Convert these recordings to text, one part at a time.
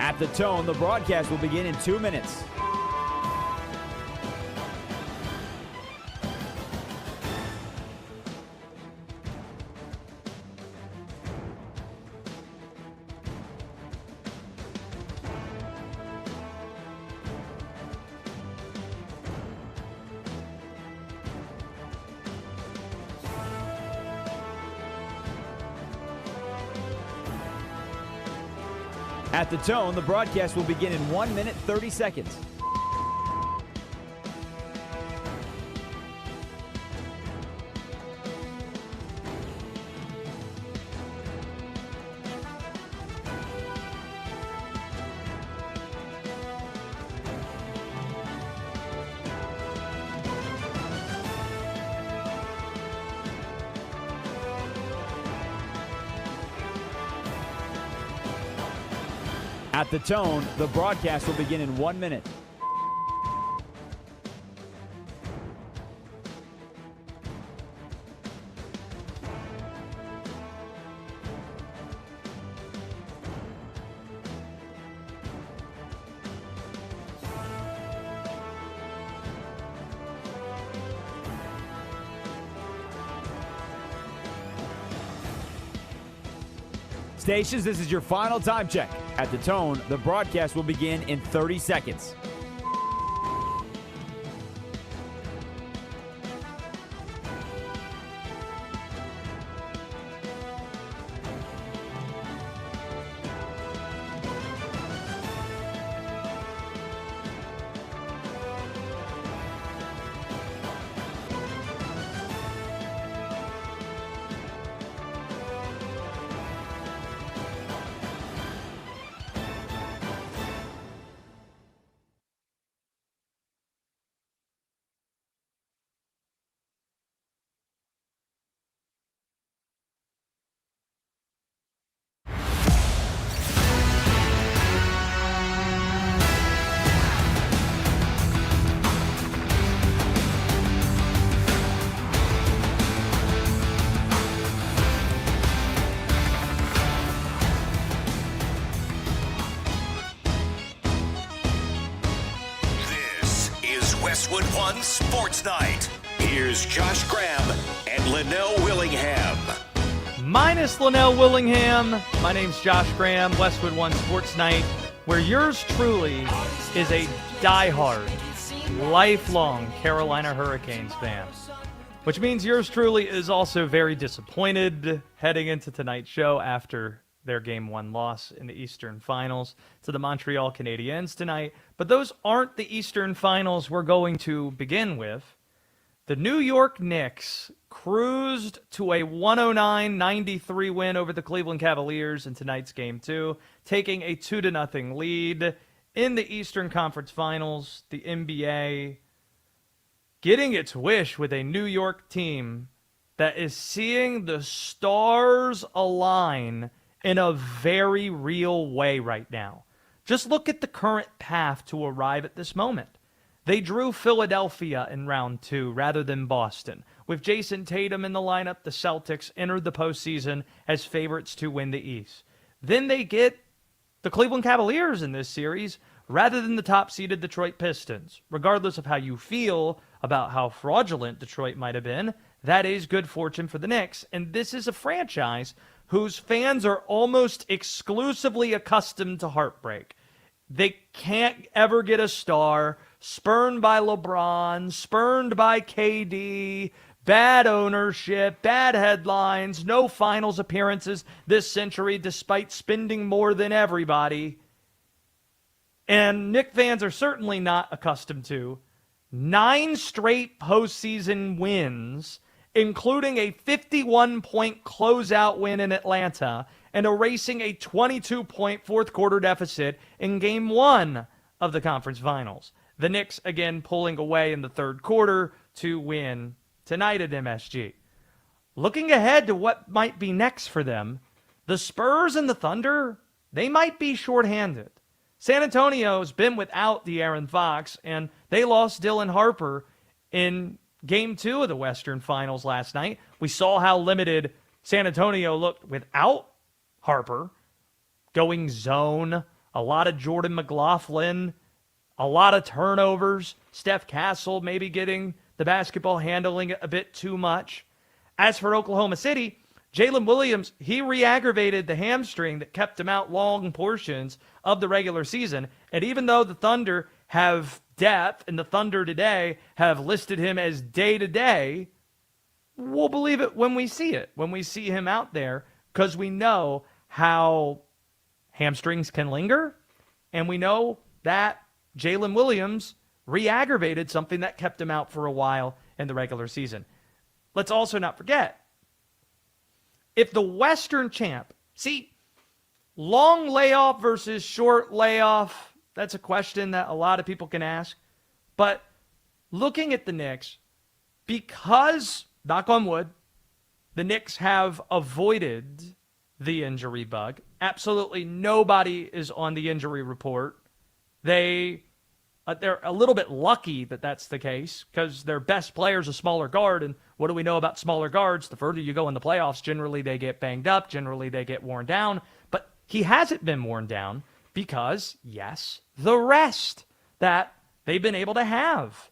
At the tone, the broadcast will begin in 2 minutes. At the tone, the broadcast will begin in 1 minute, 30 seconds. At the tone, the broadcast will begin in 1 minute. Stations, this is your final time check. At the tone, the broadcast will begin in 30 seconds. Westwood One Sports Night. Here's Josh Graham and Linnell Willingham. Minus Linnell Willingham. My name's Josh Graham, Westwood One Sports Night, where yours truly is a diehard, lifelong Carolina Hurricanes fan. Which means yours truly is also very disappointed heading into tonight's show after their Game 1 loss in the Eastern Finals to the Montreal Canadiens tonight. But those aren't the Eastern Finals we're going to begin with. The New York Knicks cruised to a 109-93 win over the Cleveland Cavaliers in tonight's Game 2, taking a 2-0 lead in the Eastern Conference Finals. The NBA getting its wish with a New York team that is seeing the stars align in a very real way right now. Just look at the current path to arrive at this moment. They drew Philadelphia in round 2 rather than Boston. With Jason Tatum in the lineup, the Celtics entered the postseason as favorites to win the East. Then they get the Cleveland Cavaliers in this series rather than the top-seeded Detroit Pistons. Regardless of how you feel about how fraudulent Detroit might have been, that is good fortune for the Knicks. And this is a franchise whose fans are almost exclusively accustomed to heartbreak. They can't ever get a star, spurned by LeBron, spurned by KD, bad ownership, bad headlines, no finals appearances this century despite spending more than everybody. And Knicks fans are certainly not accustomed to 9 straight postseason wins, including a 51-point closeout win in Atlanta and erasing a 22-point fourth-quarter deficit in Game 1 of the conference finals. The Knicks, again, pulling away in the third quarter to win tonight at MSG. Looking ahead to what might be next for them, the Spurs and the Thunder, they might be shorthanded. San Antonio's been without De'Aaron Fox, and they lost Dylan Harper in Game 2 of the Western Finals last night. We saw how limited San Antonio looked without Harper, going zone a lot of Jordan McLaughlin, a lot of turnovers. Steph Castle maybe getting the basketball, handling it a bit too much. As for Oklahoma City, Jalen Williams, he re-aggravated the hamstring that kept him out long portions of the regular season. And even though the Thunder have depth, and the Thunder today have listed him as day-to-day, we'll believe it when we see it, when we see him out there, because we know how hamstrings can linger, and we know that Jalen Williams re-aggravated something that kept him out for a while in the regular season. Let's also not forget, if the Western champ, see, long layoff versus short layoff, that's a question that a lot of people can ask. But looking at the Knicks, because, knock on wood, the Knicks have avoided the injury bug. Absolutely nobody is on the injury report. They're a little bit lucky that that's the case because their best player is a smaller guard. And what do we know about smaller guards? The further you go in the playoffs, generally they get banged up. Generally they get worn down. But he hasn't been worn down because, yes, the rest that they've been able to have.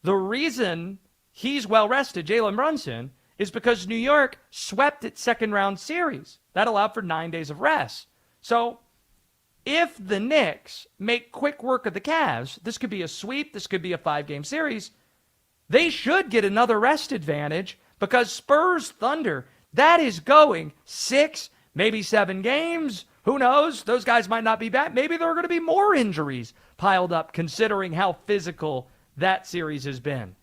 The reason he's well rested, Jalen Brunson, is because New York swept its second-round series. That allowed for 9 days of rest. So if the Knicks make quick work of the Cavs, this could be a sweep, this could be a 5-game series, they should get another rest advantage because Spurs Thunder, that is going 6, maybe 7 games. Who knows? Those guys might not be back. Maybe there are going to be more injuries piled up considering how physical that series has been.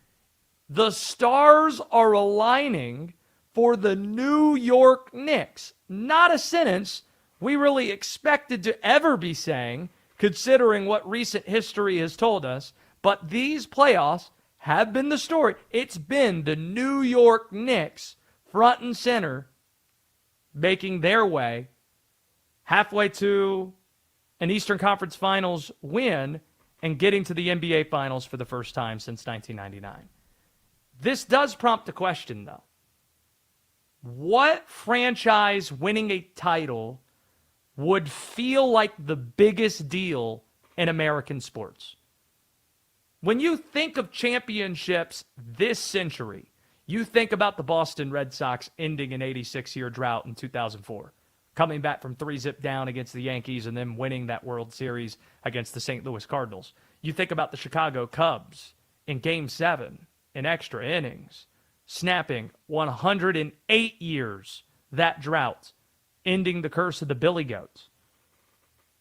The stars are aligning for the New York Knicks. Not a sentence we really expected to ever be saying, considering what recent history has told us. But these playoffs have been the story. It's been the New York Knicks front and center making their way halfway to an Eastern Conference Finals win and getting to the NBA Finals for the first time since 1999. This does prompt a question, though. What franchise winning a title would feel like the biggest deal in American sports? When you think of championships this century, you think about the Boston Red Sox ending an 86-year drought in 2004, coming back from 3-zip down against the Yankees and then winning that World Series against the St. Louis Cardinals. You think about the Chicago Cubs in Game 7 in extra innings, snapping 108 years that drought, ending the curse of the Billy Goats.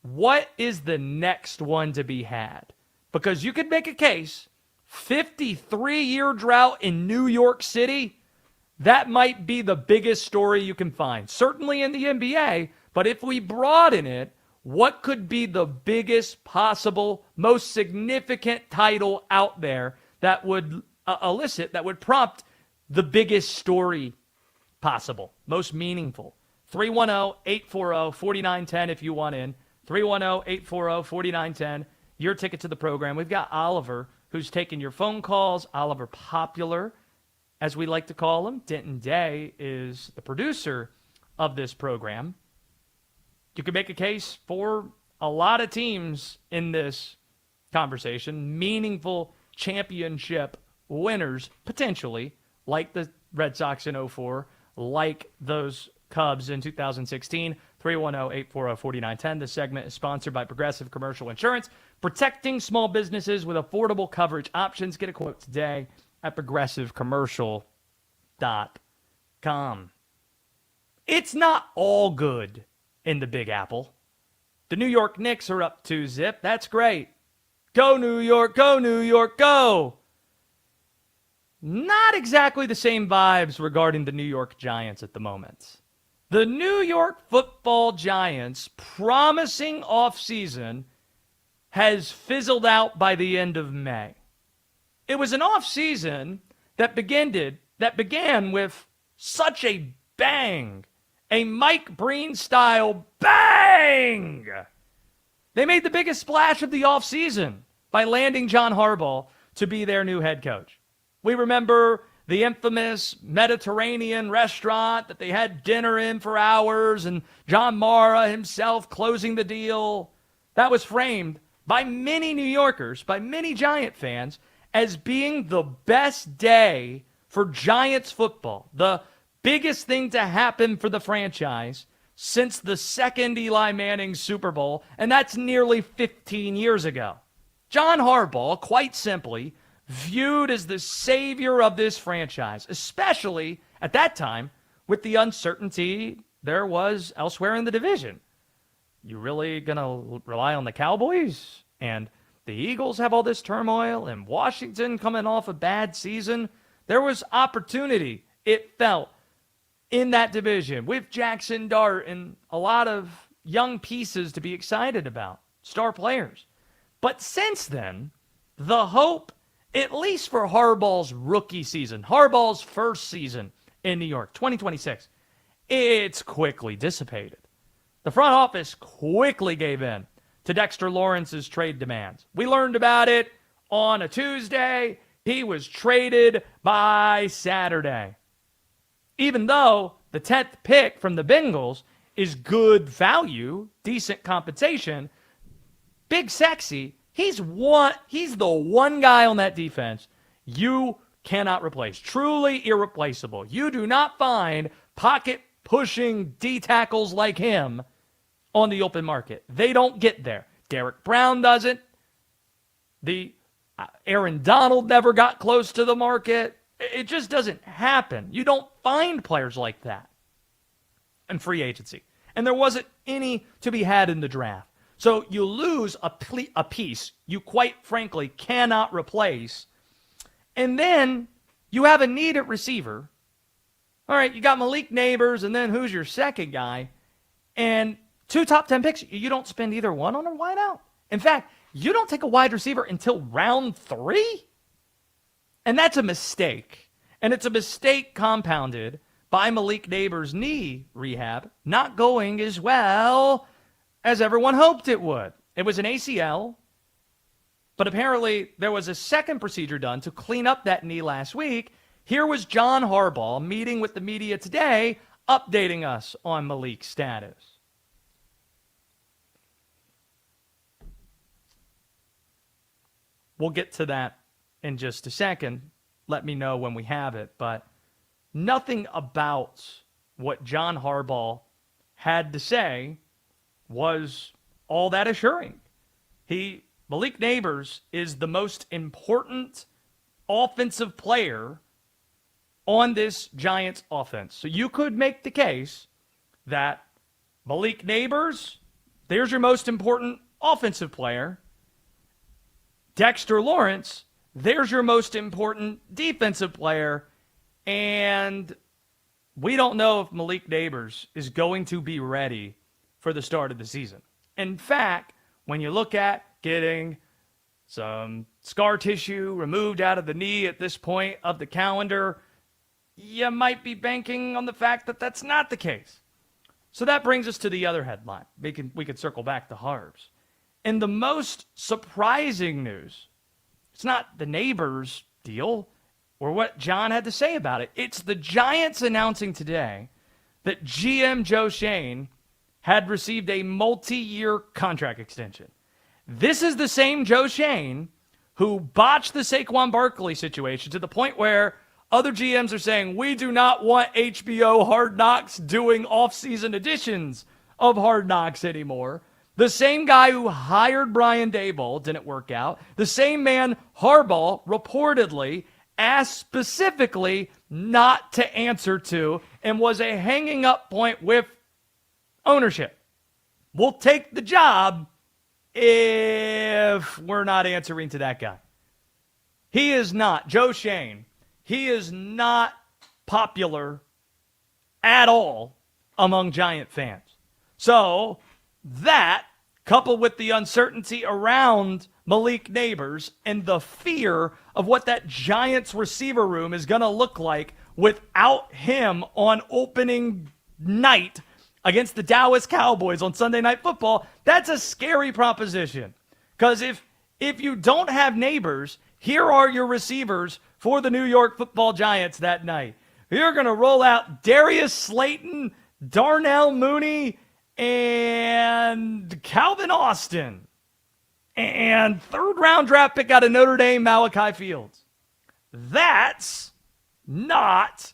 What is the next one to be had? Because you could make a case, 53-year drought in New York City, that might be the biggest story you can find. Certainly in the NBA, but if we broaden it, what could be the biggest possible, most significant title out there that would that would prompt the biggest story possible, most meaningful? 310-840-4910 if you want in. 310-840-4910. Your ticket to the program. We've got Oliver, who's taking your phone calls. Oliver Popular, as we like to call him. Denton Day is the producer of this program. You could make a case for a lot of teams in this conversation, meaningful championship winners, potentially, like the Red Sox in 2004, like those Cubs in 2016. 310-840-4910. This segment is sponsored by Progressive Commercial Insurance, protecting small businesses with affordable coverage options. Get a quote today at progressivecommercial.com. It's not all good in the Big Apple. The New York Knicks are up 2-zip. That's great. Go New York, go New York, go. Not exactly the same vibes regarding the New York Giants at the moment. The New York Football Giants' promising offseason has fizzled out by the end of May. It was an offseason that began with such a bang, a Mike Breen-style bang. They made the biggest splash of the offseason by landing John Harbaugh to be their new head coach. We remember the infamous Mediterranean restaurant that they had dinner in for hours, and John Mara himself closing the deal. that was framed by many New Yorkers, by many Giant fans, as being the best day for Giants football, the biggest thing to happen for the franchise since the second Eli Manning Super Bowl, and that's nearly 15 years ago. John Harbaugh, quite simply, viewed as the savior of this franchise, especially at that time with the uncertainty there was elsewhere in the division. You really going to rely on the Cowboys? And the Eagles have all this turmoil, and Washington coming off a bad season. There was opportunity, it felt, in that division with Jackson Dart and a lot of young pieces to be excited about, star players. But since then, the hope, at least for Harbaugh's rookie season, Harbaugh's first season in New York, 2026, it's quickly dissipated. The front office quickly gave in to Dexter Lawrence's trade demands. We learned about it on a Tuesday. He was traded by Saturday. Even though the 10th pick from the Bengals is good value, decent compensation, Big Sexy, he's the one guy on that defense you cannot replace. Truly irreplaceable. You do not find pocket-pushing D tackles like him on the open market. They don't get there. Derek Brown doesn't. Aaron Donald never got close to the market. It just doesn't happen. You don't find players like that in free agency. And there wasn't any to be had in the draft. So you lose a piece you quite frankly cannot replace. And then you have a need at receiver. All right, you got Malik Neighbors, and then who's your second guy? And 2 top 10 picks. You don't spend either one on a wideout. In fact, you don't take a wide receiver until round 3? And that's a mistake. And it's a mistake compounded by Malik Neighbors' knee rehab not going as well as everyone hoped it would. It was an ACL, but apparently there was a second procedure done to clean up that knee last week. Here was John Harbaugh meeting with the media today, updating us on Malik's status. We'll get to that in just a second. Let me know when we have it. But nothing about what John Harbaugh had to say was all that assuring. Malik Neighbors is the most important offensive player on this Giants offense. So you could make the case that Malik Neighbors, there's your most important offensive player. Dexter Lawrence, there's your most important defensive player. And we don't know if Malik Neighbors is going to be ready for the start of the season. In fact, when you look at getting some scar tissue removed out of the knee at this point of the calendar, you might be banking on the fact that that's not the case. So that brings us to the other headline. We can circle back to Harbs. And the most surprising news, it's not the Neighbors deal or what John had to say about it. It's the Giants announcing today that GM Joe Schoen had received a multi-year contract extension. This is the same Joe Schoen who botched the Saquon Barkley situation to the point where other GMs are saying, we do not want HBO Hard Knocks doing off-season editions of Hard Knocks anymore. The same guy who hired Brian Daboll didn't work out. The same man Harbaugh reportedly asked specifically not to answer to and was a hanging up point with ownership. We'll take the job if we're not answering to that guy. He is not, Joe Schoen, he is not popular at all among Giant fans. So that, coupled with the uncertainty around Malik Neighbors and the fear of what that Giants receiver room is going to look like without him on opening night against the Dallas Cowboys on Sunday Night Football, that's a scary proposition. Because if you don't have Neighbors, here are your receivers for the New York Football Giants that night. You're going to roll out Darius Slayton, Darnell Mooney, and Calvin Austin. And third-round draft pick out of Notre Dame, Malachi Fields. That's not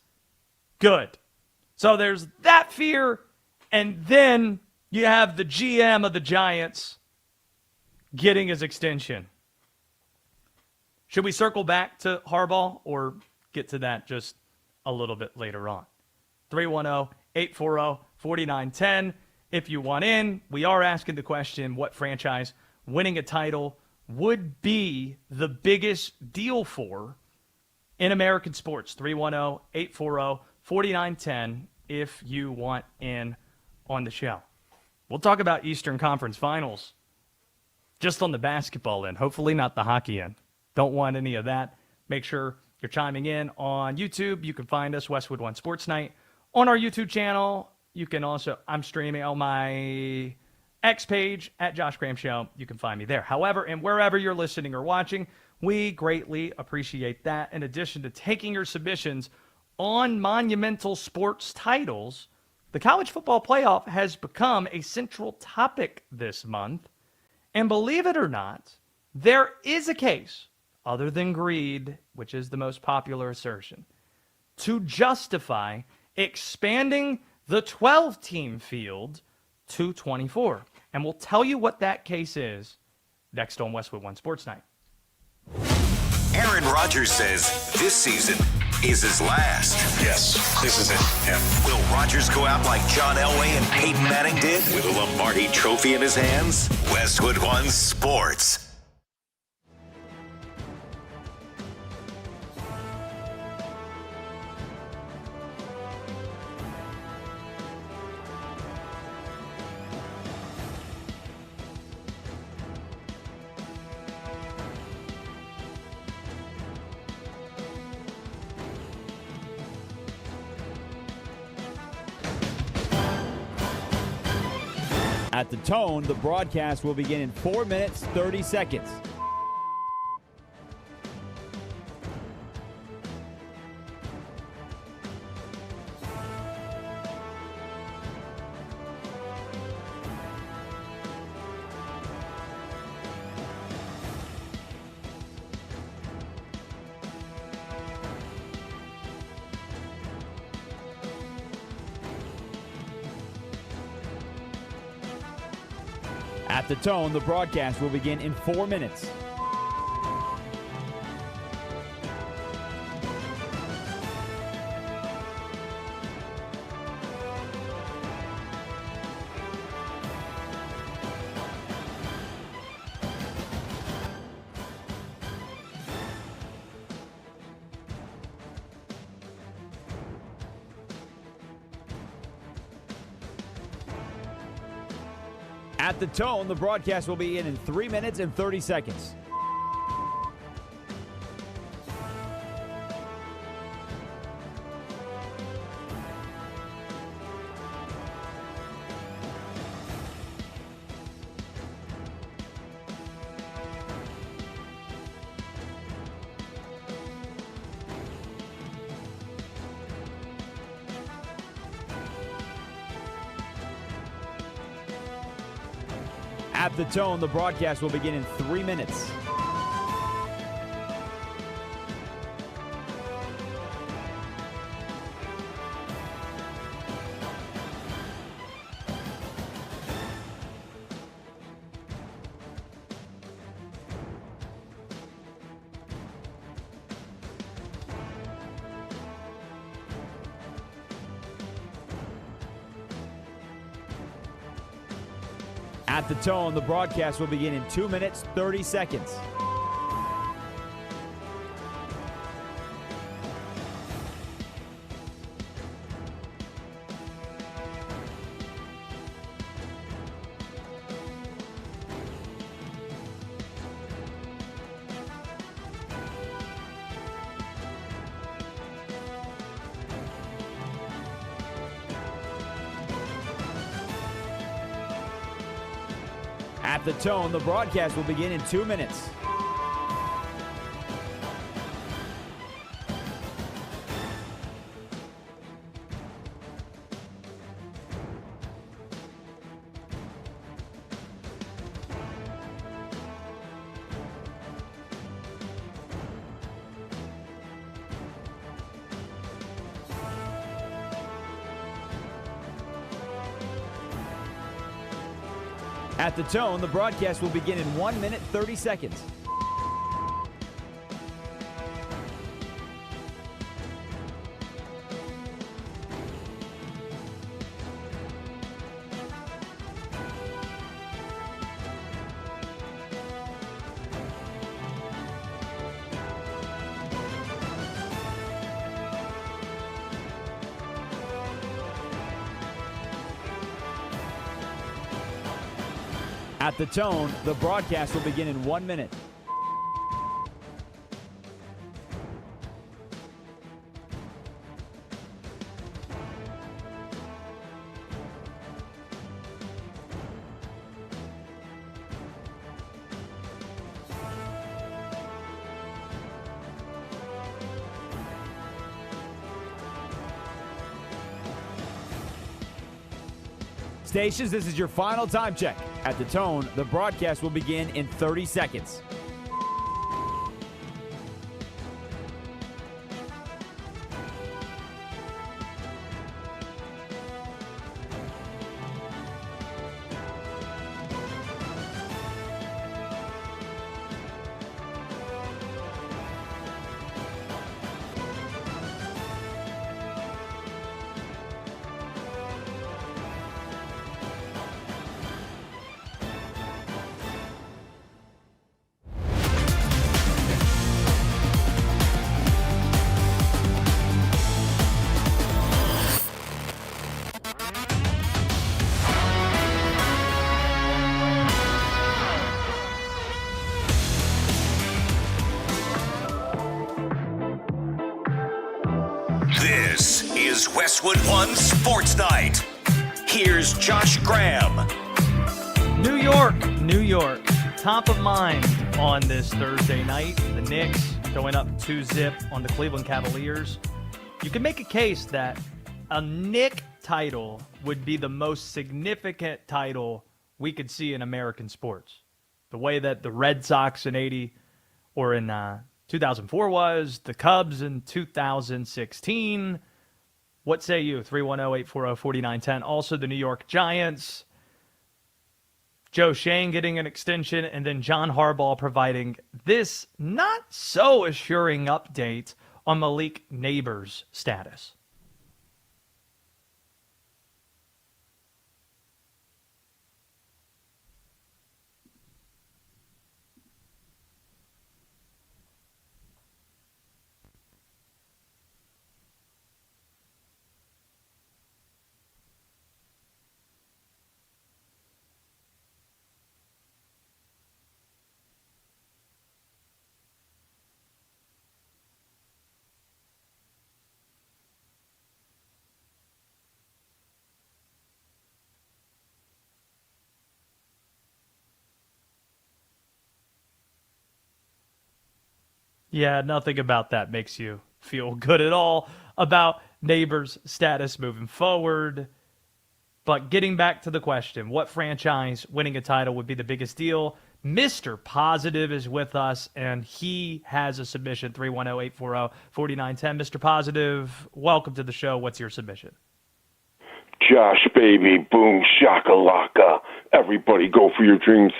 good. So there's that fear, and then you have the GM of the Giants getting his extension. Should we circle back to Harbaugh or get to that just a little bit later on? 310-840-4910. If you want in, we are asking the question, what franchise winning a title would be the biggest deal for in American sports? 310-840-4910 if you want in on the show. We'll talk about Eastern Conference Finals just on the basketball end, hopefully not the hockey end. Don't want any of that. Make sure you're chiming in on YouTube. You can find us, Westwood One Sports Night, on our YouTube channel. You can also, I'm streaming on my X page at Josh Graham Show. You can find me there. However, and wherever you're listening or watching, we greatly appreciate that. In addition to taking your submissions on monumental sports titles, the college football playoff has become a central topic this month. And believe it or not, there is a case, other than greed, which is the most popular assertion, to justify expanding the 12-team field to 24. And we'll tell you what that case is next on Westwood One Sports Night. Aaron Rodgers says this season is his last. Yes, this is it. Yeah. Will Rodgers go out like John Elway and Peyton Manning did with a Lombardi trophy in his hands? Westwood One Sports. At the tone, the broadcast will begin in 4 minutes, 30 seconds. At the tone, the broadcast will begin in 4 minutes. At the tone, the broadcast will begin in 3 minutes and 30 seconds. At the tone, the broadcast will begin in 3 minutes. At the tone, the broadcast will begin in 2 minutes, 30 seconds. At the tone, the broadcast will begin in 2 minutes. At the tone, the broadcast will begin in 1 minute, 30 seconds. At the tone, the broadcast will begin in 1 minute. Stations, this is your final time check. At the tone, the broadcast will begin in 30 seconds. This is Westwood One Sports Night. Here's Josh Graham. New York, top of mind on this Thursday night. The Knicks going up 2-0 on the Cleveland Cavaliers. You can make a case that a Knick title would be the most significant title we could see in American sports. The way that the Red Sox in 80 or in 2004 was, the Cubs in 2016. What say you? 310-840-4910. Also the New York Giants. Joe Schoen getting an extension, and then John Harbaugh providing this not so assuring update on Malik Neighbors' status. Yeah, nothing about that makes you feel good at all about Neighbors' status moving forward. But getting back to the question, what franchise winning a title would be the biggest deal? Mr. Positive is with us, and he has a submission, 310-840-4910. Mr. Positive, welcome to the show. What's your submission? Josh, baby, boom, shakalaka. Everybody go for your dreams.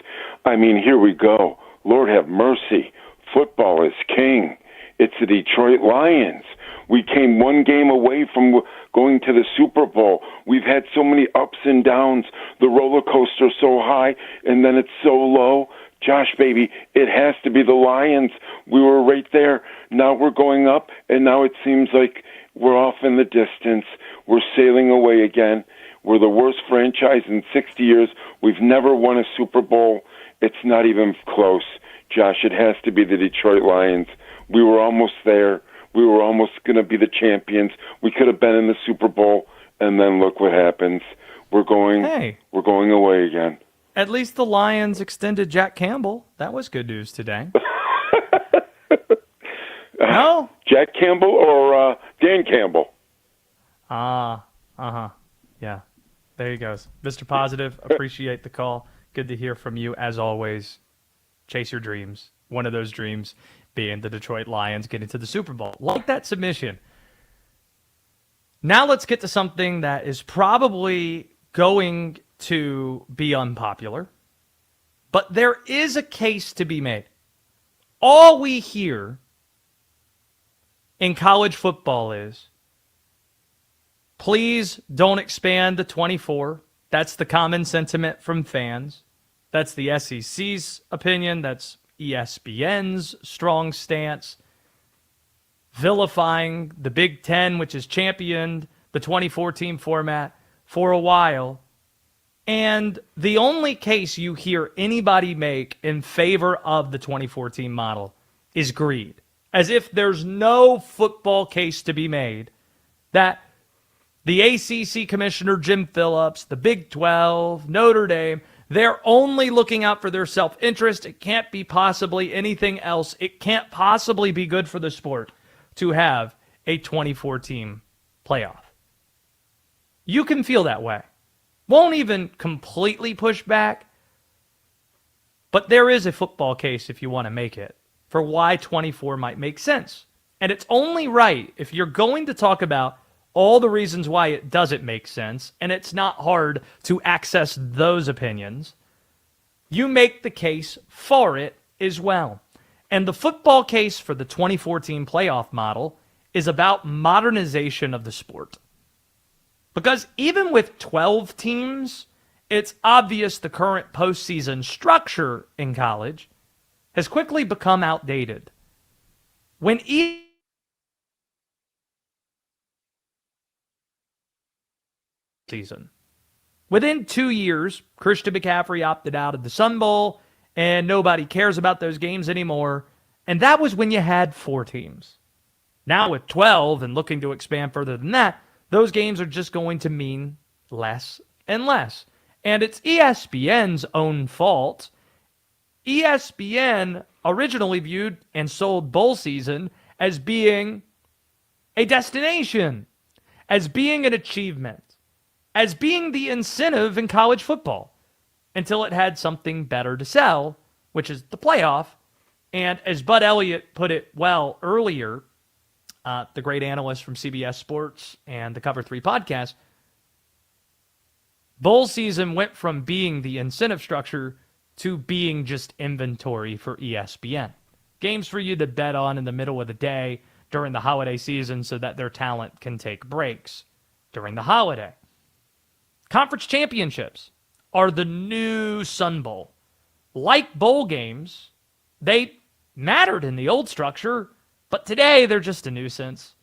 I mean, here we go. Lord have mercy. Football is king. It's the Detroit Lions. We came one game away from going to the Super Bowl. We've had so many ups and downs. The roller coaster's so high, and then it's so low. Josh, baby, it has to be the Lions. We were right there. Now we're going up, and now it seems like we're off in the distance. We're sailing away again. We're the worst franchise in 60 years. We've never won a Super Bowl. It's not even close. Josh, it has to be the Detroit Lions. We were almost there. We were almost going to be the champions. We could have been in the Super Bowl, and then look what happens. We're going away again. At least the Lions extended Jack Campbell. That was good news today. No? Jack Campbell or Dan Campbell? Yeah, there he goes. Mr. Positive, appreciate the call. Good to hear from you, as always. Chase your dreams. One of those dreams being the Detroit Lions getting to the Super Bowl. Like that submission. Now let's get to something that is probably going to be unpopular. But there is a case to be made. All we hear in college football is, please don't expand to 24. That's the common sentiment from fans. That's the SEC's opinion. That's ESPN's strong stance. Vilifying the Big Ten, which has championed the 24-team format for a while. And the only case you hear anybody make in favor of the 24-team model is greed. As if there's no football case to be made that the ACC commissioner, Jim Phillips, the Big 12, Notre Dame, they're only looking out for their self-interest. It can't be possibly anything else. It can't possibly be good for the sport to have a 24-team playoff. You can feel that way. Won't even completely push back, but there is a football case, if you want to make it, for why 24 might make sense. And it's only right if you're going to talk about all the reasons why it doesn't make sense, and it's not hard to access those opinions, you make the case for it as well. And the football case for the 2014 playoff model is about modernization of the sport. Because even with 12 teams, it's obvious the current postseason structure in college has quickly become outdated. When season. Within 2 years, Christian McCaffrey opted out of the Sun Bowl, and nobody cares about those games anymore. And that was when you had 4 teams. Now with 12 and looking to expand further than that, those games are just going to mean less and less. And it's ESPN's own fault. ESPN originally viewed and sold bowl season as being a destination, as being an achievement, as being the incentive in college football, until it had something better to sell, which is the playoff. And as Bud Elliott put it well earlier, the great analyst from CBS Sports and the Cover 3 podcast, bowl season went from being the incentive structure to being just inventory for ESPN. Games for you to bet on in the middle of the day during the holiday season so that their talent can take breaks during the holiday. Conference championships are the new Sun Bowl. Like bowl games, they mattered in the old structure, but today they're just a nuisance.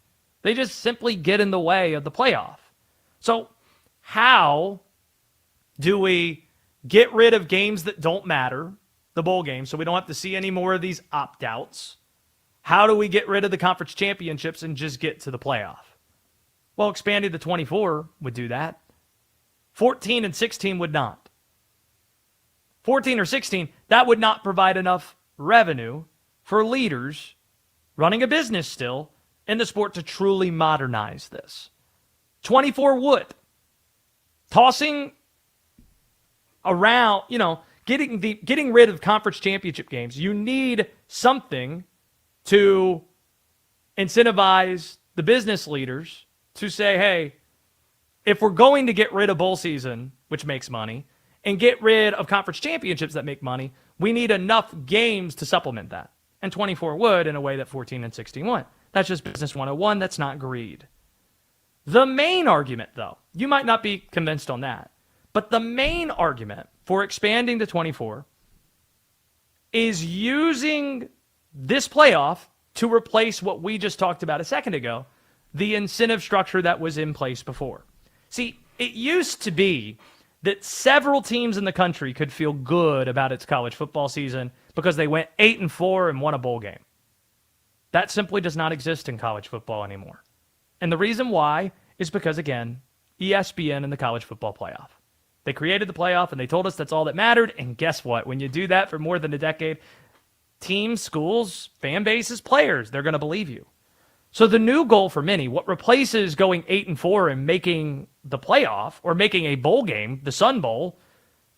They just simply get in the way of the playoff. So how do we get rid of games that don't matter, the bowl games, so we don't have to see any more of these opt-outs? How do we get rid of the conference championships and just get to the playoff? Well, expanding to 24 would do that. 14 and 16 would not. 14 or 16, that would not provide enough revenue for leaders running a business still in the sport to truly modernize this. 24 would. Tossing around, getting rid of conference championship games, you need something to incentivize the business leaders to say, hey, if we're going to get rid of bowl season, which makes money, and get rid of conference championships that make money, we need enough games to supplement that. And 24 would in a way that 14 and 16 wouldn't. That's just business 101. That's not greed. The main argument, though, you might not be convinced on that, but the main argument for expanding to 24 is using this playoff to replace what we just talked about a second ago, the incentive structure that was in place before. See, it used to be that several teams in the country could feel good about its college football season because they went 8-4 and won a bowl game. That simply does not exist in college football anymore. And the reason why is because, again, ESPN and the college football playoff. They created the playoff and they told us that's all that mattered. And guess what? When you do that for more than a decade, teams, schools, fan bases, players, they're going to believe you. So the new goal for many, what replaces going 8-4 and making the playoff or making a bowl game, the Sun Bowl,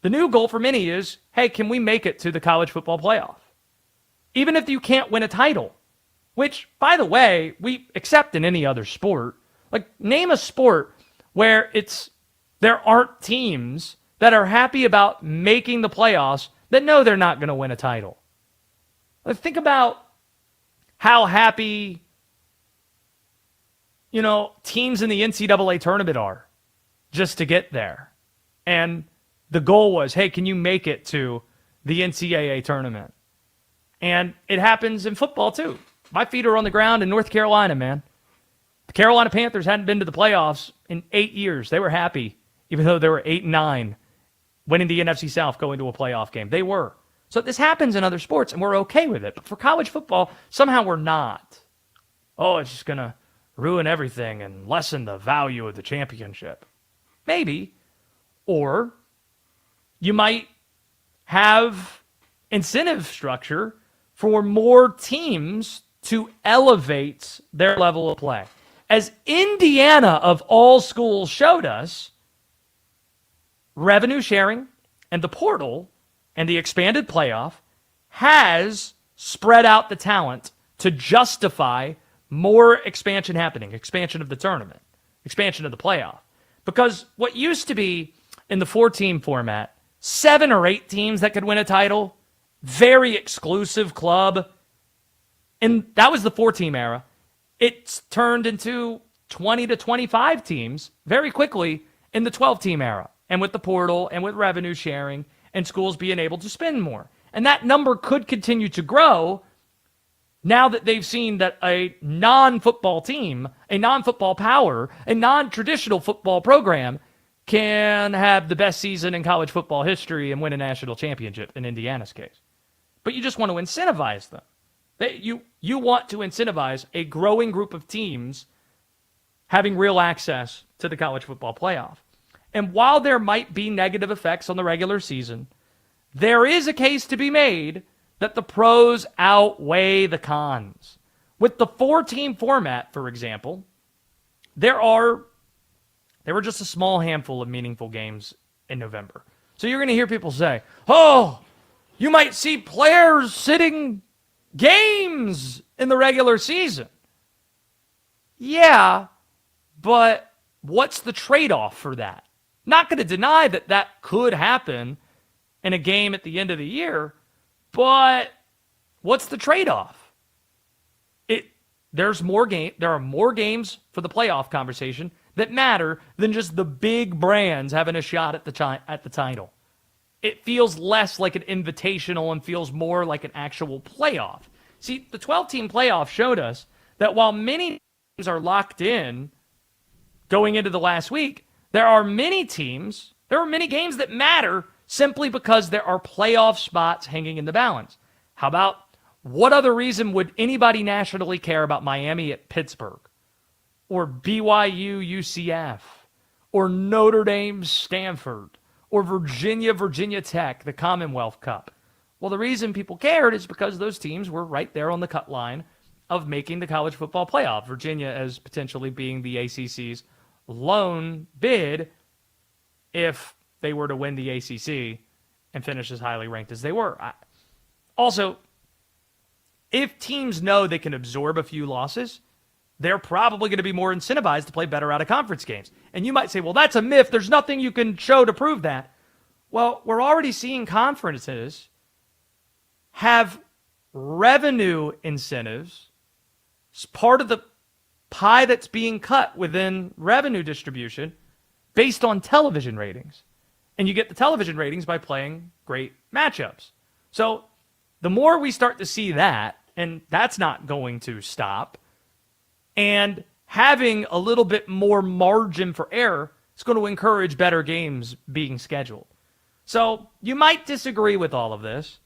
the new goal for many is, hey, can we make it to the college football playoff? Even if you can't win a title, which, by the way, we accept in any other sport. Like, name a sport where there aren't teams that are happy about making the playoffs that know they're not going to win a title. Think about how happy, teams in the NCAA tournament are just to get there. And the goal was, hey, can you make it to the NCAA tournament? And it happens in football, too. My feet are on the ground in North Carolina, man. The Carolina Panthers hadn't been to the playoffs in 8 years. They were happy, even though they were 8-9, winning the NFC South, going to a playoff game. They were. So this happens in other sports, and we're okay with it. But for college football, somehow we're not. Oh, it's just going to ruin everything and lessen the value of the championship. Maybe. Or you might have incentive structure for more teams to elevate their level of play. As Indiana, of all schools, showed us, revenue sharing and the portal and the expanded playoff has spread out the talent to justify more expansion happening, expansion of the tournament, expansion of the playoff. Because what used to be in the 4-team format, 7 or 8 teams that could win a title, very exclusive club, and that was the 4-team era. It's turned into 20 to 25 teams very quickly in the 12-team era, and with the portal and with revenue sharing and schools being able to spend more. And that number could continue to grow now that they've seen that a non-football team, a non-football power, a non-traditional football program can have the best season in college football history and win a national championship in Indiana's case. But you just want to incentivize them. You want to incentivize a growing group of teams having real access to the college football playoff. And while there might be negative effects on the regular season, there is a case to be made that the pros outweigh the cons. With the 4-team format, for example, there were just a small handful of meaningful games in November. So you're going to hear people say, oh, you might see players sitting games in the regular season. Yeah, but what's the trade-off for that? Not going to deny that that could happen in a game at the end of the year, but what's the trade-off? There are more games for the playoff conversation that matter than just the big brands having a shot at the title. It feels less like an invitational and feels more like an actual playoff. See, the 12-team playoff showed us that while many teams are locked in going into the last week, there are many games that matter simply because there are playoff spots hanging in the balance. How about, what other reason would anybody nationally care about Miami at Pittsburgh? Or BYU UCF? Or Notre Dame Stanford? Or Virginia Tech, the Commonwealth Cup? Well, the reason people cared is because those teams were right there on the cut line of making the college football playoff. Virginia as potentially being the ACC's lone bid if they were to win the ACC and finish as highly ranked as they were. Also, if teams know they can absorb a few losses, they're probably going to be more incentivized to play better out of conference games. And you might say, well, that's a myth. There's nothing you can show to prove that. Well, we're already seeing conferences have revenue incentives. It's part of the pie that's being cut within revenue distribution based on television ratings. And you get the television ratings by playing great matchups. So the more we start to see that, and that's not going to stop, and having a little bit more margin for error, it's going to encourage better games being scheduled. So you might disagree with all of this,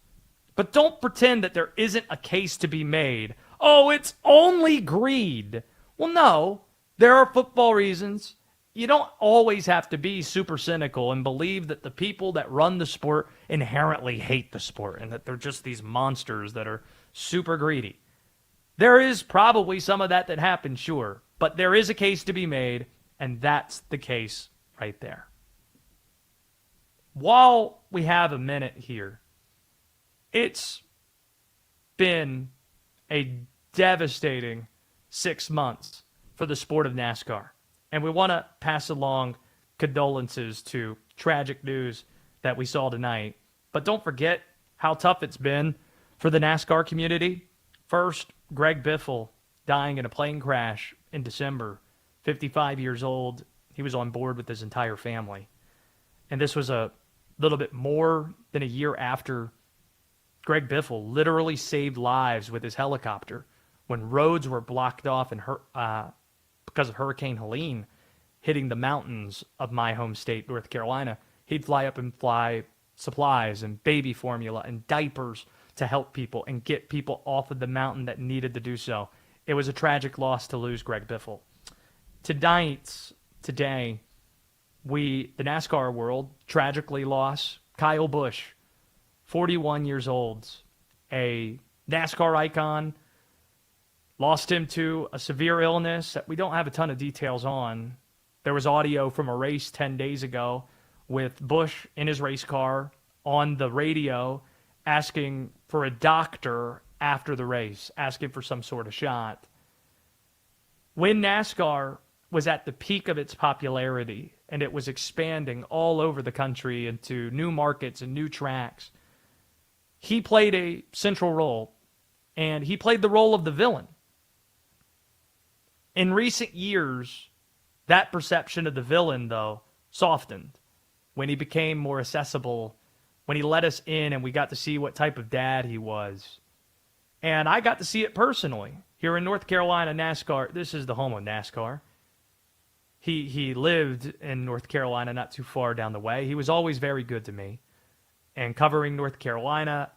but don't pretend that there isn't a case to be made. Oh, it's only greed. Well, no, there are football reasons. You don't always have to be super cynical and believe that the people that run the sport inherently hate the sport and that they're just these monsters that are super greedy. There is probably some of that happens, sure, but there is a case to be made, and that's the case right there. While we have a minute here, it's been a devastating 6 months for the sport of NASCAR. And we want to pass along condolences to tragic news that we saw tonight. But don't forget how tough it's been for the NASCAR community. First, Greg Biffle dying in a plane crash in December, 55 years old. He was on board with his entire family. And this was a little bit more than a year after Greg Biffle literally saved lives with his helicopter when roads were blocked off and because of Hurricane Helene hitting the mountains of my home state, North Carolina. He'd fly up and fly supplies and baby formula and diapers to help people and get people off of the mountain that needed to do so. It was a tragic loss to lose Greg Biffle. Today, the NASCAR world, tragically lost Kyle Busch, 41 years old, a NASCAR icon. Lost him to a severe illness that we don't have a ton of details on. There was audio from a race 10 days ago with Busch in his race car on the radio asking for a doctor after the race, asking for some sort of shot. When NASCAR was at the peak of its popularity and it was expanding all over the country into new markets and new tracks, he played a central role, and he played the role of the villain. In recent years, that perception of the villain, though, softened when he became more accessible, when he let us in and we got to see what type of dad he was. And I got to see it personally. Here in North Carolina, NASCAR, this is the home of NASCAR. He lived in North Carolina, not too far down the way. He was always very good to me. And covering North Carolina,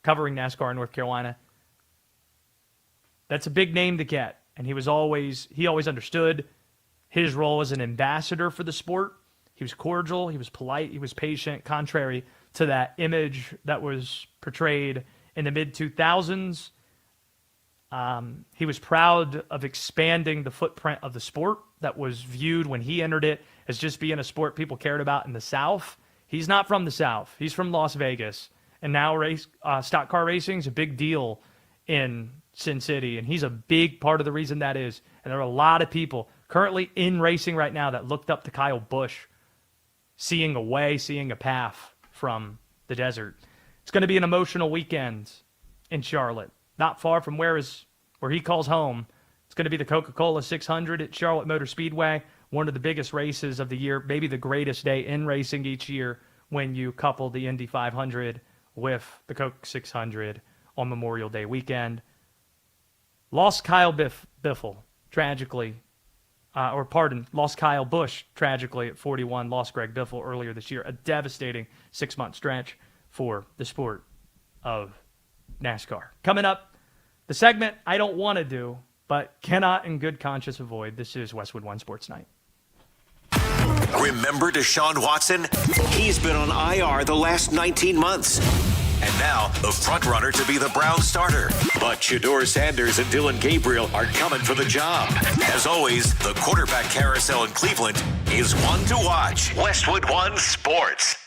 covering NASCAR in North Carolina, that's a big name to get. And he always understood his role as an ambassador for the sport. He was cordial, he was polite, he was patient, contrary to that image that was portrayed in the mid-2000s. He was proud of expanding the footprint of the sport that was viewed when he entered it as just being a sport people cared about in the South. He's not from the South. He's from Las Vegas. And now stock car racing is a big deal in Sin City, and he's a big part of the reason that is. And there are a lot of people currently in racing right now that looked up to Kyle Busch, seeing a path from the desert. It's going to be an emotional weekend in Charlotte, not far from where he calls home. It's going to be the Coca-Cola 600 at Charlotte Motor Speedway, one of the biggest races of the year, maybe the greatest day in racing each year when you couple the Indy 500 with the Coke 600 on Memorial Day weekend. Lost Kyle Busch tragically at 41. Lost Greg Biffle earlier this year. A devastating 6-month stretch for the sport of NASCAR. Coming up, the segment I don't want to do, but cannot in good conscience avoid. This is Westwood One Sports Night. Remember Deshaun Watson? He's been on IR the last 19 months. And now, the front runner to be the Browns starter. But Shedeur Sanders and Dylan Gabriel are coming for the job. As always, the quarterback carousel in Cleveland is one to watch. Westwood One Sports.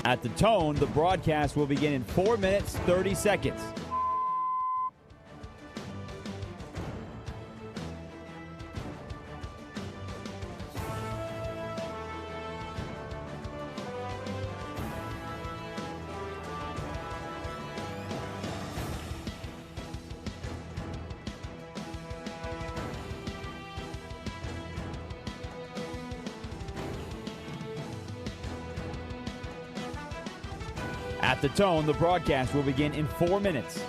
At the tone, the broadcast will begin in 4 minutes, 30 seconds. At the tone, the broadcast will begin in 4 minutes.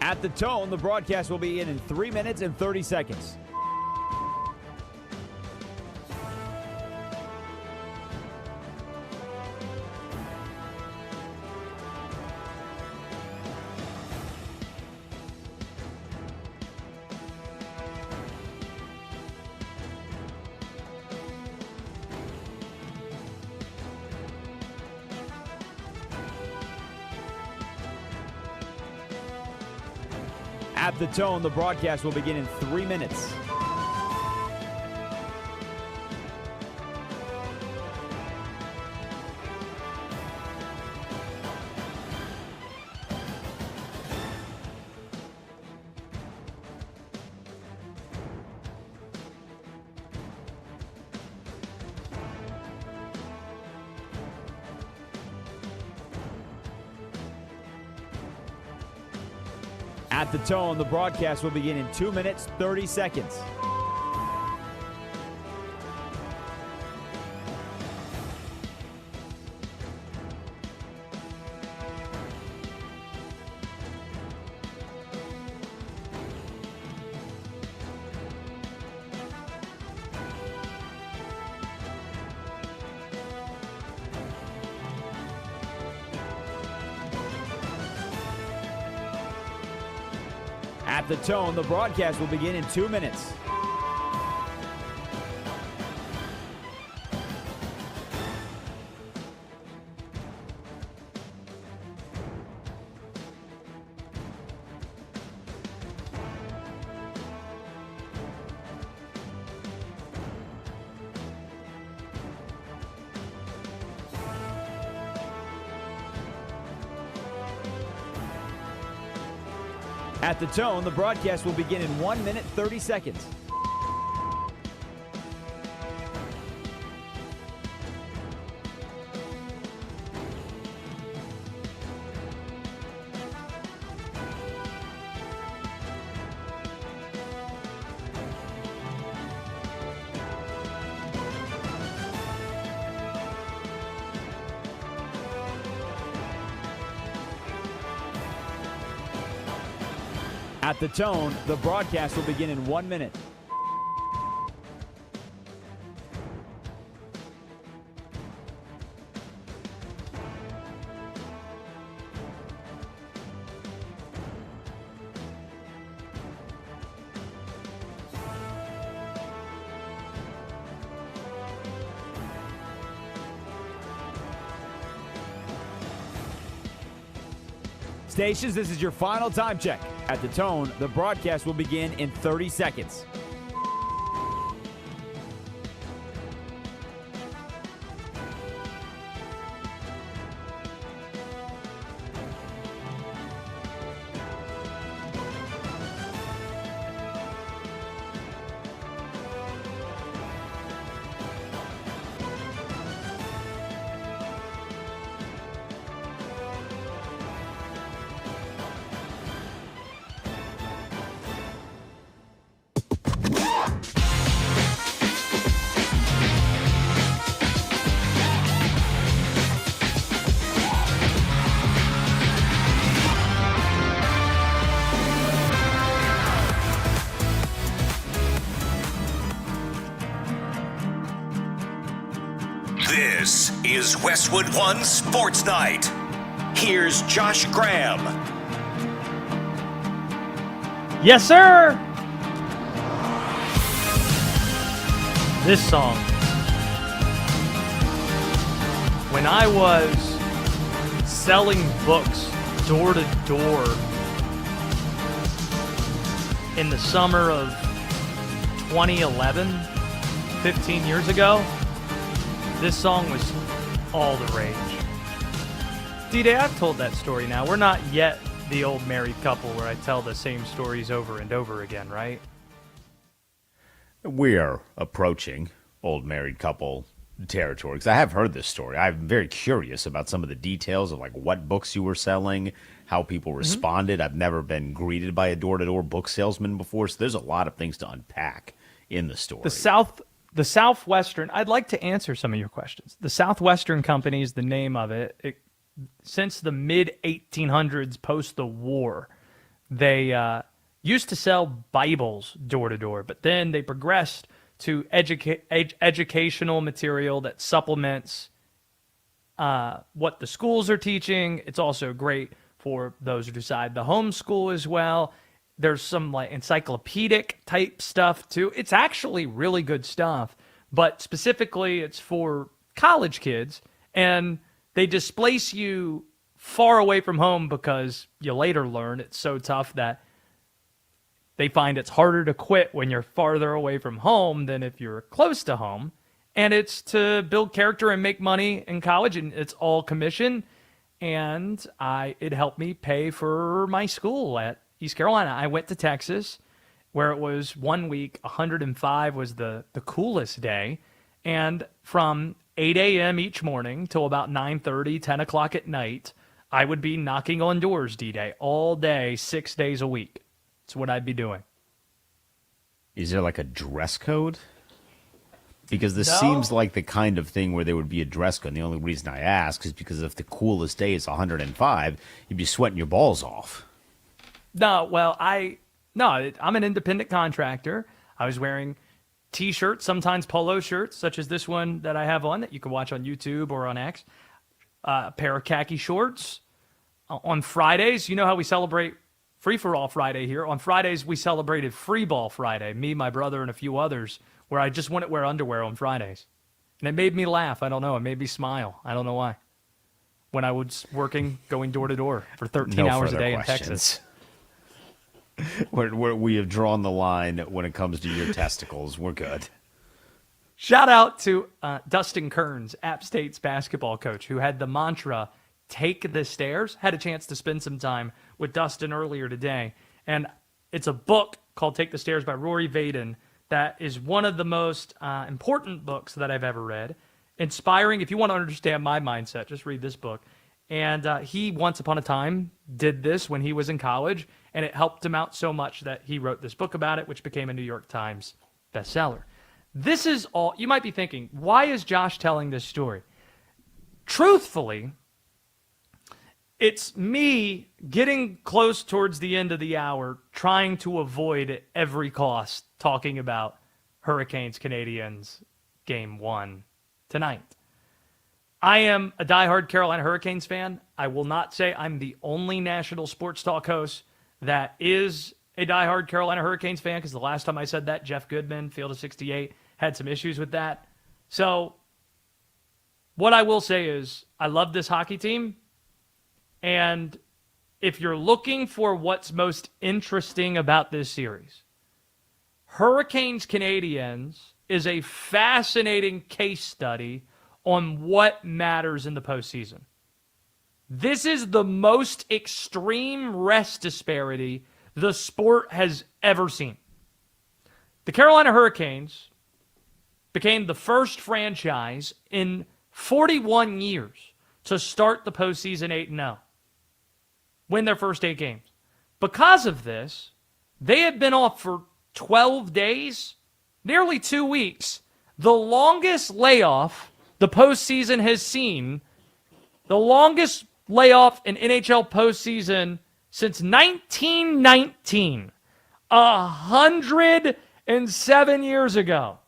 At the tone, the broadcast will begin in 3 minutes and 30 seconds. At the tone, the broadcast will begin in 3 minutes. At the tone, the broadcast will begin in 2 minutes, 30 seconds. At the tone, the broadcast will begin in 2 minutes. At the tone, the broadcast will begin in 1 minute, 30 seconds. At the tone, the broadcast will begin in 1 minute. Stations, this is your final time check. At the tone, the broadcast will begin in 30 seconds. This is Westwood One Sports Night. Here's Josh Graham. Yes, sir! This song. When I was selling books door to door in the summer of 2011, 15 years ago, this song was all the rage. D-Day, I've told that story now. We're not yet the old married couple where I tell the same stories over and over again, right? We're approaching old married couple territory because I have heard this story. I'm very curious about some of the details of like what books you were selling, how people responded. I've never been greeted by a door-to-door book salesman before, so there's a lot of things to unpack in the story. The Southwestern, I'd like to answer some of your questions. The Southwestern Company is the name of it. Since the mid-1800s, post the war, they used to sell Bibles door-to-door, but then they progressed to educational material that supplements what the schools are teaching. It's also great for those who decide to homeschool as well. There's some like encyclopedic type stuff too. It's actually really good stuff, but specifically it's for college kids, and they displace you far away from home because you later learn it's so tough that They find it's harder to quit when you're farther away from home than if you're close to home. And it's to build character and make money in college, and it's all commission. And it helped me pay for my school at East Carolina. I went to Texas, where it was 1 week, 105 was the coolest day. And from 8 a.m. each morning till about 9:30, 10 o'clock at night, I would be knocking on doors D-Day all day, 6 days a week. That's what I'd be doing. Is there like a dress code? Because this No. seems like the kind of thing where there would be a dress code. And the only reason I ask is because if the coolest day is 105, you'd be sweating your balls off. No, well, I'm an independent contractor. I was wearing T-shirts, sometimes polo shirts, such as this one that I have on that you can watch on YouTube or on X. A pair of khaki shorts. On Fridays, you know how we celebrate Free-for-All Friday here. On Fridays, we celebrated Free Ball Friday, me, my brother, and a few others, where I just wouldn't wear underwear on Fridays. And it made me laugh. I don't know. It made me smile. I don't know why. When I was working, going door to door for 13 hours a day in Texas. Where we have drawn the line when it comes to your testicles. We're good. Shout out to Dustin Kearns, App State's basketball coach, who had the mantra, take the stairs. Had a chance to spend some time with Dustin earlier today. And it's a book called Take the Stairs by Rory Vaden that is one of the most important books that I've ever read. Inspiring. If you want to understand my mindset, just read this book. And he, once upon a time, did this when he was in college, and it helped him out so much that he wrote this book about it, which became a New York Times bestseller. This is all. You might be thinking, why is Josh telling this story? Truthfully, it's me getting close towards the end of the hour, trying to avoid at every cost talking about Hurricanes Canadiens Game 1 tonight. I am a diehard Carolina Hurricanes fan. I will not say I'm the only national sports talk host that is a diehard Carolina Hurricanes fan, because the last time I said that, Jeff Goodman, Field of 68, had some issues with that. So what I will say is I love this hockey team. And if you're looking for what's most interesting about this series, Hurricanes Canadiens is a fascinating case study on what matters in the postseason. This is the most extreme rest disparity the sport has ever seen. The Carolina Hurricanes became the first franchise in 41 years to start the postseason 8-0. Win their first 8 games. Because of this, they had been off for 12 days, nearly 2 weeks, the longest layoff the postseason has seen, the longest layoff in NHL postseason since 1919, 107 years ago.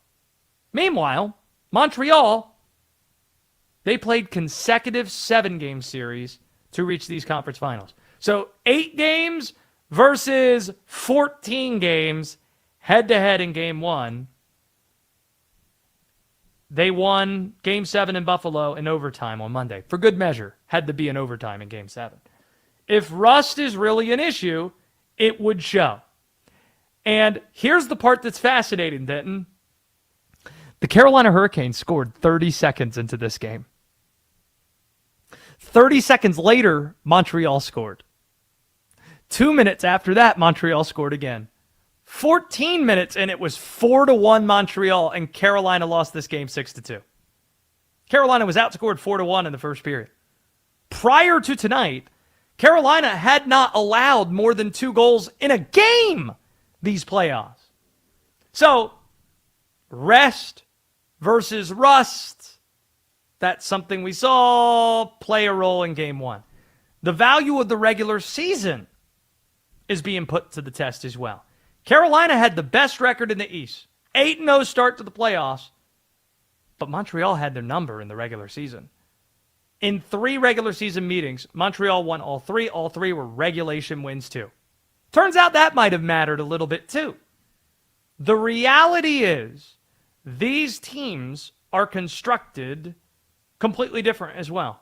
Meanwhile, Montreal, they played consecutive 7-game series to reach these conference finals. So 8 games versus 14 games head-to-head in Game 1. They won Game 7 in Buffalo in overtime on Monday. For good measure, had to be an overtime in Game 7. If rust is really an issue, it would show. And here's the part that's fascinating, Denton. The Carolina Hurricanes scored 30 seconds into this game. 30 seconds later, Montreal scored. 2 minutes after that, Montreal scored again. 14 minutes, and it was 4-1 Montreal, and Carolina lost this game 6-2. Carolina was outscored 4-1 in the first period. Prior to tonight, Carolina had not allowed more than 2 goals in a game these playoffs. So, rest versus rust, that's something we saw play a role in Game 1. The value of the regular season is being put to the test as well. Carolina had the best record in the East. 8-0 start to the playoffs. But Montreal had their number in the regular season. In 3 regular season meetings, Montreal won all 3. All 3 were regulation wins too. Turns out that might have mattered a little bit too. The reality is these teams are constructed completely different as well.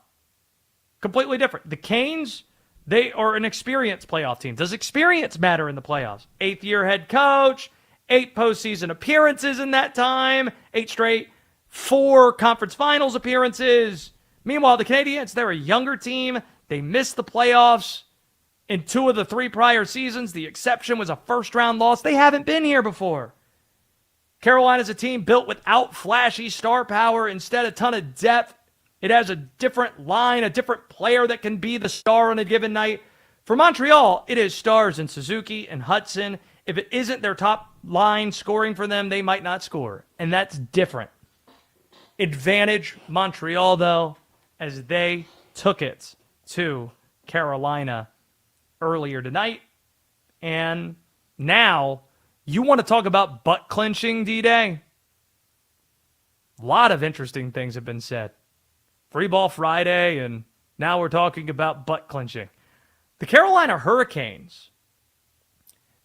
Completely different. The Canes, They are an experienced playoff team. Does experience matter in the playoffs? 8th-year head coach, 8 postseason appearances in that time, 8 straight, 4 conference finals appearances. Meanwhile, the Canadiens, they're a younger team. They missed the playoffs in 2 of the 3 prior seasons. The exception was a first-round loss. They haven't been here before. Carolina's a team built without flashy star power, instead a ton of depth. It has a different line, a different player that can be the star on a given night. For Montreal, it is stars in Suzuki and Hudson. If it isn't their top line scoring for them, they might not score. And that's different. Advantage Montreal, though, as they took it to Carolina earlier tonight. And now, you want to talk about butt clenching, D-Day? A lot of interesting things have been said. Free Ball Friday, and now we're talking about butt clenching. The Carolina Hurricanes,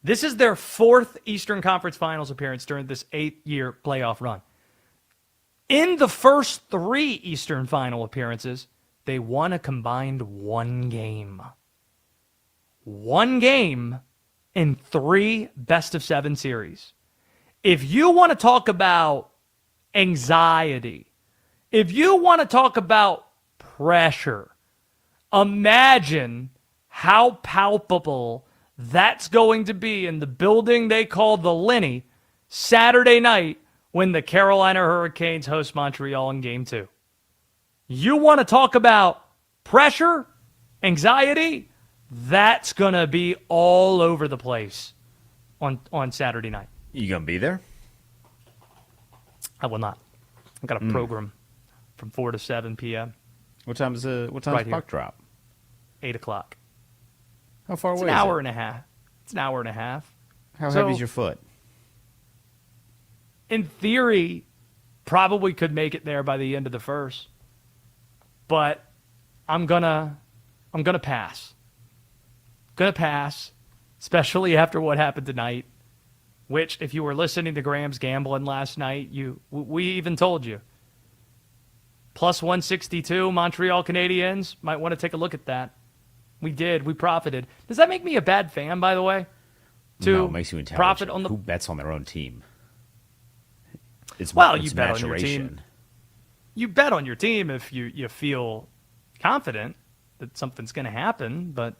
this is their 4th Eastern Conference Finals appearance during this 8-year playoff run. In the first 3 Eastern Final appearances, they won a combined 1 game. 1 game in 3 best-of-7 series. If you want to talk about anxiety, if you want to talk about pressure, imagine how palpable that's going to be in the building they call the Linny Saturday night when the Carolina Hurricanes host Montreal in Game 2. You want to talk about pressure, anxiety? That's going to be all over the place on Saturday night. You going to be there? I will not. I've got a program from 4 to 7 p.m. What time's Right puck drop? 8 o'clock. How far It's away an is hour it? and a half. It's an hour and a half. How So- heavy's your foot? In theory, probably could make it there by the end of the first. But I'm gonna pass. Gonna pass, especially after what happened tonight. Which, if you were listening to Graham's gambling last night, we even told you. Plus 162, Montreal Canadiens. Might want to take a look at that. We did. We profited. Does that make me a bad fan, by the way? No, it makes you intelligent. profit on the. Who bets on their own team? It's You bet on your maturation. team. You bet on your team if you feel confident that something's going to happen, but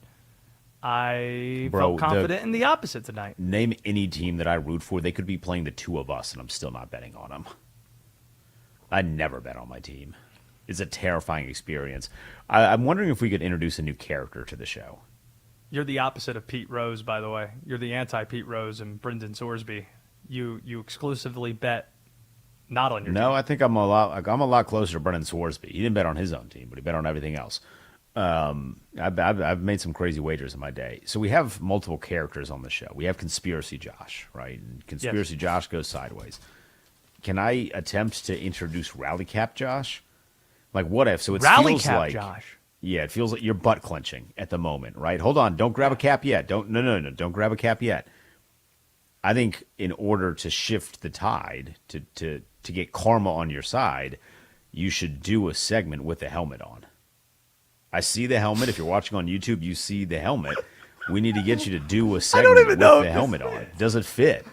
I felt confident in the opposite tonight. Name any team that I root for. They could be playing the 2 of us, and I'm still not betting on them. I never bet on my team. It's a terrifying experience. I'm wondering if we could introduce a new character to the show. You're the opposite of Pete Rose, by the way. You're the anti-Pete Rose and Brendan Sorsby. You exclusively bet not on your team. No, I think I'm a lot closer to Brendan Swarsby. He didn't bet on his own team, but he bet on everything else. I've made some crazy wagers in my day. So we have multiple characters on the show. We have Conspiracy Josh, right? And Conspiracy Josh goes sideways. Can I attempt to introduce Rally Cap Josh? Like, what if? So it Rally feels Cap like, Josh. Yeah, it feels like you're butt clenching at the moment, right? Hold on, don't grab a cap yet. No, don't grab a cap yet. I think in order to shift the tide, to get karma on your side, you should do a segment with the helmet on. I see the helmet. If you're watching on YouTube, you see the helmet. We need to get you to do a segment with the helmet on. Does it fit?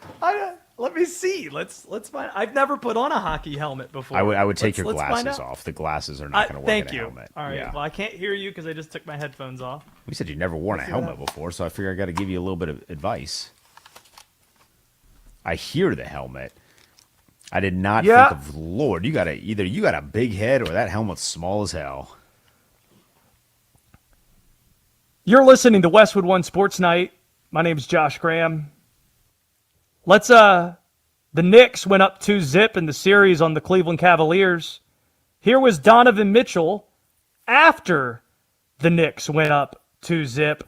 Let me see. Let's find. I've never put on a hockey helmet before. I would take your Let's find glasses out. off. The glasses are not going to work Thank in a you. helmet. All right. Yeah. Well, I can't hear you because I just took my headphones off. We said you never worn a helmet before, so I figure I got to give you a little bit of advice. I hear the helmet. I did not think of Lord. You got a big head or that helmet's small as hell. You're listening to Westwood One Sports Night. My name's Josh Graham. The Knicks went up 2-0 in the series on the Cleveland Cavaliers. Here was Donovan Mitchell after the Knicks went up 2-0,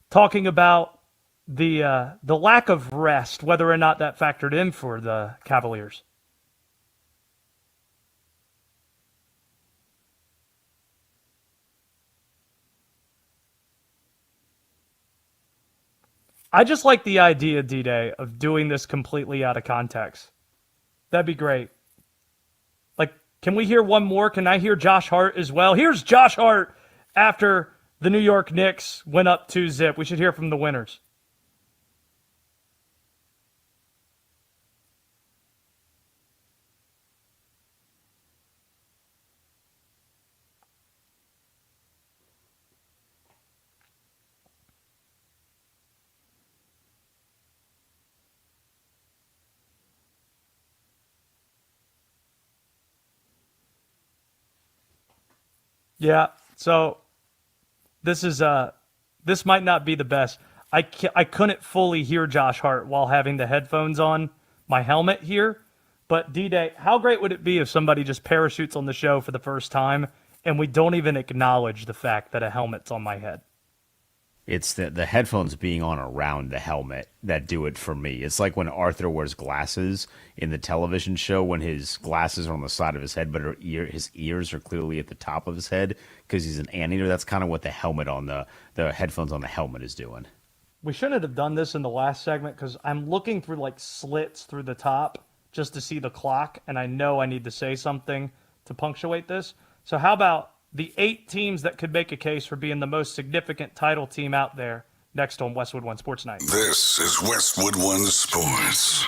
talking about the lack of rest, whether or not that factored in for the Cavaliers. I just like the idea, D-Day, of doing this completely out of context. That'd be great. Like, can we hear one more? Can I hear Josh Hart as well? Here's Josh Hart after The New York Knicks went up 2-0. We should hear from the winners. Yeah, so this might not be the best. I couldn't fully hear Josh Hart while having the headphones on my helmet here. But D-Day, how great would it be if somebody just parachutes on the show for the first time and we don't even acknowledge the fact that a helmet's on my head? It's the headphones being on around the helmet that do it for me. It's like when Arthur wears glasses in the television show when his glasses are on the side of his head, but his ears are clearly at the top of his head because he's an anteater. That's kind of what the helmet on the headphones on the helmet is doing. We shouldn't have done this in the last segment because I'm looking through like slits through the top just to see the clock, and I know I need to say something to punctuate this. So how about the 8 teams that could make a case for being the most significant title team out there next on Westwood One Sports Night? This is Westwood One Sports.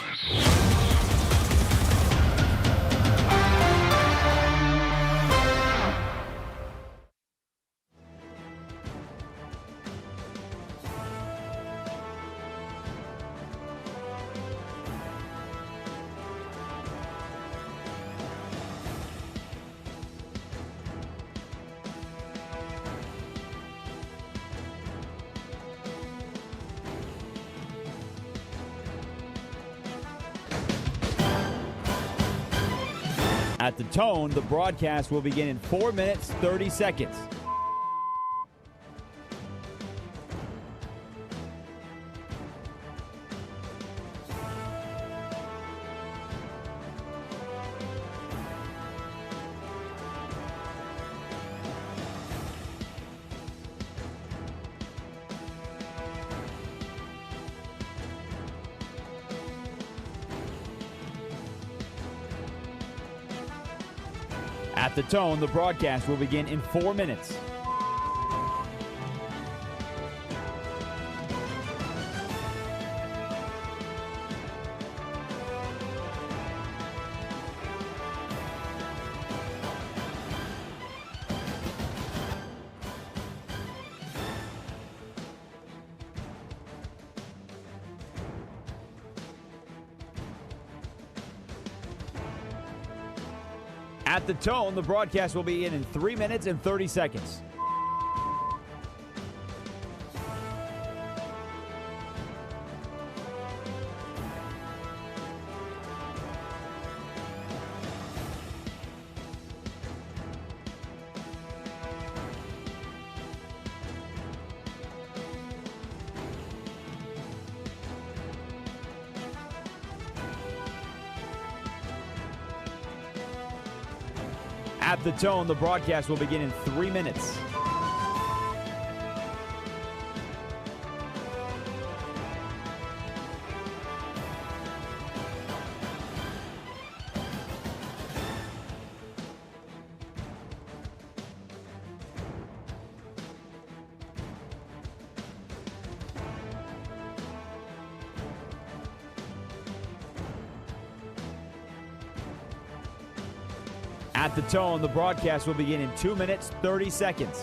At the tone, the broadcast will begin in 4 minutes, 30 seconds. At the tone, the broadcast will begin in 4 minutes. At the tone, the broadcast will be in 3 minutes and 30 seconds. At the tone, the broadcast will begin in 3 minutes. At the tone, the broadcast will begin in 2 minutes, 30 seconds.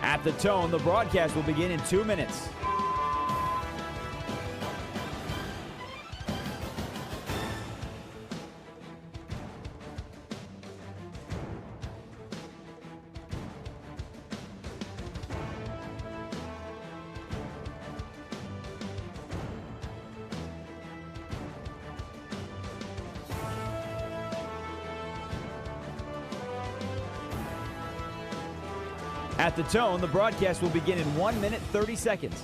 At the tone, the broadcast will begin in 2 minutes. At the tone, the broadcast will begin in 1 minute, 30 seconds.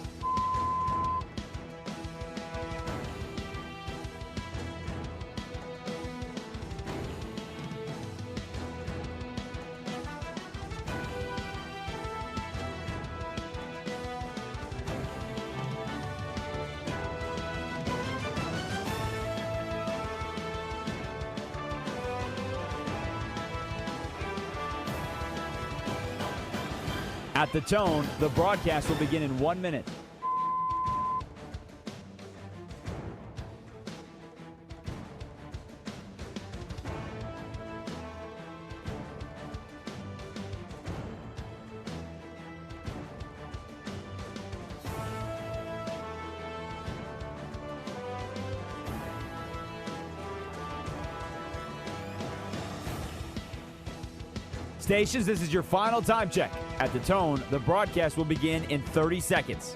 At the tone, the broadcast will begin in 1 minute. Stations, this is your final time check. At the tone, the broadcast will begin in 30 seconds.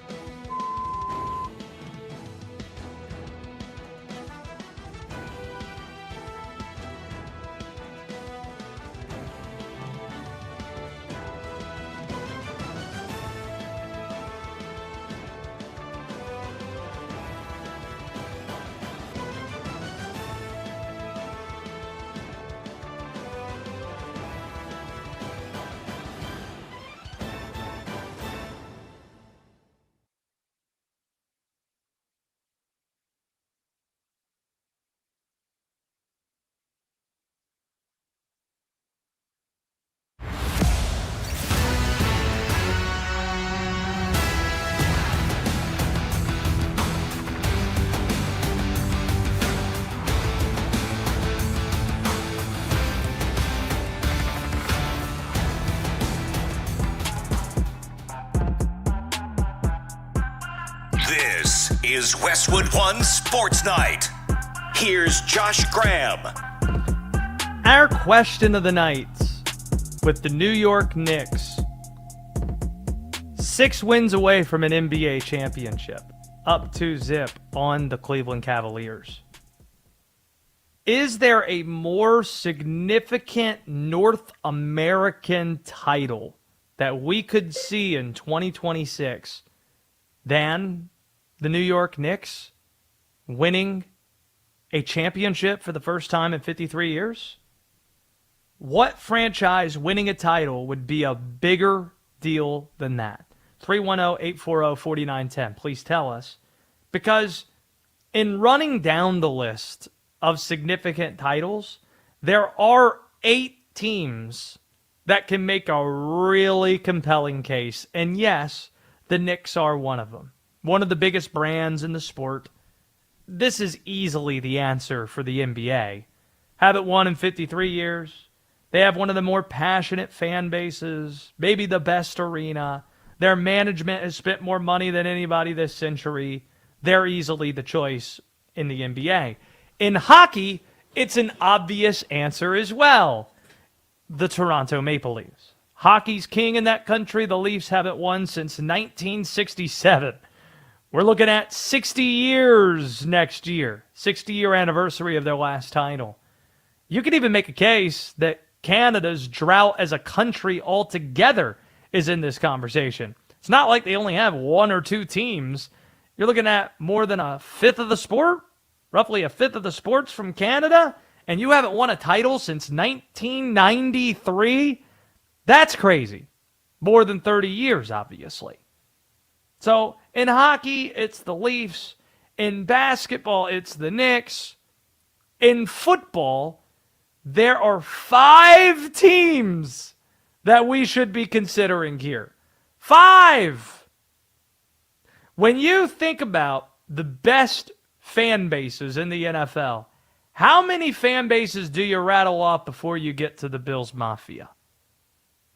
This is Westwood One Sports Night. Here's Josh Graham. Our question of the night with the New York Knicks. 6 wins away from an NBA championship. Up 2-0 on the Cleveland Cavaliers. Is there a more significant North American title that we could see in 2026 than the New York Knicks winning a championship for the first time in 53 years? What franchise winning a title would be a bigger deal than that? 310-840-4910. Please tell us. Because in running down the list of significant titles, there are 8 teams that can make a really compelling case. And yes, the Knicks are one of them. One of the biggest brands in the sport. This is easily the answer for the NBA. Haven't won in 53 years. They have one of the more passionate fan bases, maybe the best arena. Their management has spent more money than anybody this century. They're easily the choice in the NBA. In hockey, it's an obvious answer as well. The Toronto Maple Leafs. Hockey's king in that country. The Leafs haven't won since 1967. We're looking at 60 years next year. 60-year anniversary of their last title. You could even make a case that Canada's drought as a country altogether is in this conversation. It's not like they only have 1 or 2 teams. You're looking at more than a fifth of the sport, roughly a fifth of the sports from Canada, and you haven't won a title since 1993? That's crazy. More than 30 years, obviously. So in hockey, it's the Leafs. In basketball, it's the Knicks. In football, there are 5 teams that we should be considering here. 5! When you think about the best fan bases in the NFL, how many fan bases do you rattle off before you get to the Bills Mafia?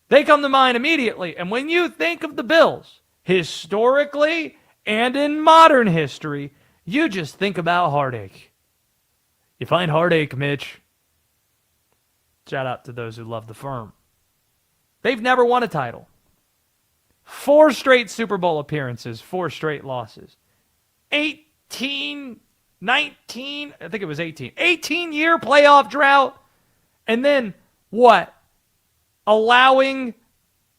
They come to mind immediately. And when you think of the Bills, historically and in modern history, you just think about heartache. You find heartache, Mitch. Shout out to those who love the firm. They've never won a title. 4 straight Super Bowl appearances, 4 straight losses. 19, I think it was 18. 18-year playoff drought. And then what? Allowing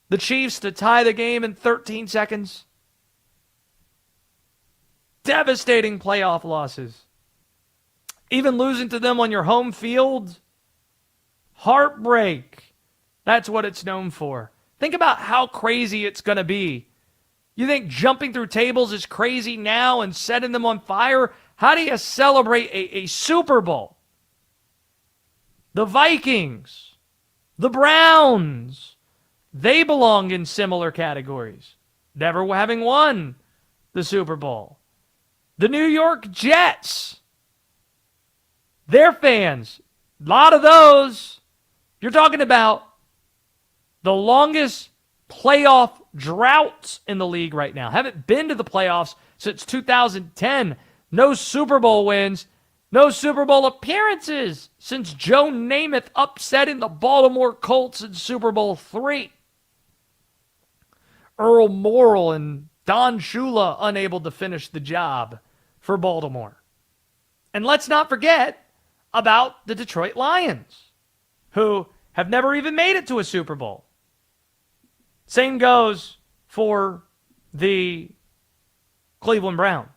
the Chiefs to tie the game in 13 seconds. Devastating playoff losses. Even losing to them on your home field. Heartbreak. That's what it's known for. Think about how crazy it's going to be. You think jumping through tables is crazy now and setting them on fire? How do you celebrate a Super Bowl? The Vikings, the Browns, They belong in similar categories, never having won the Super Bowl. The New York Jets, their fans, a lot of those. You're talking about the longest playoff droughts in the league right now. Haven't been to the playoffs since 2010. No Super Bowl wins. No Super Bowl appearances since Joe Namath upsetting the Baltimore Colts in Super Bowl III. Earl Morrall and Don Shula unable to finish the job for Baltimore. And let's not forget about the Detroit Lions, who have never even made it to a Super Bowl. Same goes for the Cleveland Browns.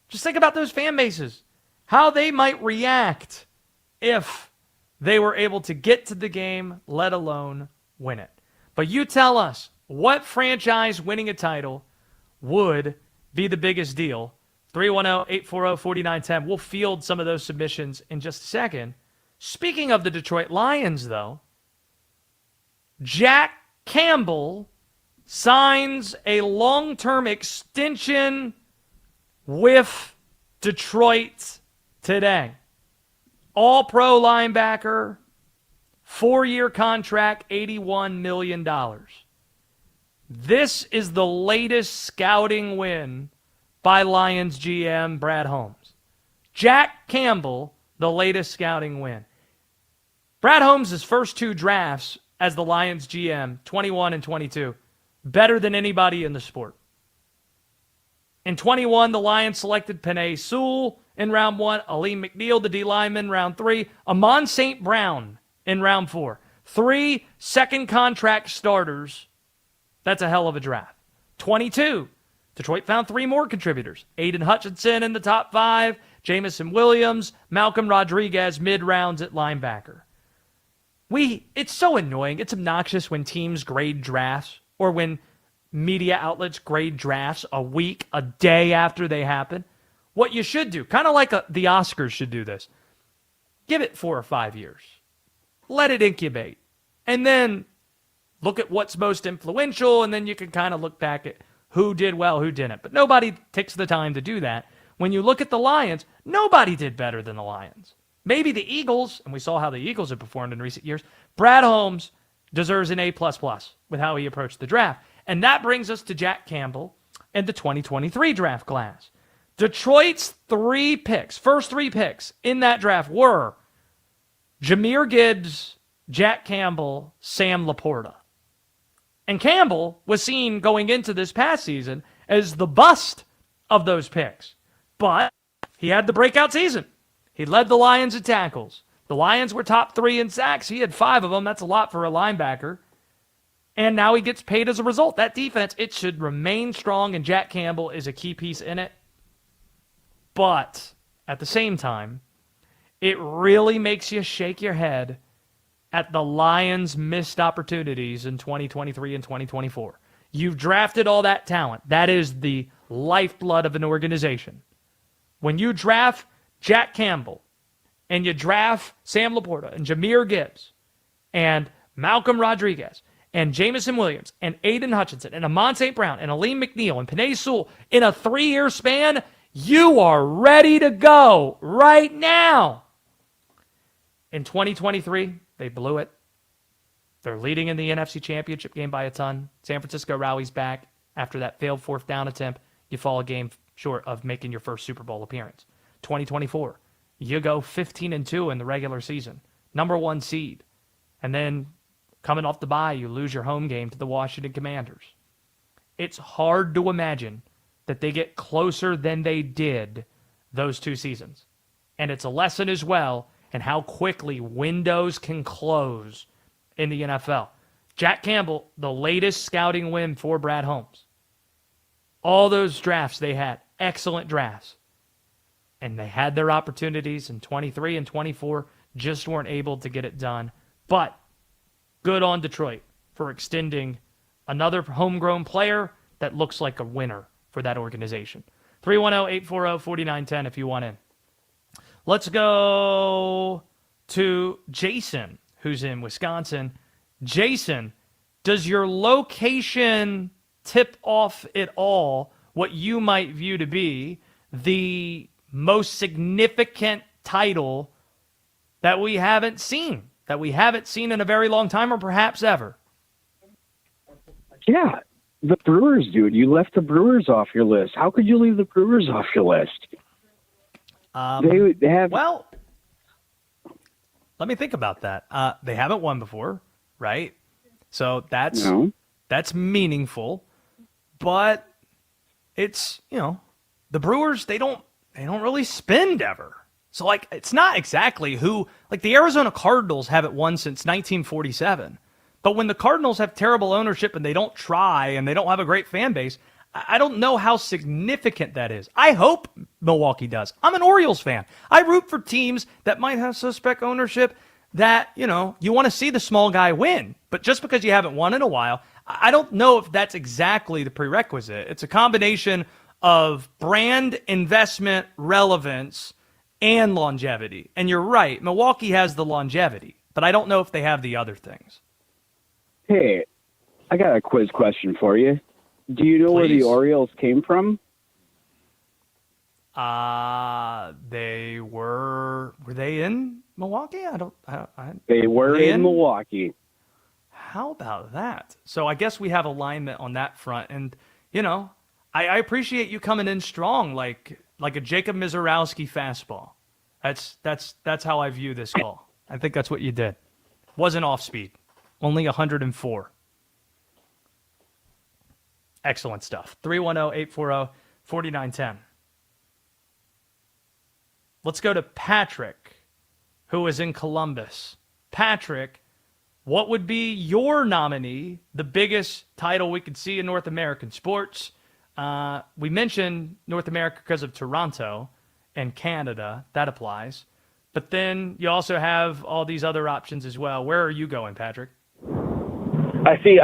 Just think about those fan bases, how they might react if they were able to get to the game, let alone win it. But you tell us, what franchise winning a title would be the biggest deal? 310-840-4910. We'll field some of those submissions in just a second. Speaking of the Detroit Lions, though, Jack Campbell signs a long-term extension with Detroit today. All-pro linebacker, 4-year contract, $81 million. This is the latest scouting win by Lions GM Brad Holmes. Jack Campbell, the latest scouting win. Brad Holmes' first 2 drafts as the Lions GM, 21 and 22, better than anybody in the sport. In 21, the Lions selected Penei Sewell in round 1, Aleem McNeil, the D lineman, round 3, Amon St. Brown in round 4. 3 second contract starters. That's a hell of a draft. 22, Detroit found 3 more contributors. Aiden Hutchinson in the top 5, Jamison Williams, Malcolm Rodriguez mid-rounds at linebacker. It's so annoying. It's obnoxious when teams grade drafts or when media outlets grade drafts a day after they happen. What you should do, kind of like the Oscars should do this, give it 4 or 5 years. Let it incubate. And then look at what's most influential, and then you can kind of look back at who did well, who didn't. But nobody takes the time to do that. When you look at the Lions, nobody did better than the Lions. Maybe the Eagles, and we saw how the Eagles have performed in recent years. Brad Holmes deserves an A++ with how he approached the draft. And that brings us to Jack Campbell and the 2023 draft class. Detroit's first 3 picks in that draft were Jahmyr Gibbs, Jack Campbell, Sam Laporta. And Campbell was seen going into this past season as the bust of those picks. But he had the breakout season. He led the Lions in tackles. The Lions were top 3 in sacks. He had 5 of them. That's a lot for a linebacker. And now he gets paid as a result. That defense, it should remain strong, and Jack Campbell is a key piece in it. But at the same time, it really makes you shake your head at the Lions' missed opportunities in 2023 and 2024. You've drafted all that talent. That is the lifeblood of an organization. When you draft Jack Campbell and you draft Sam Laporta and Jahmyr Gibbs and Malcolm Rodriguez and Jamison Williams and Aiden Hutchinson and Amon St. Brown and Aleem McNeil and Penei Sewell in a 3-year span, you are ready to go right now. In 2023, they blew it. They're leading in the NFC Championship game by a ton. San Francisco rallies back after that failed 4th down attempt. You fall a game short of making your first Super Bowl appearance. 2024, you go 15-2 in the regular season, number 1 seed. And then coming off the bye, you lose your home game to the Washington Commanders. It's hard to imagine that they get closer than they did those 2 seasons. And it's a lesson as well in how quickly windows can close in the NFL. Jack Campbell, the latest scouting win for Brad Holmes. All those drafts they had, excellent drafts. And they had their opportunities in 23 and 24, just weren't able to get it done. But good on Detroit for extending another homegrown player that looks like a winner for that organization. 310-840-4910 if you want in. Let's go to Jason, who's in Wisconsin. Jason, Does your location tip off at all what you might view to be the most significant title that we haven't seen in a very long time or perhaps ever? Yeah, the Brewers, dude. You left the Brewers off your list. How could you leave the Brewers off your list? They have. Well, let me think about that. They haven't won before, right? So that's meaningful. But it's, the Brewers, they don't really spend ever. So like it's not exactly who, like the Arizona Cardinals haven't won since 1947. But when the Cardinals have terrible ownership and they don't try and they don't have a great fan base, I don't know how significant that is. I hope Milwaukee does. I'm an Orioles fan. I root for teams that might have suspect ownership that, you want to see the small guy win. But just because you haven't won in a while, I don't know if that's exactly the prerequisite. It's a combination of brand, investment, relevance, and longevity. And you're right, Milwaukee has the longevity, but I don't know if they have the other things. Hey, I got a quiz question for you. Do you know where the Orioles came from? They were they in Milwaukee? They were in Milwaukee. How about that? So I guess we have alignment on that front. And, I appreciate you coming in strong, like a Jacob Mizorowski fastball. That's how I view this call. I think that's what you did. Wasn't off speed. Only 104. Excellent stuff. 310-840-4910. Let's go to Patrick, who is in Columbus. Patrick, what would be your nominee, the biggest title we could see in North American sports? We mentioned North America because of Toronto and Canada. That applies. But then you also have all these other options as well. Where are you going, Patrick? I see.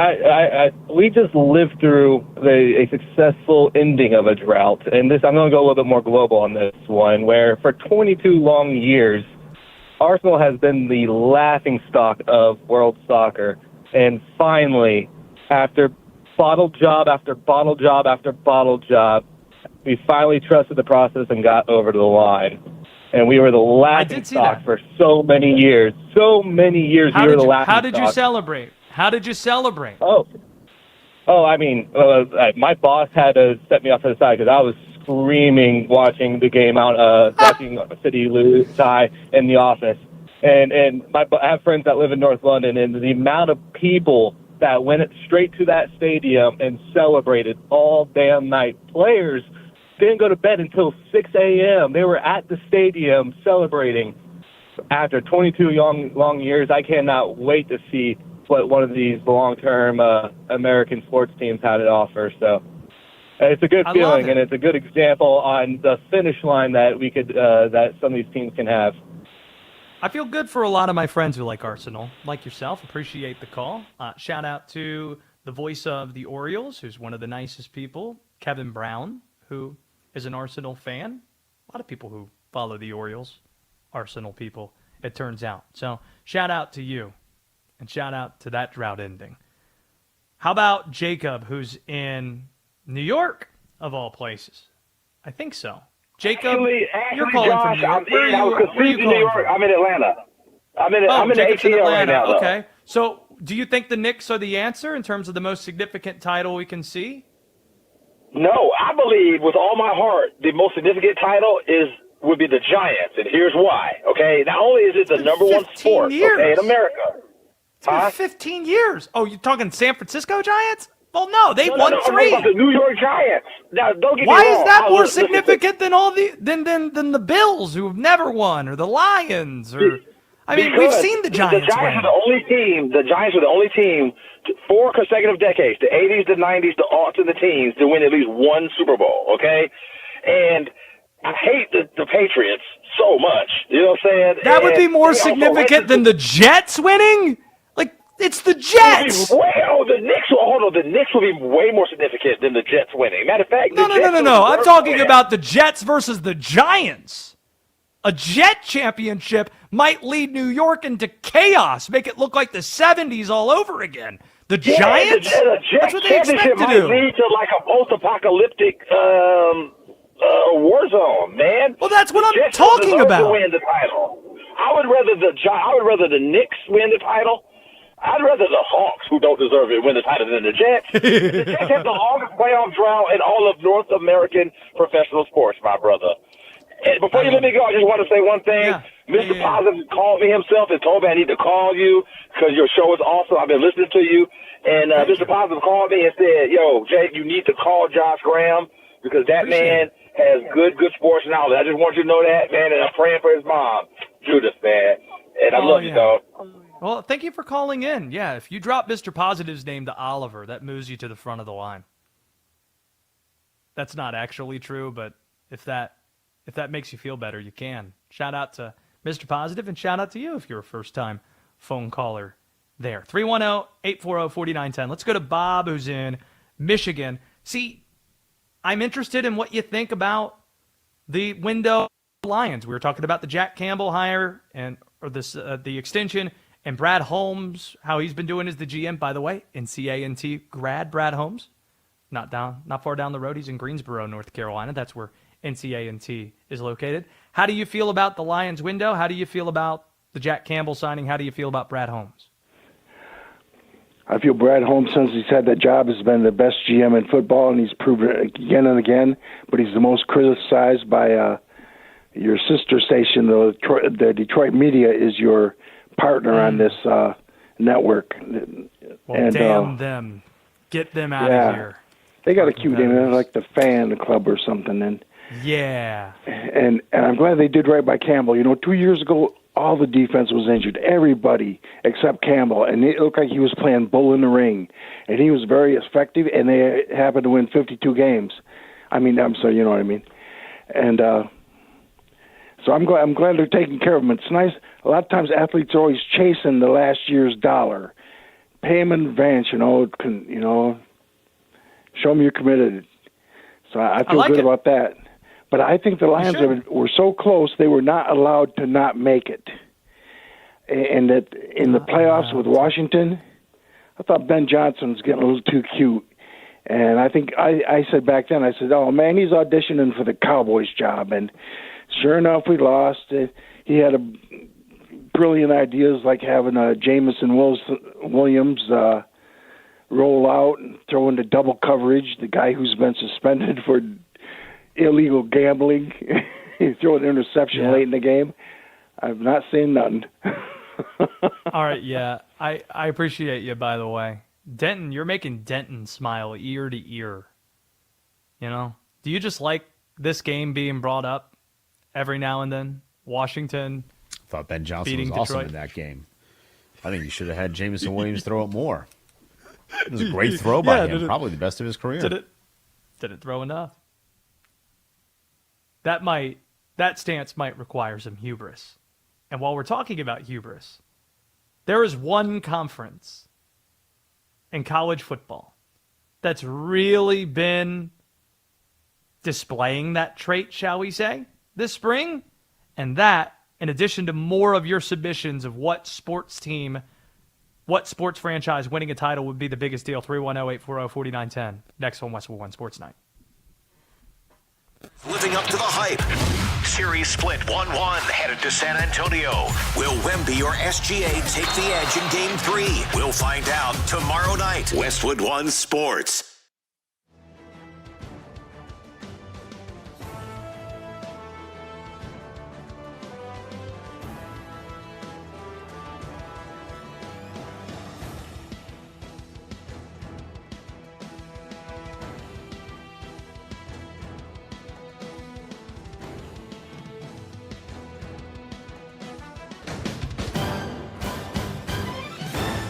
We just lived through a successful ending of a drought, and I'm going to go a little bit more global on this one, where for 22 long years, Arsenal has been the laughingstock of world soccer, and finally, after bottle job after bottle job after bottle job, we finally trusted the process and got over to the line. And we were the laughingstock for so many years. So many years we were the laughingstock. How did you celebrate? How did you celebrate? I mean, my boss had to set me off to the side because I was screaming watching the game out, watching City lose, tie in the office. And I have friends that live in North London, and the amount of people that went straight to that stadium and celebrated all damn night. Players didn't go to bed until 6 a.m. They were at the stadium celebrating. After 22 long years, I cannot wait to see what one of these long-term American sports teams had to offer. So it's a good feeling, and it's a good example on the finish line that we could that some of these teams can have. I feel good for a lot of my friends who like Arsenal, like yourself. Appreciate the call. Shout out to the voice of the Orioles, who's one of the nicest people, Kevin Brown, who is an Arsenal fan. A lot of people who follow the Orioles, Arsenal people, it turns out. So shout out to you. And shout out to that drought ending. How about Jacob, who's in New York, of all places? I think so. Jacob, you're calling Josh, from New York. Where are you calling from? I'm in Atlanta. I'm in the Jacob's in ATL Atlanta. right now. Though. Okay. So do you think the Knicks are the answer in terms of the most significant title we can see? No, I believe with all my heart the most significant title would be the Giants, and here's why. Okay, not only is it the number one sport in America. It's been 15 years. Oh, you're talking San Francisco Giants? Well, no, they won 3. I'm about the New York Giants. Now, don't get me Why wrong. is that more significant than all than the Bills, who have never won, or the Lions, or we've seen the Giants. The Giants were the only team. The Giants were the only team 4 consecutive decades, the 80s, the 90s, the aughts, and the teens, to win at least one Super Bowl. Okay, and I hate the Patriots so much. You know what I'm saying? That would be more significant than the Jets winning. It's the Jets. The Knicks will be way more significant than the Jets winning. Matter of fact, no. I'm talking about the Jets versus the Giants. A Jet championship might lead New York into chaos, make it look like the 70s all over again. The Giants? The Jets That's what they expect championship to might do. lead to like a post-apocalyptic war zone, man. Well, that's what The I'm Jets don't talking deserve about. to win the title. I would rather the Knicks win the title. I'd rather the Hawks, who don't deserve it, win the title than the Jets. The Jets have the longest playoff drought in all of North American professional sports, my brother. And before you let me go, I just want to say one thing. Yeah. Mr. Positive called me himself and told me I need to call you because your show is awesome. I've been listening to you. And Mr. Positive called me and said, yo, Jake, you need to call Josh Graham because that man has good sports knowledge. I just want you to know that, man, and I'm praying for his mom, Judith, man. And I love you, dog. Well, thank you for calling in. Yeah, if you drop Mr. Positive's name to Oliver, that moves you to the front of the line. That's not actually true, but if that makes you feel better, you can. Shout out to Mr. Positive and shout out to you if you're a first-time phone caller there. 310-840-4910. Let's go to Bob, who's in Michigan. See, I'm interested in what you think about the window Lions. We were talking about the Jack Campbell hire or the extension, and Brad Holmes, how he's been doing as the GM. By the way, NCAA grad Brad Holmes, not far down the road. He's in Greensboro, North Carolina. That's where NCAA is located. How do you feel about the Lions window? How do you feel about the Jack Campbell signing? How do you feel about Brad Holmes? I feel Brad Holmes, since he's had that job, has been the best GM in football, and he's proved it again and again. But he's the most criticized by your sister station. The Detroit media is your partner on this network. Well, damn them. Get them out of here. They got a cute name, like the Fan Club or something. And I'm glad they did right by Campbell. 2 years ago, all the defense was injured, everybody except Campbell, and it looked like he was playing bull in the ring, and he was very effective, and they happened to win 52 games. I'm sorry, you know what I mean. And so I'm glad they're taking care of him. It's nice. A lot of times athletes are always chasing the last year's dollar. Pay them in advance, show them you're committed. So I feel good about that. But I think the Lions were so close, they were not allowed to not make it. And that in the playoffs with Washington, I thought Ben Johnson was getting a little too cute. And I think I said back then, I said, oh, man, he's auditioning for the Cowboys job. And sure enough, we lost. He had brilliant ideas like having Jamison Williams roll out and throw into double coverage, the guy who's been suspended for illegal gambling. He threw an interception late in the game. I've not seen nothing. All right, I appreciate you, by the way. Denton, you're making Denton smile ear to ear. Do you just like this game being brought up every now and then? Washington. I thought Ben Johnson was awesome in that game. I think you should have had Jamison Williams throw it more. It was a great throw by him, probably the best of his career. Didn't throw enough. That stance might require some hubris. And while we're talking about hubris, there is one conference in college football that's really been displaying that trait, shall we say, this spring. And that, in addition to more of your submissions of what sports franchise winning a title would be the biggest deal, 310-840-4910. Next on Westwood One Sports Night. Living up to the hype. Series split 1-1 headed to San Antonio. Will Wemby or SGA take the edge in Game 3? We'll find out tomorrow night. Westwood One Sports.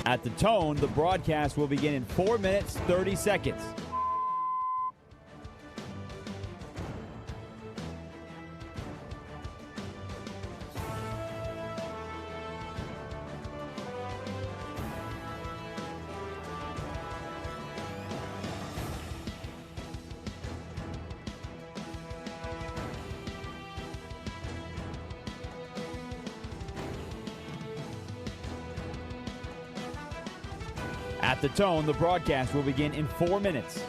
At the tone, the broadcast will begin in 4 minutes, 30 seconds. At the tone, the broadcast will begin in 4 minutes.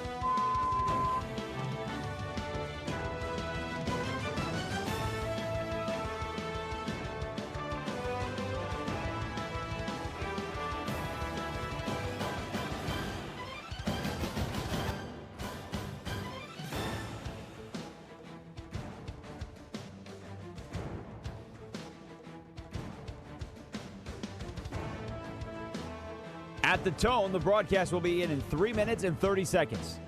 At the tone, the broadcast will be in 3 minutes and 30 seconds.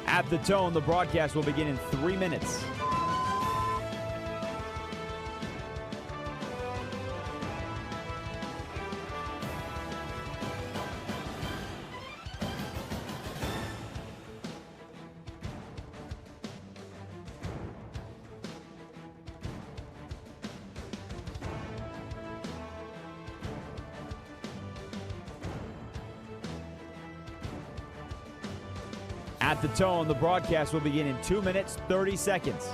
At the tone, the broadcast will begin in 3 minutes. At the tone, the broadcast will begin in 2 minutes, 30 seconds.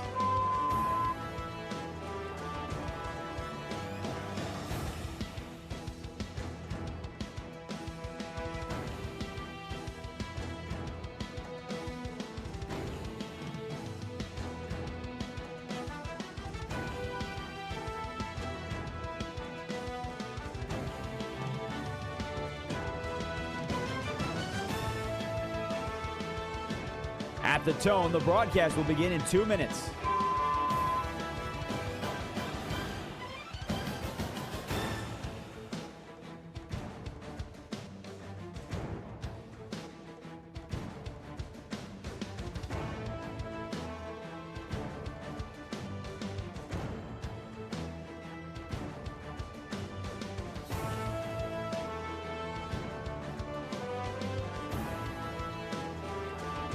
At the tone, the broadcast will begin in 2 minutes.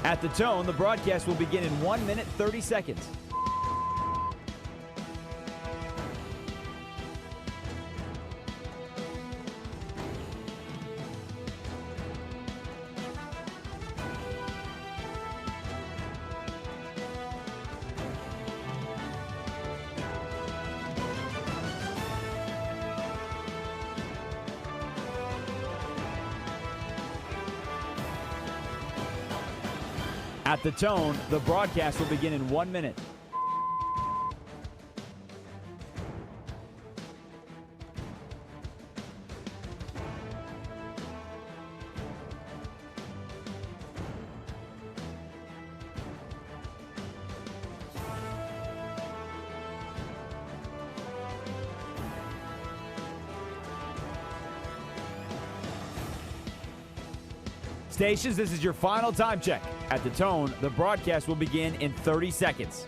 At the tone, the broadcast will begin in 1 minute, 30 seconds. At the tone, the broadcast will begin in 1 minute. Stations, this is your final time check. At the tone, the broadcast will begin in 30 seconds.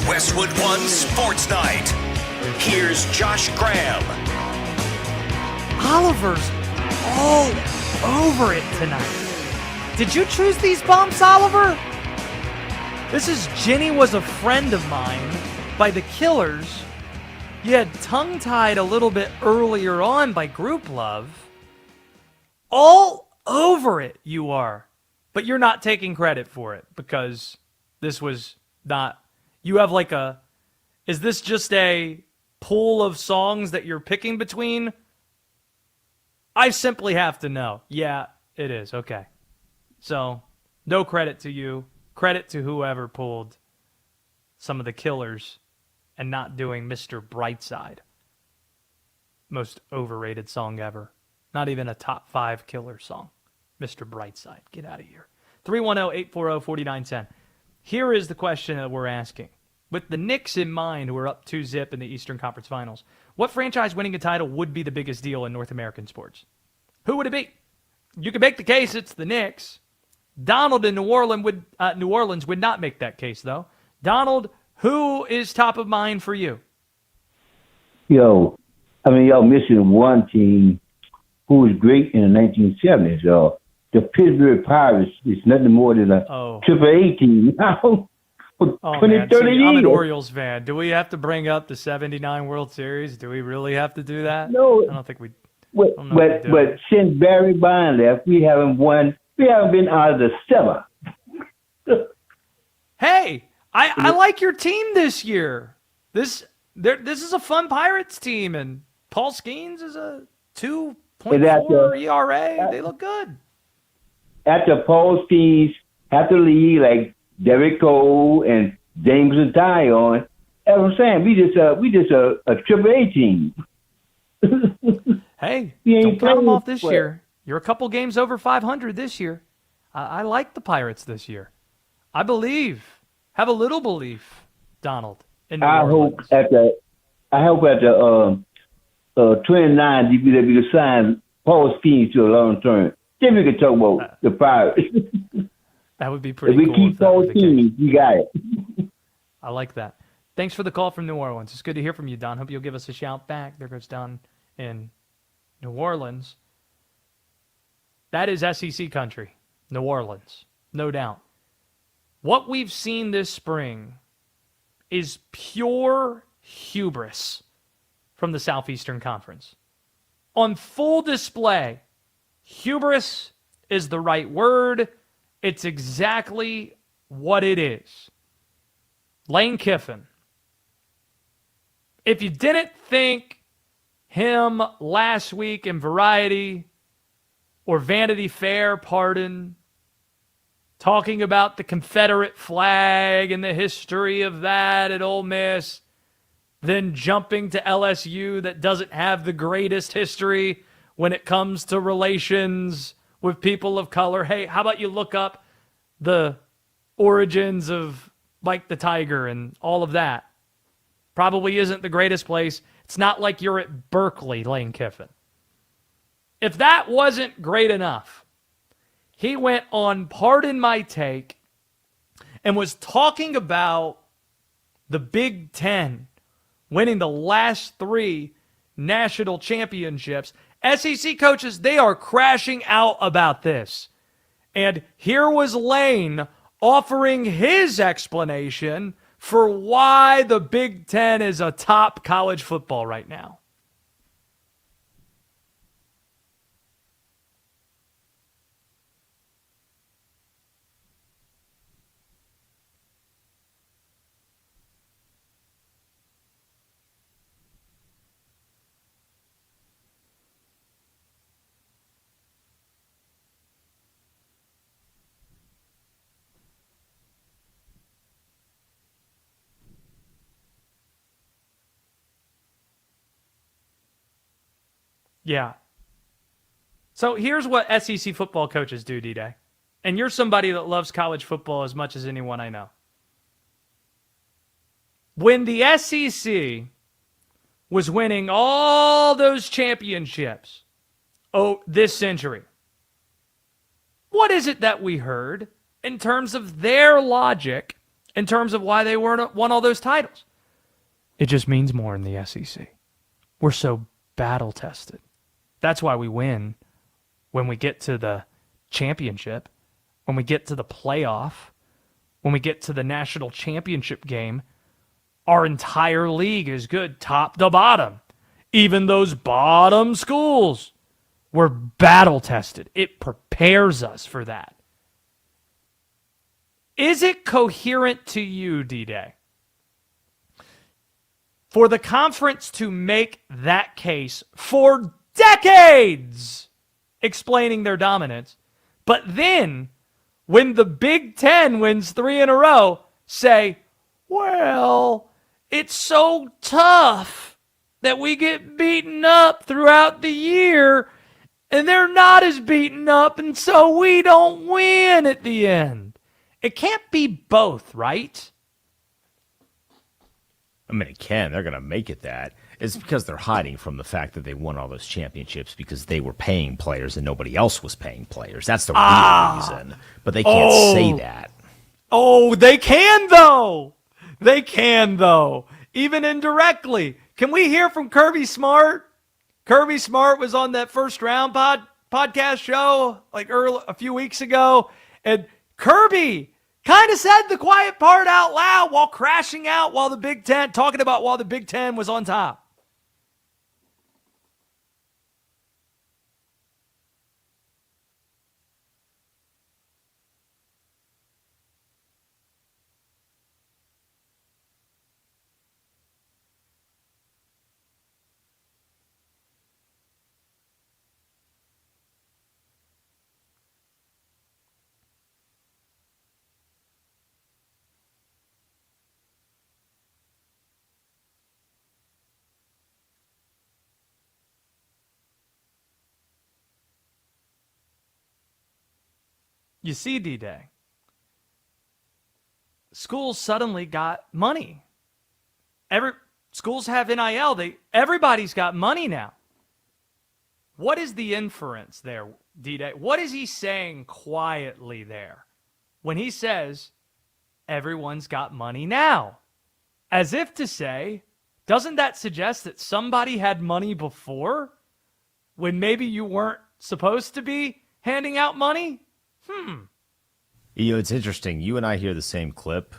Westwood One Sports Night. Here's Josh Graham. Oliver's all over it tonight. Did you choose these bumps, Oliver? This is Jenny Was a Friend of Mine by the Killers. You had tongue-tied a little bit earlier on by Group Love. All over it you are. But you're not taking credit for it because this was not... You have like a... Is this just a pool of songs that you're picking between? I simply have to know. Yeah, it is. Okay. So, no credit to you. Credit to whoever pulled some of the killers and not doing Mr. Brightside. Most overrated song ever. Not even a top 5 killer song. Mr. Brightside. Get out of here. 310-840-4910. Here is the question that we're asking. With the Knicks in mind, who are up 2-0 in the Eastern Conference Finals, what franchise winning a title would be the biggest deal in North American sports? Who would it be? You could make the case it's the Knicks. Donald in New Orleans would not make that case, though. Donald, who is top of mind for you? Y'all missing one team who was great in the 1970s. The Pittsburgh Pirates is nothing more than a Triple A team now. 20, 30 years. I'm an Orioles fan. Do we have to bring up the 79 World Series? Do we really have to do that? No. I don't think we But since Barry Bonds left, we haven't won. We haven't been out of the 7. Hey, I like your team this year. This is a fun Pirates team, and Paul Skeens is a 2.4 ERA. They look good. After Paul Skeens have to leave, like Derek Cole and James Zion, as I'm saying, we just a Triple A team. Hey, don't count them off this year. You're a couple games over 500 this year. I like the Pirates this year. I have a little belief, Donald. I hope at the 29 you be able to sign Paul Skeens to a long term. Then we can talk about the Pirates. That would be pretty cool. If we keep Paul Skeens, you got it. I like that. Thanks for the call from New Orleans. It's good to hear from you, Don. Hope you'll give us a shout back. There goes Don in New Orleans. That is SEC country, New Orleans, no doubt. What we've seen this spring is pure hubris from the Southeastern Conference. On full display, hubris is the right word. It's exactly what it is. Lane Kiffin. If you didn't think him last week in Variety or Vanity Fair, talking about the Confederate flag and the history of that at Ole Miss, then jumping to LSU that doesn't have the greatest history when it comes to relations with people of color. Hey, how about you look up the origins of Mike the Tiger and all of that? Probably isn't the greatest place. It's not like you're at Berkeley, Lane Kiffin. If that wasn't great enough, he went on Pardon My Take and was talking about the Big Ten winning the last 3 national championships. SEC coaches, they are crashing out about this. And here was Lane offering his explanation for why the Big Ten is a top college football right now. Yeah. So here's what SEC football coaches do, D-Day. And you're somebody that loves college football as much as anyone I know. When the SEC was winning all those championships this century, what is it that we heard in terms of their logic, in terms of why they won all those titles? It just means more in the SEC. We're so battle-tested. That's why we win when we get to the championship, when we get to the playoff, when we get to the national championship game. Our entire league is good, top to bottom. Even those bottom schools were battle-tested. It prepares us for that. Is it coherent to you, D-Day, for the conference to make that case for decades explaining their dominance. But then, when the Big Ten wins 3 in a row, say, well, it's so tough that we get beaten up throughout the year, and they're not as beaten up, and so we don't win at the end. It can't be both, right? I mean, it can. They're going to make it that. It's because they're hiding from the fact that they won all those championships because they were paying players and nobody else was paying players. That's the real reason. But they can't say that. Oh, they can, though. They can, though. Even indirectly. Can we hear from Kirby Smart? Kirby Smart was on that First Round podcast show like a few weeks ago. And Kirby kind of said the quiet part out loud while crashing out while the Big Ten, talking about while the Big Ten was on top. You see, D-Day, schools suddenly got money. Schools have NIL. Everybody's got money now. What is the inference there, D-Day? What is he saying quietly there when he says everyone's got money now? As if to say, doesn't that suggest that somebody had money before when maybe you weren't supposed to be handing out money? You know, it's interesting. You and I hear the same clip,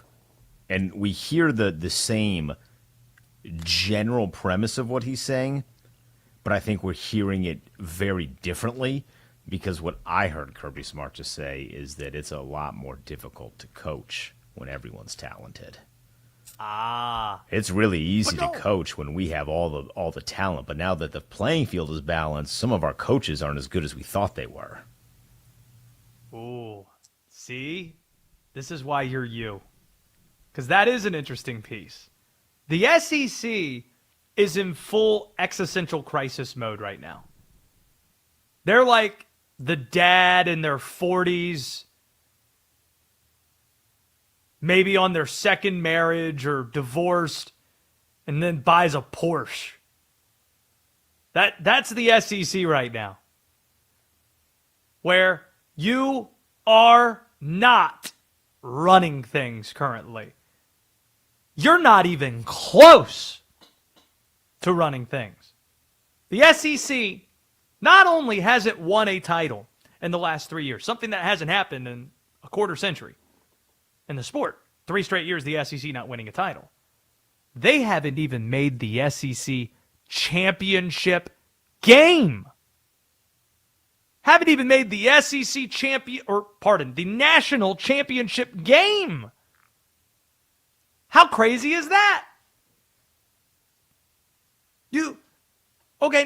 and we hear the same general premise of what he's saying, but I think we're hearing it very differently because what I heard Kirby Smart just say is that it's a lot more difficult to coach when everyone's talented. It's really easy to coach when we have all the talent, but now that the playing field is balanced, some of our coaches aren't as good as we thought they were. Ooh. See? This is why you're you. Because that is an interesting piece. The SEC is in full existential crisis mode right now. They're like the dad in their 40s, maybe on their second marriage or divorced, and then buys a Porsche. That's the SEC right now. Where you are not running things currently. You're not even close to running things. The SEC not only hasn't won a title in the last 3 years, something that hasn't happened in a quarter century in the sport. 3 straight years the SEC not winning a title. They haven't even made the SEC championship game. Haven't even made the SEC the national championship game. How crazy is that?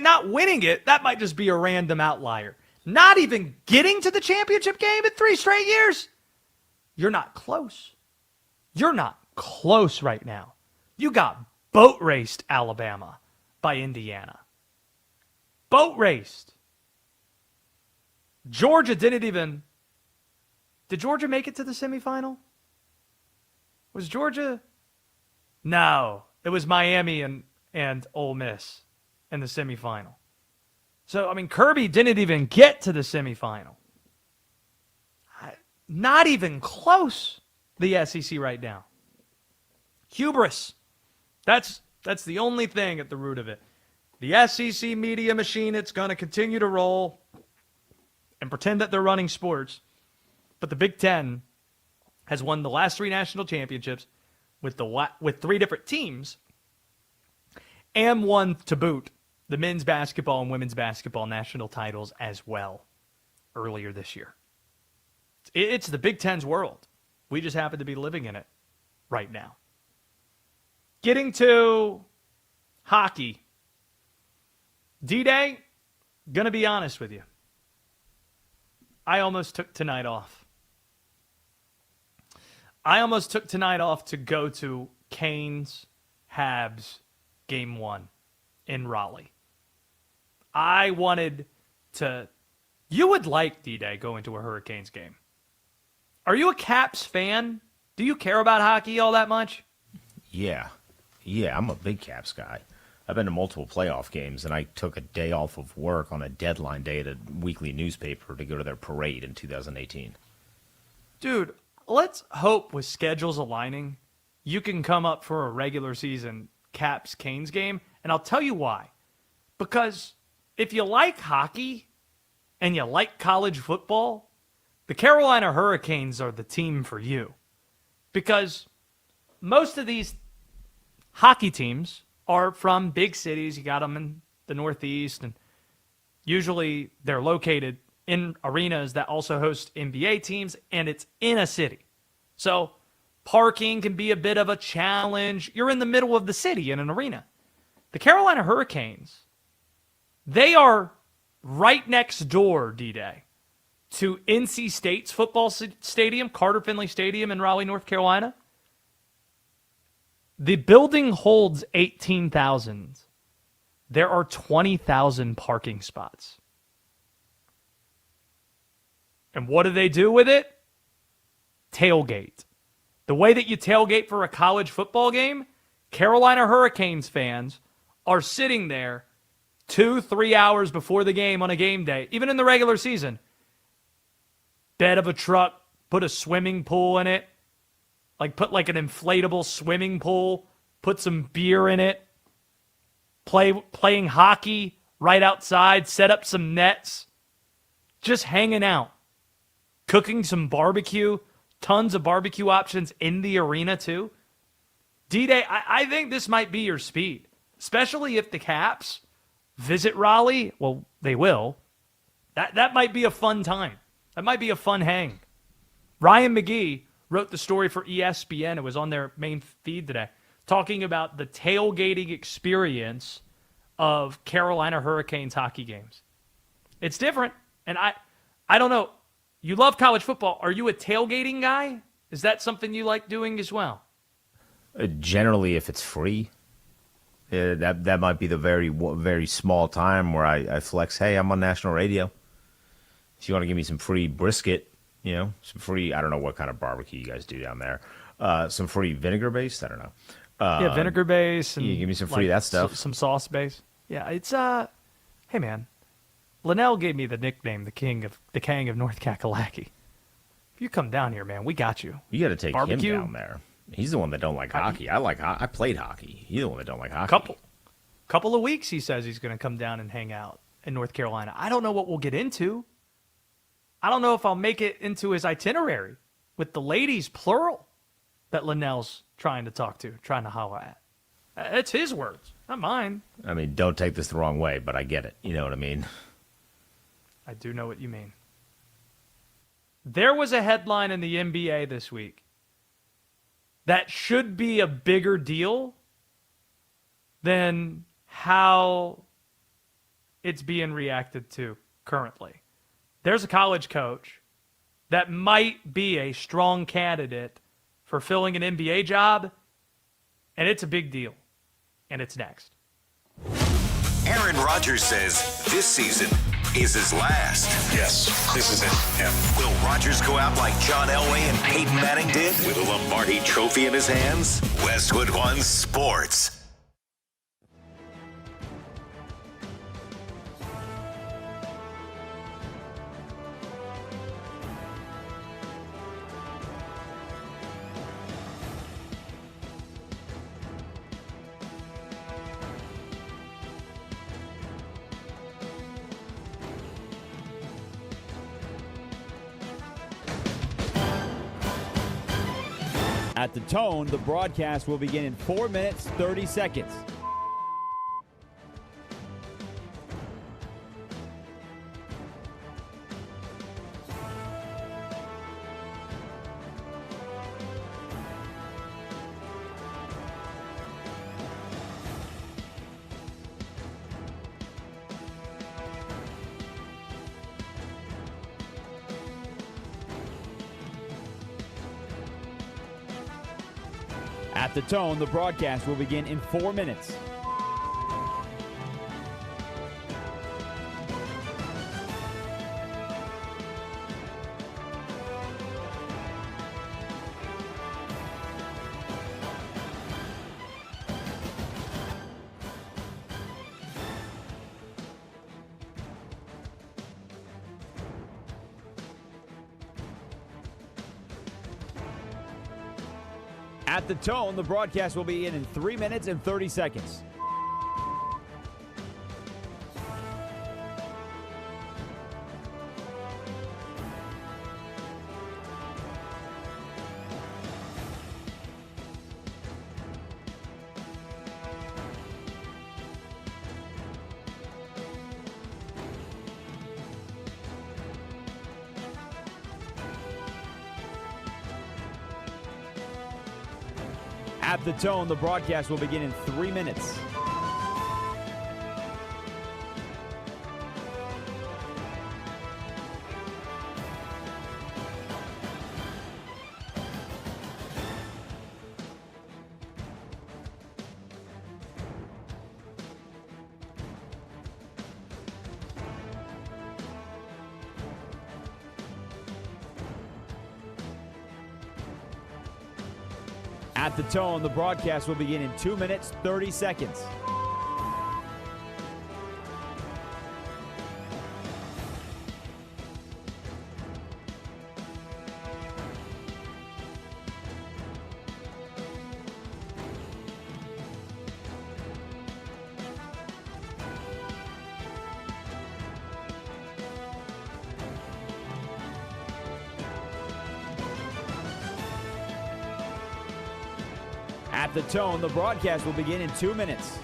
Not winning it, that might just be a random outlier. Not even getting to the championship game in 3 straight years? You're not close. You're not close right now. You got boat raced Alabama by Indiana. Boat raced. Georgia didn't even... Did Georgia make it to the semifinal? Was Georgia... No. It was Miami and Ole Miss in the semifinal. So, I mean, Kirby didn't even get to the semifinal. Not even close, the SEC right now. Hubris. That's the only thing at the root of it. The SEC media machine, it's going to continue to roll and pretend that they're running sports. But the Big Ten has won the last 3 national championships with 3 different teams and won to boot the men's basketball and women's basketball national titles as well earlier this year. It's the Big Ten's world. We just happen to be living in it right now. Getting to hockey. D-Day, going to be honest with you. I almost took tonight off. I almost took tonight off to go to Canes Habs Game 1 in Raleigh. I wanted to... You would like, D-Day, going to a Hurricanes game. Are you a Caps fan? Do you care about hockey all that much? Yeah, I'm a big Caps guy. I've been to multiple playoff games, and I took a day off of work on a deadline day at a weekly newspaper to go to their parade in 2018. Dude, let's hope with schedules aligning, you can come up for a regular season Caps-Canes game, and I'll tell you why. Because if you like hockey and you like college football, the Carolina Hurricanes are the team for you. Because most of these hockey teams are from big cities. You got them in the Northeast, and usually they're located in arenas that also host NBA teams, and it's in a city. So parking can be a bit of a challenge. You're in the middle of the city in an arena. The Carolina Hurricanes, they are right next door, D-Day, to NC State's football stadium, Carter Finley Stadium in Raleigh, North Carolina. The building holds 18,000. There are 20,000 parking spots. And what do they do with it? Tailgate. The way that you tailgate for a college football game, Carolina Hurricanes fans are sitting there 2-3 hours before the game on a game day, even in the regular season. Bed of a truck, put a swimming pool in it, put an inflatable swimming pool, put some beer in it, playing hockey right outside, set up some nets, just hanging out, cooking some barbecue, tons of barbecue options in the arena too. D-Day, I think this might be your speed, especially if the Caps visit Raleigh. Well, they will. That might be a fun time. That might be a fun hang. Ryan McGee wrote the story for ESPN. It was on their main feed today, talking about the tailgating experience of Carolina Hurricanes hockey games. It's different, and I don't know. You love college football. Are you a tailgating guy? Is that something you like doing as well? Generally, if it's free, that might be the very small time where I flex. Hey, I'm on national radio. If you want to give me some free brisket, some free, I don't know what kind of barbecue you guys do down there. Some free vinegar based, I don't know. Vinegar base. And you give me some free that stuff. Some sauce base. Yeah, it's hey man, Linnell gave me the nickname, the King of North Kakalaki. If you come down here, man, we got you. You got to take barbecue. Him down there. He's the one that don't like hockey. I played hockey. He's the one that don't like hockey. Couple of weeks, he says he's going to come down and hang out in North Carolina. I don't know what we'll get into. I don't know if I'll make it into his itinerary with the ladies, plural, that Linnell's trying to holler at. It's his words, not mine. I mean, don't take this the wrong way, but I get it. You know what I mean? I do know what you mean. There was a headline in the NBA this week that should be a bigger deal than how it's being reacted to currently. There's a college coach that might be a strong candidate for filling an NBA job, and it's a big deal. And it's next. Aaron Rodgers says this season is his last. Yes, this is it. Yeah. Will Rodgers go out like John Elway and Peyton Manning did with a Lombardi trophy in his hands? Westwood One Sports. At the tone, the broadcast will begin in 4 minutes, 30 seconds. At the tone, the broadcast will begin in 4 minutes. At the tone, the broadcast will be in 3 minutes and 30 seconds. At the tone, the broadcast will begin in 3 minutes. At the tone, the broadcast will begin in 2 minutes, 30 seconds. At the tone, the broadcast will begin in 2 minutes.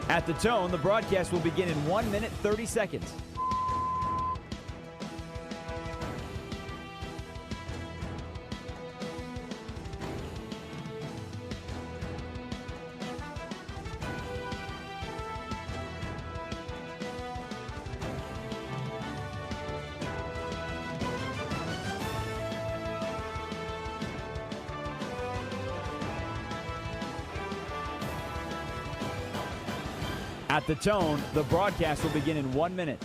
At the tone, the broadcast will begin in 1 minute, 30 seconds. At the tone, the broadcast will begin in 1 minute.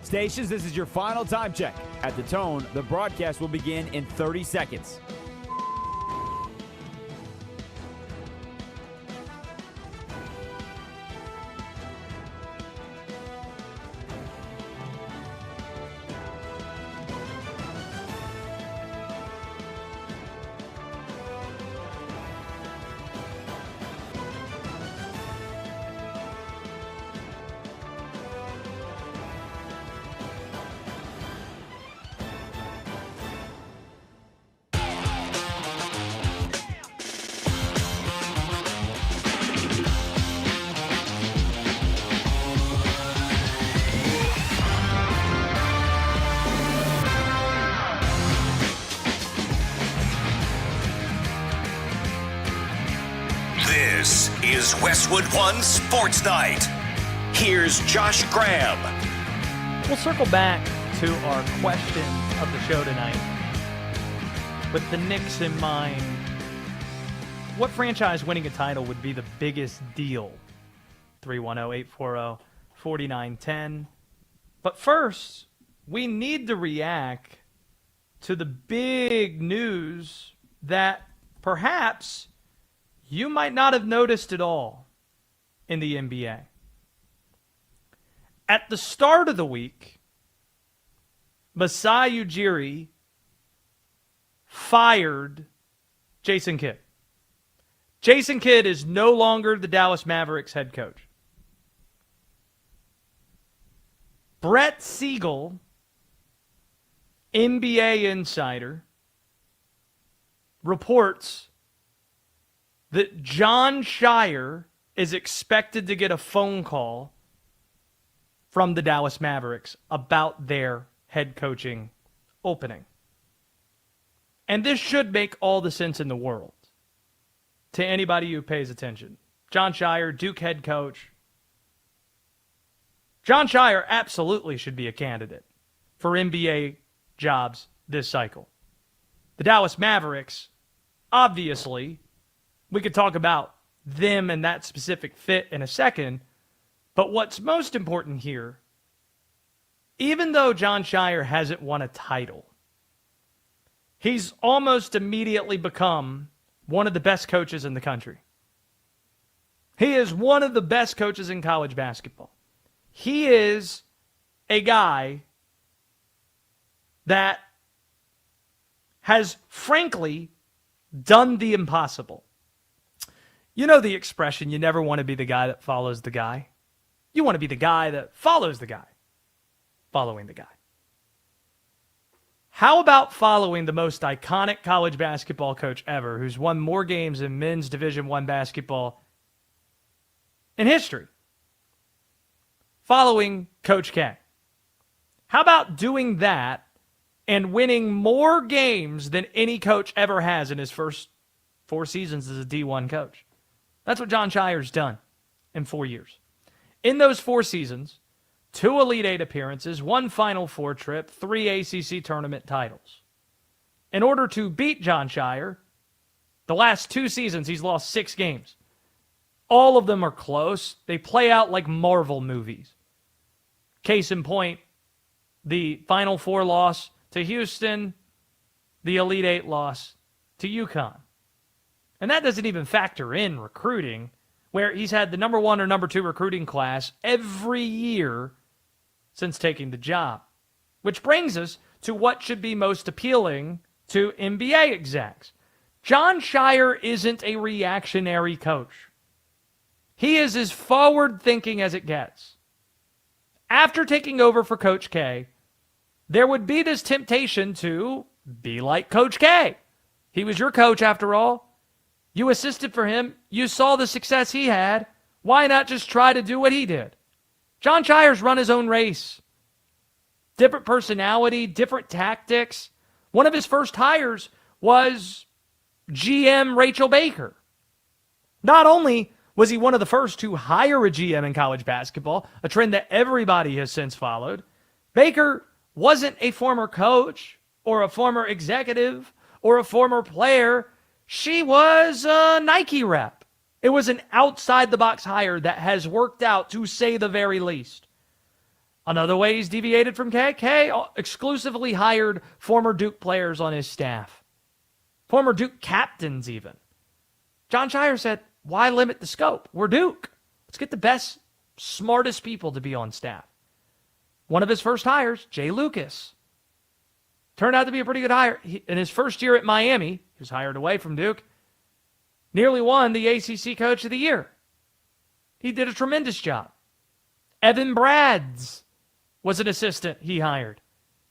Stations, this is your final time check. At the tone, the broadcast will begin in 30 seconds. This is Westwood One Sports Night. Here's Josh Graham. We'll circle back to our question of the show tonight. With the Knicks in mind, what franchise winning a title would be the biggest deal? 310-840-4910. But first, we need to react to the big news that perhaps you might not have noticed at all in the NBA. At the start of the week, Masai Ujiri fired Jason Kidd. Jason Kidd is no longer the Dallas Mavericks head coach. Brett Siegel, NBA insider, reports that Jon Scheyer is expected to get a phone call from the Dallas Mavericks about their head coaching opening. And this should make all the sense in the world to anybody who pays attention. Jon Scheyer, Duke head coach. Jon Scheyer absolutely should be a candidate for NBA jobs this cycle. The Dallas Mavericks, obviously, we could talk about them and that specific fit in a second, but what's most important here, even though Jon Scheyer hasn't won a title, he's almost immediately become one of the best coaches in the country. He is one of the best coaches in college basketball. He is a guy that has, frankly, done the impossible. You know the expression, you never want to be the guy that follows the guy. You want to be the guy that follows the guy, following the guy. How about following the most iconic college basketball coach ever, who's won more games in men's Division I basketball in history? Following Coach K. How about doing that and winning more games than any coach ever has in his first 4 seasons as a D1 coach? That's what Jon Scheyer's done in 4 years. In those 4 seasons, 2 Elite Eight appearances, 1 Final Four trip, 3 ACC tournament titles. In order to beat Jon Scheyer, the last 2 seasons he's lost 6 games. All of them are close. They play out like Marvel movies. Case in point, the Final Four loss to Houston, the Elite Eight loss to UConn. And that doesn't even factor in recruiting, where he's had the number 1 or number 2 recruiting class every year since taking the job. Which brings us to what should be most appealing to NBA execs. Jon Scheyer isn't a reactionary coach. He is as forward-thinking as it gets. After taking over for Coach K, there would be this temptation to be like Coach K. He was your coach, after all. You assisted for him. You saw the success he had. Why not just try to do what he did? Jon Scheyer's run his own race. Different personality, different tactics. One of his first hires was GM Rachel Baker. Not only was he one of the first to hire a GM in college basketball, a trend that everybody has since followed, Baker wasn't a former coach or a former executive or a former player. She was a Nike rep. It was an outside-the-box hire that has worked out, to say the very least. Another way he's deviated from K exclusively hired former Duke players on his staff. Former Duke captains, even. Jon Scheyer said, why limit the scope? We're Duke. Let's get the best, smartest people to be on staff. One of his first hires, Jay Lucas, turned out to be a pretty good hire. In his first year at Miami, he was hired away from Duke, nearly won the ACC Coach of the Year. He did a tremendous job. Evan Brads was an assistant he hired.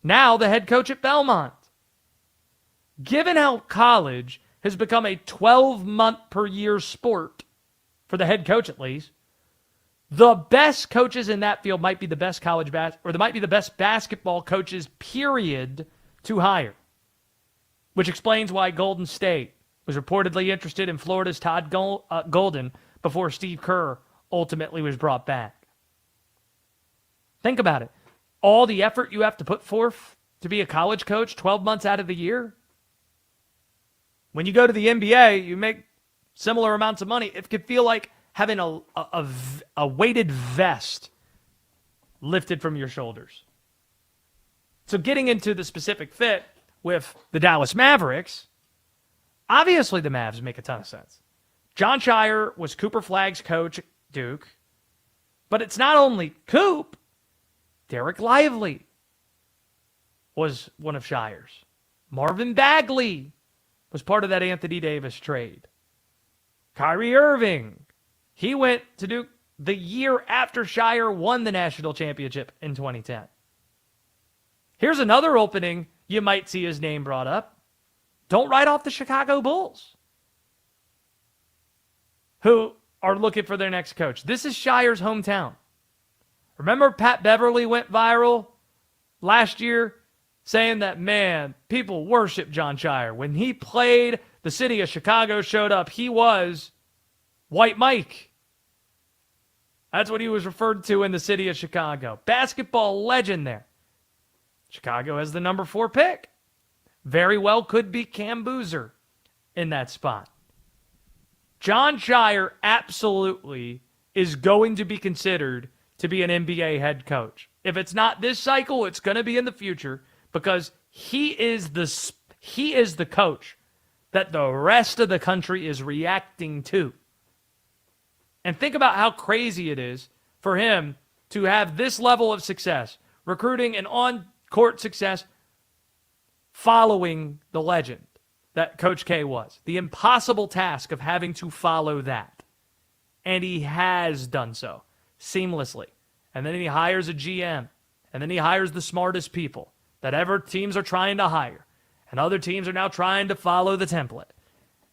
Now the head coach at Belmont. Given how college has become a 12-month-per-year sport, for the head coach at least, the best coaches in that field might be the best might be the best basketball coaches, period, to hire. Which explains why Golden State was reportedly interested in Florida's Todd Golden before Steve Kerr ultimately was brought back. Think about it. All the effort you have to put forth to be a college coach 12 months out of the year. When you go to the NBA, you make similar amounts of money. It could feel like having a weighted vest lifted from your shoulders. So getting into the specific fit with the Dallas Mavericks, obviously the Mavs make a ton of sense. Jon Scheyer was Cooper Flagg's coach at Duke, but it's not only Coop, Derek Lively. was one of Scheyer's. Marvin Bagley was part of that Anthony Davis trade. Kyrie Irving, he went to Duke the year after Scheyer won the national championship in 2010. Here's another opening you might see his name brought up. Don't write off the Chicago Bulls, who are looking for their next coach. This is Scheyer's hometown. Remember Pat Beverly went viral last year saying that, man, people worship Jon Scheyer. When he played, the city of Chicago showed up. He was White Mike. That's what he was referred to in the city of Chicago. Basketball legend there. Chicago has the number 4 pick. Very well could be Cam Boozer in that spot. Jon Scheyer absolutely is going to be considered to be an NBA head coach. If it's not this cycle, it's going to be in the future because he is the coach that the rest of the country is reacting to. And think about how crazy it is for him to have this level of success, recruiting and on-court success, following the legend that Coach K was. The impossible task of having to follow that. And he has done so seamlessly. And then he hires a GM. And then he hires the smartest people that ever teams are trying to hire. And other teams are now trying to follow the template.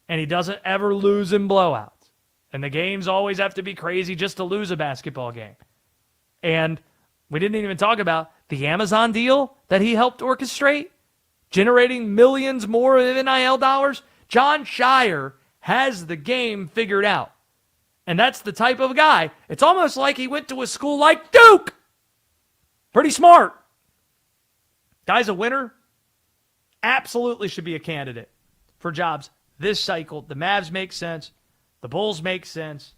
And he doesn't ever lose in blowouts. And the games always have to be crazy just to lose a basketball game. And we didn't even talk about the Amazon deal that he helped orchestrate, generating millions more of NIL dollars. Jon Scheyer has the game figured out. And that's the type of guy. It's almost like he went to a school like Duke. Pretty smart. Guy's a winner. Absolutely should be a candidate for jobs this cycle. The Mavs make sense. The Bulls make sense.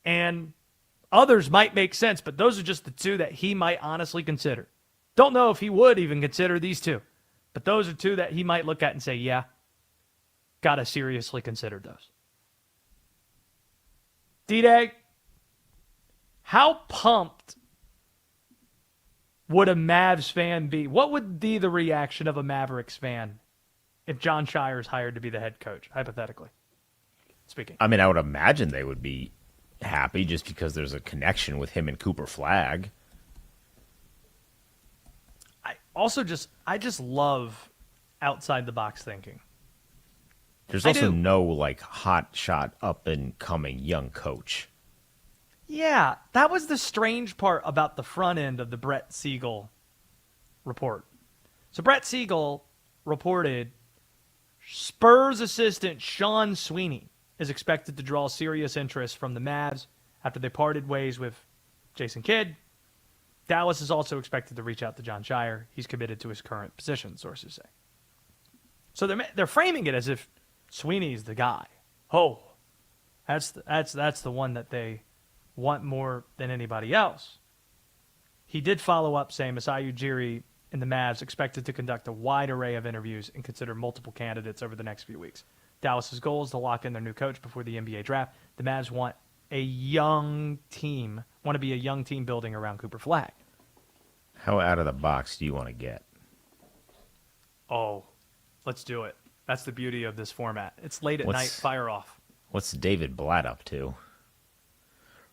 And others might make sense, but those are just the two that he might honestly consider. Don't know if he would even consider these two, but those are two that he might look at and say, yeah, got to seriously consider those. D-Day, how pumped would a Mavs fan be? What would be the reaction of a Mavericks fan if Jon Scheyer is hired to be the head coach, hypothetically speaking? I mean, I would imagine they would be happy just because there's a connection with him and Cooper Flagg. I just love outside the box thinking. There's also no like hot shot up and coming young coach. Yeah, that was the strange part about the front end of the Brett Siegel report. So Brett Siegel reported Spurs assistant Sean Sweeney is expected to draw serious interest from the Mavs after they parted ways with Jason Kidd. Dallas is also expected to reach out to Jon Scheyer. He's committed to his current position, sources say. So they're framing it as if Sweeney's the guy. Oh, that's the one that they want more than anybody else. He did follow up saying Masai Ujiri and the Mavs expected to conduct a wide array of interviews and consider multiple candidates over the next few weeks. Dallas's goal is to lock in their new coach before the NBA draft. The Mavs want to be a young team building around Cooper Flagg. How out of the box do you want to get? Oh, let's do it. That's the beauty of this format. It's late at night, fire off. What's David Blatt up to?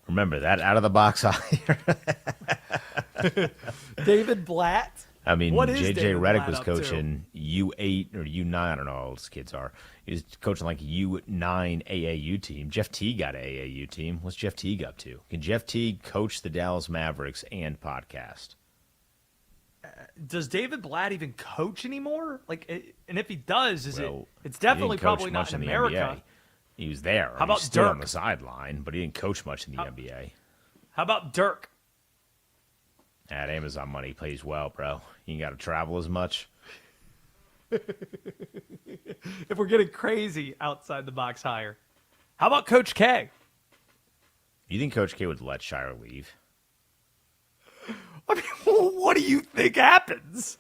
Remember that out of the box hire? David Blatt? I mean, J.J. Redick was coaching to? U8 or U9. I don't know how old his kids are. He was coaching like U9 AAU team. Jeff Teague got an AAU team. What's Jeff Teague up to? Can Jeff Teague coach the Dallas Mavericks and podcast? Does David Blatt even coach anymore? And if he does, it's definitely probably not in America. He was there. How about he stood Dirk? On the sideline, but he didn't coach much in the NBA. How about Dirk? That Amazon money pays well, bro. You ain't got to travel as much. If we're getting crazy outside the box hire, how about Coach K? You think Coach K would let Scheyer leave? I mean, what do you think happens?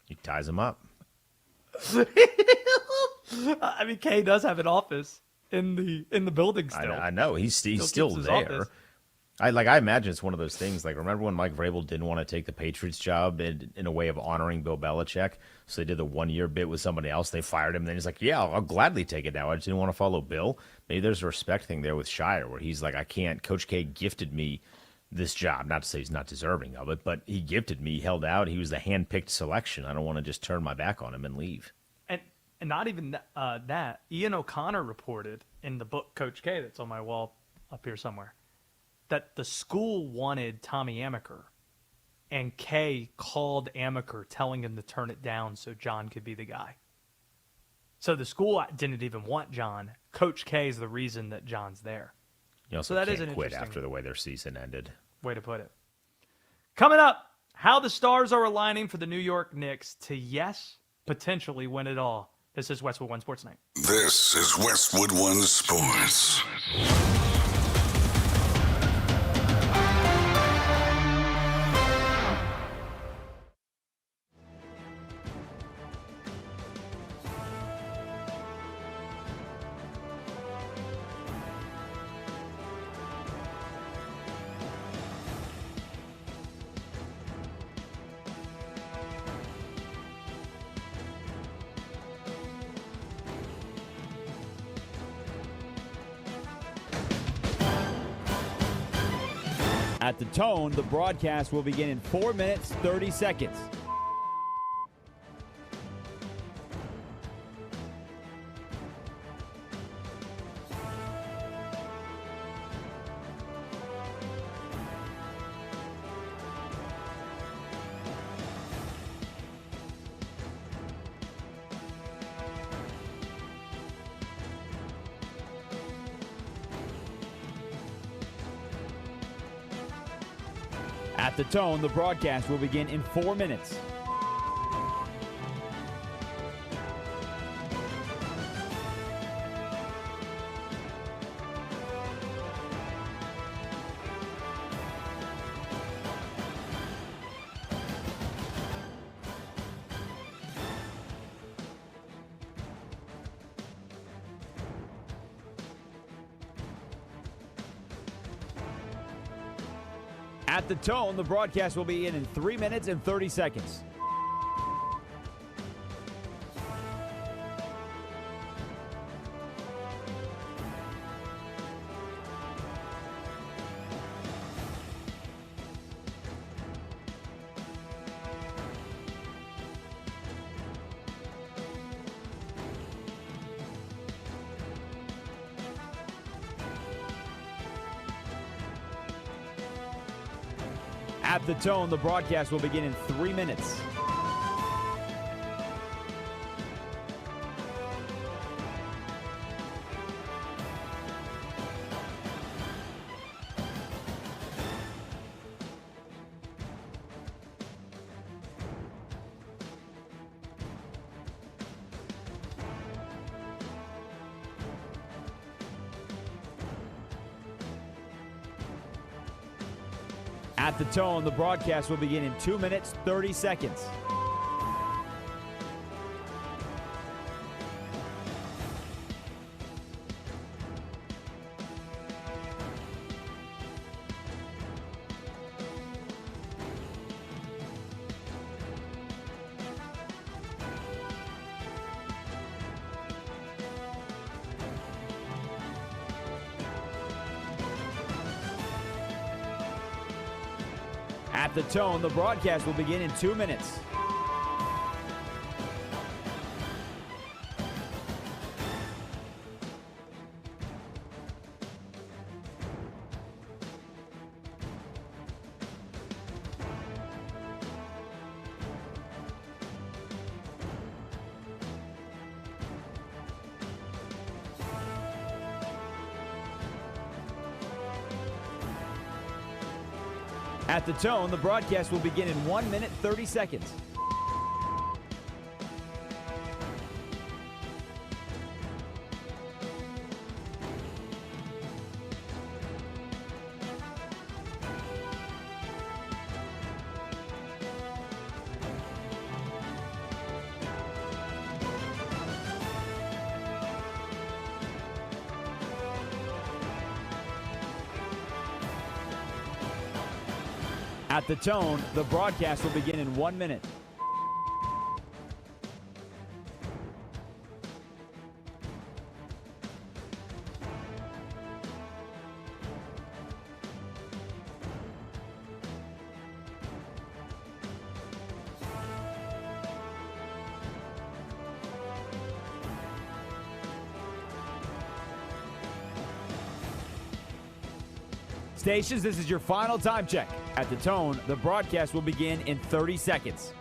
He ties him up. I mean, K does have an office in the building still. I know. He's still there. Office. I imagine it's one of those things. Like, remember when Mike Vrabel didn't want to take the Patriots job in a way of honoring Bill Belichick? So they did the 1 year bit with somebody else. They fired him. And then he's like, yeah, I'll gladly take it now. I just didn't want to follow Bill. Maybe there's a respect thing there with Scheyer where he's like, I can't. Coach K gifted me this job. Not to say he's not deserving of it, but he gifted me. He held out. He was the hand-picked selection. I don't want to just turn my back on him and leave. And not even that. Ian O'Connor reported in the book Coach K that's on my wall up here somewhere that the school wanted Tommy Amaker, and Kay called Amaker telling him to turn it down so John could be the guy. So the school didn't even want John. Coach K is the reason that John's there. You also so that can't is an quit interesting after the way their season ended. way to put it. Coming up, how the stars are aligning for the New York Knicks to, yes, potentially win it all. This is Westwood One Sports Night. This is Westwood One Sports. At the tone, the broadcast will begin in 4 minutes, 30 seconds. At the tone, the broadcast will begin in 4 minutes. At the tone, the broadcast will begin in 3 minutes and 30 seconds. At the tone, the broadcast will begin in 3 minutes. At the tone, the broadcast will begin in 2 minutes, 30 seconds. At the tone, the broadcast will begin in 2 minutes. At the tone, the broadcast will begin in 1 minute, 30 seconds. At the tone, the broadcast will begin in 1 minute. Stations, this is your final time check. At the tone, the broadcast will begin in 30 seconds.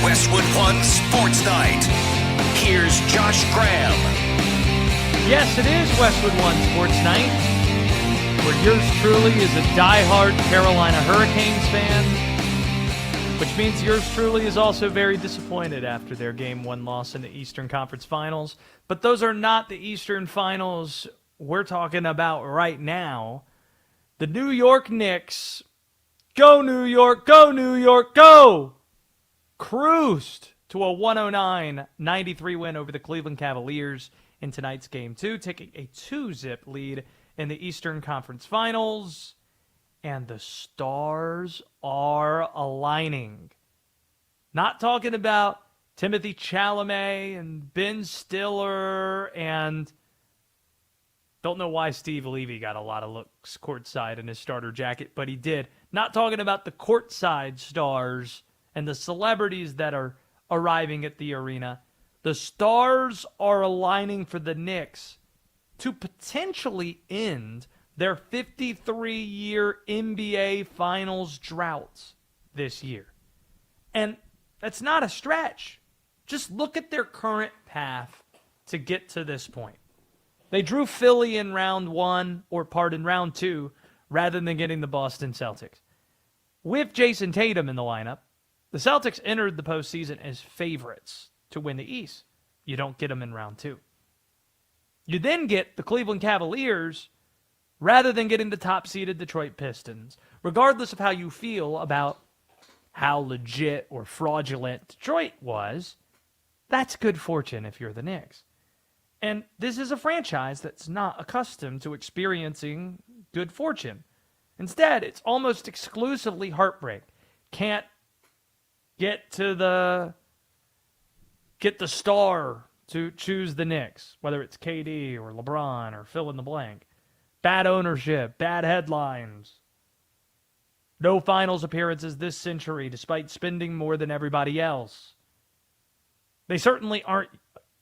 Westwood One Sports Night. Here's Josh Graham. Yes, it is Westwood One Sports Night, where yours truly is a diehard Carolina Hurricanes fan, which means yours truly is also very disappointed after their Game 1 loss in the Eastern Conference Finals. But those are not the Eastern Finals we're talking about right now. The New York Knicks, go New York, go New York, go! Cruised to a 109-93 win over the Cleveland Cavaliers in tonight's Game 2, taking a 2-zip lead in the Eastern Conference Finals. And the stars are aligning. Not talking about Timothy Chalamet and Ben Stiller, and don't know why Steve Levy got a lot of looks courtside in his starter jacket, but he did. Not talking about the courtside stars and the celebrities that are arriving at the arena. The stars are aligning for the Knicks to potentially end their 53-year NBA Finals drought this year. And that's not a stretch. Just look at their current path to get to this point. They drew Philly in round 2, rather than getting the Boston Celtics. With Jason Tatum in the lineup, the Celtics entered the postseason as favorites to win the East. You don't get them in round 2. You then get the Cleveland Cavaliers rather than getting the top-seeded Detroit Pistons. Regardless of how you feel about how legit or fraudulent Detroit was, that's good fortune if you're the Knicks. And this is a franchise that's not accustomed to experiencing good fortune. Instead, it's almost exclusively heartbreak. Can't get the star to choose the Knicks, whether it's KD or LeBron or fill in the blank. Bad ownership, bad headlines. No finals appearances this century despite spending more than everybody else. They certainly aren't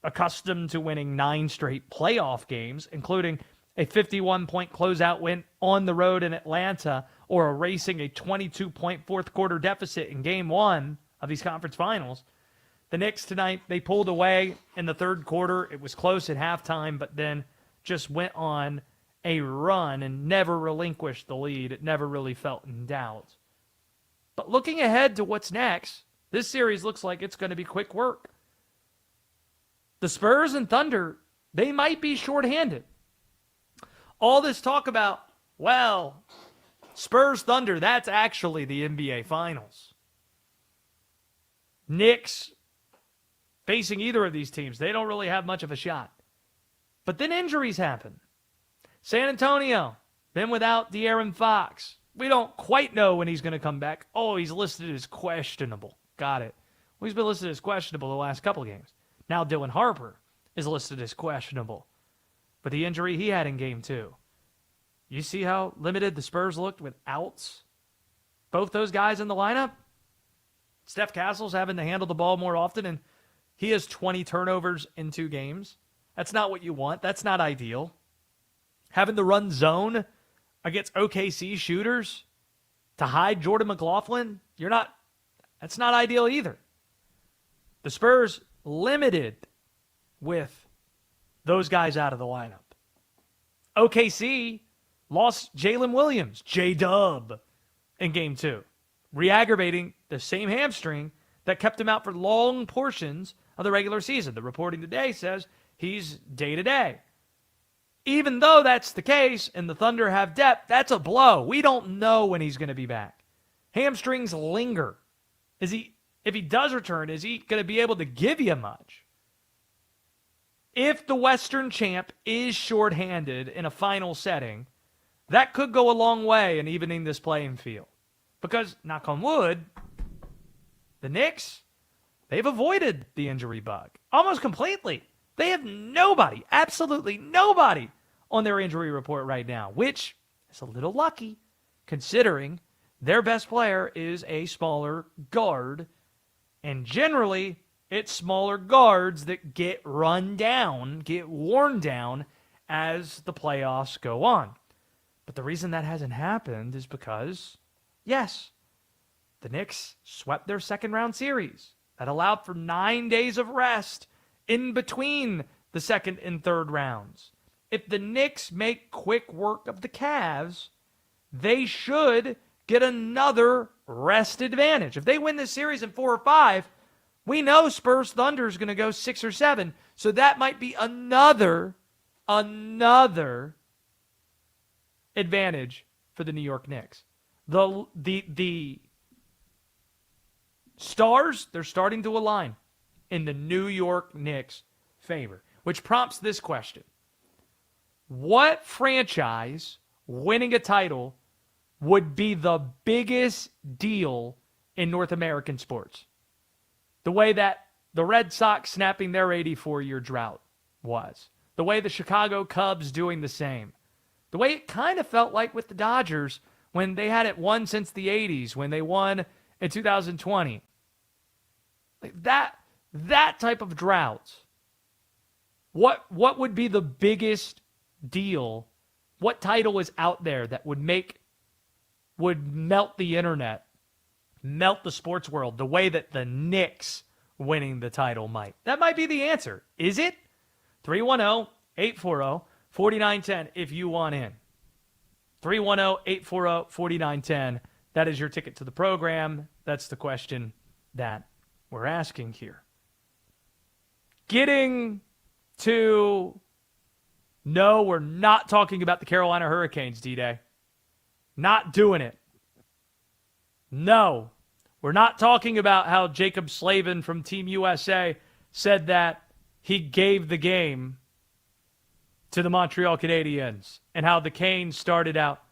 accustomed to winning 9 straight playoff games, including a 51-point closeout win on the road in Atlanta, or erasing a 22-point fourth-quarter deficit in Game 1 of these conference finals. The Knicks tonight, they pulled away in the third quarter. It was close at halftime, but then just went on a run and never relinquished the lead. It never really felt in doubt. But looking ahead to what's next, this series looks like it's going to be quick work. The Spurs and Thunder, they might be shorthanded. All this talk about, well, Spurs Thunder, that's actually the NBA Finals. Knicks facing either of these teams, they don't really have much of a shot. But then injuries happen. San Antonio, been without De'Aaron Fox. We don't quite know when he's going to come back. Oh, he's listed as questionable. Got it. Well, he's been listed as questionable the last couple of games. Now Dylan Harper is listed as questionable. But the injury he had in Game 2. You see how limited the Spurs looked without both those guys in the lineup. Steph Castle's having to handle the ball more often, and he has 20 turnovers in 2 games. That's not what you want. That's not ideal. Having to run zone against OKC shooters to hide Jordan McLaughlin, that's not ideal either. The Spurs limited with those guys out of the lineup. OKC lost Jalen Williams, J-Dub, in Game 2, re-aggravating the same hamstring that kept him out for long portions of the regular season. The reporting today says he's day-to-day. Even though that's the case and the Thunder have depth, that's a blow. We don't know when he's going to be back. Hamstrings linger. If he does return, is he going to be able to give you much? If the Western champ is shorthanded in a final setting, that could go a long way in evening this playing field. Because, knock on wood, the Knicks, they've avoided the injury bug almost completely. They have nobody, absolutely nobody, on their injury report right now, which is a little lucky considering their best player is a smaller guard. And generally, it's smaller guards that get run down, get worn down as the playoffs go on. But the reason that hasn't happened is because, yes, the Knicks swept their second-round series. That allowed for 9 days of rest in between the second and third rounds. If the Knicks make quick work of the Cavs, they should get another rest advantage. If they win this series in 4 or 5, we know Spurs Thunder is going to go 6 or 7. So that might be another advantage for the New York Knicks. The stars, they're starting to align in the New York Knicks' favor, which prompts this question. What franchise winning a title would be the biggest deal in North American sports? The way that the Red Sox snapping their 84-year drought was. The way the Chicago Cubs doing the same. The way it kind of felt like with the Dodgers when they hadn't won since the 80s, when they won in 2020. Like that type of drought. What would be the biggest deal? What title is out there that would melt the internet, melt the sports world the way that the Knicks winning the title might? That might be the answer. Is it? 310-840-4910 if you want in. 310-840-4910. That is your ticket to the program. That's the question that we're asking here. Getting to... No, we're not talking about the Carolina Hurricanes, D-Day. Not doing it. No, we're not talking about how Jacob Slavin from Team USA said that he gave the game to the Montreal Canadiens and how the Canes started out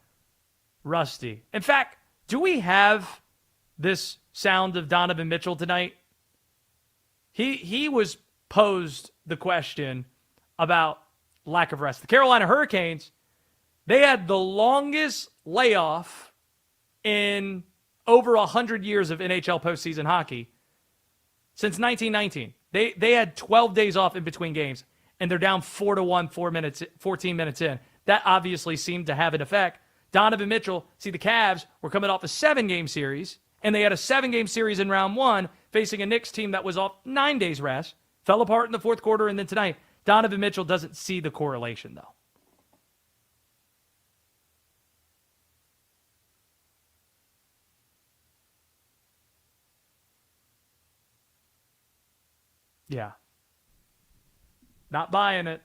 rusty. In fact, do we have this sound of Donovan Mitchell tonight? He was posed the question about lack of rest. The Carolina Hurricanes, they had the longest layoff in over 100 years of NHL postseason hockey since 1919. They had 12 days off in between games, and they're down 4-1, 14 minutes in. That obviously seemed to have an effect. Donovan Mitchell, see, the Cavs were coming off a 7-game series, and they had a 7-game series in round 1 facing a Knicks team that was off 9 days rest, fell apart in the fourth quarter, and then tonight, Donovan Mitchell doesn't see the correlation, though. Yeah. Not buying it.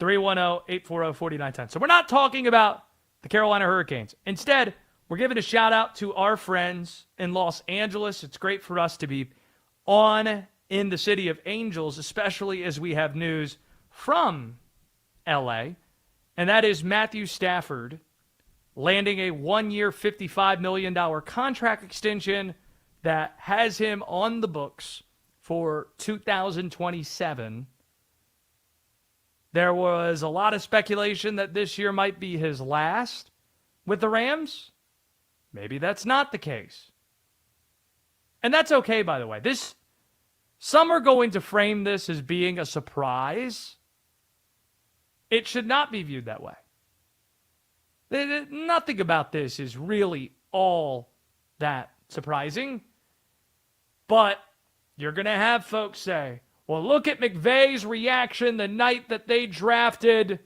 310-840-4910. So we're not talking about the Carolina Hurricanes. Instead, we're giving a shout out to our friends in Los Angeles. It's great for us to be on in the city of Angels, especially as we have news from LA. And that is Matthew Stafford landing a 1-year, $55 million contract extension that has him on the books for 2027. There was a lot of speculation that this year might be his last with the Rams. maybe that's not the case. And that's okay, by the way. Some are going to frame this as being a surprise. It should not be viewed that way. Nothing about this is really all that surprising. But you're going to have folks say, well, look at McVay's reaction the night that they drafted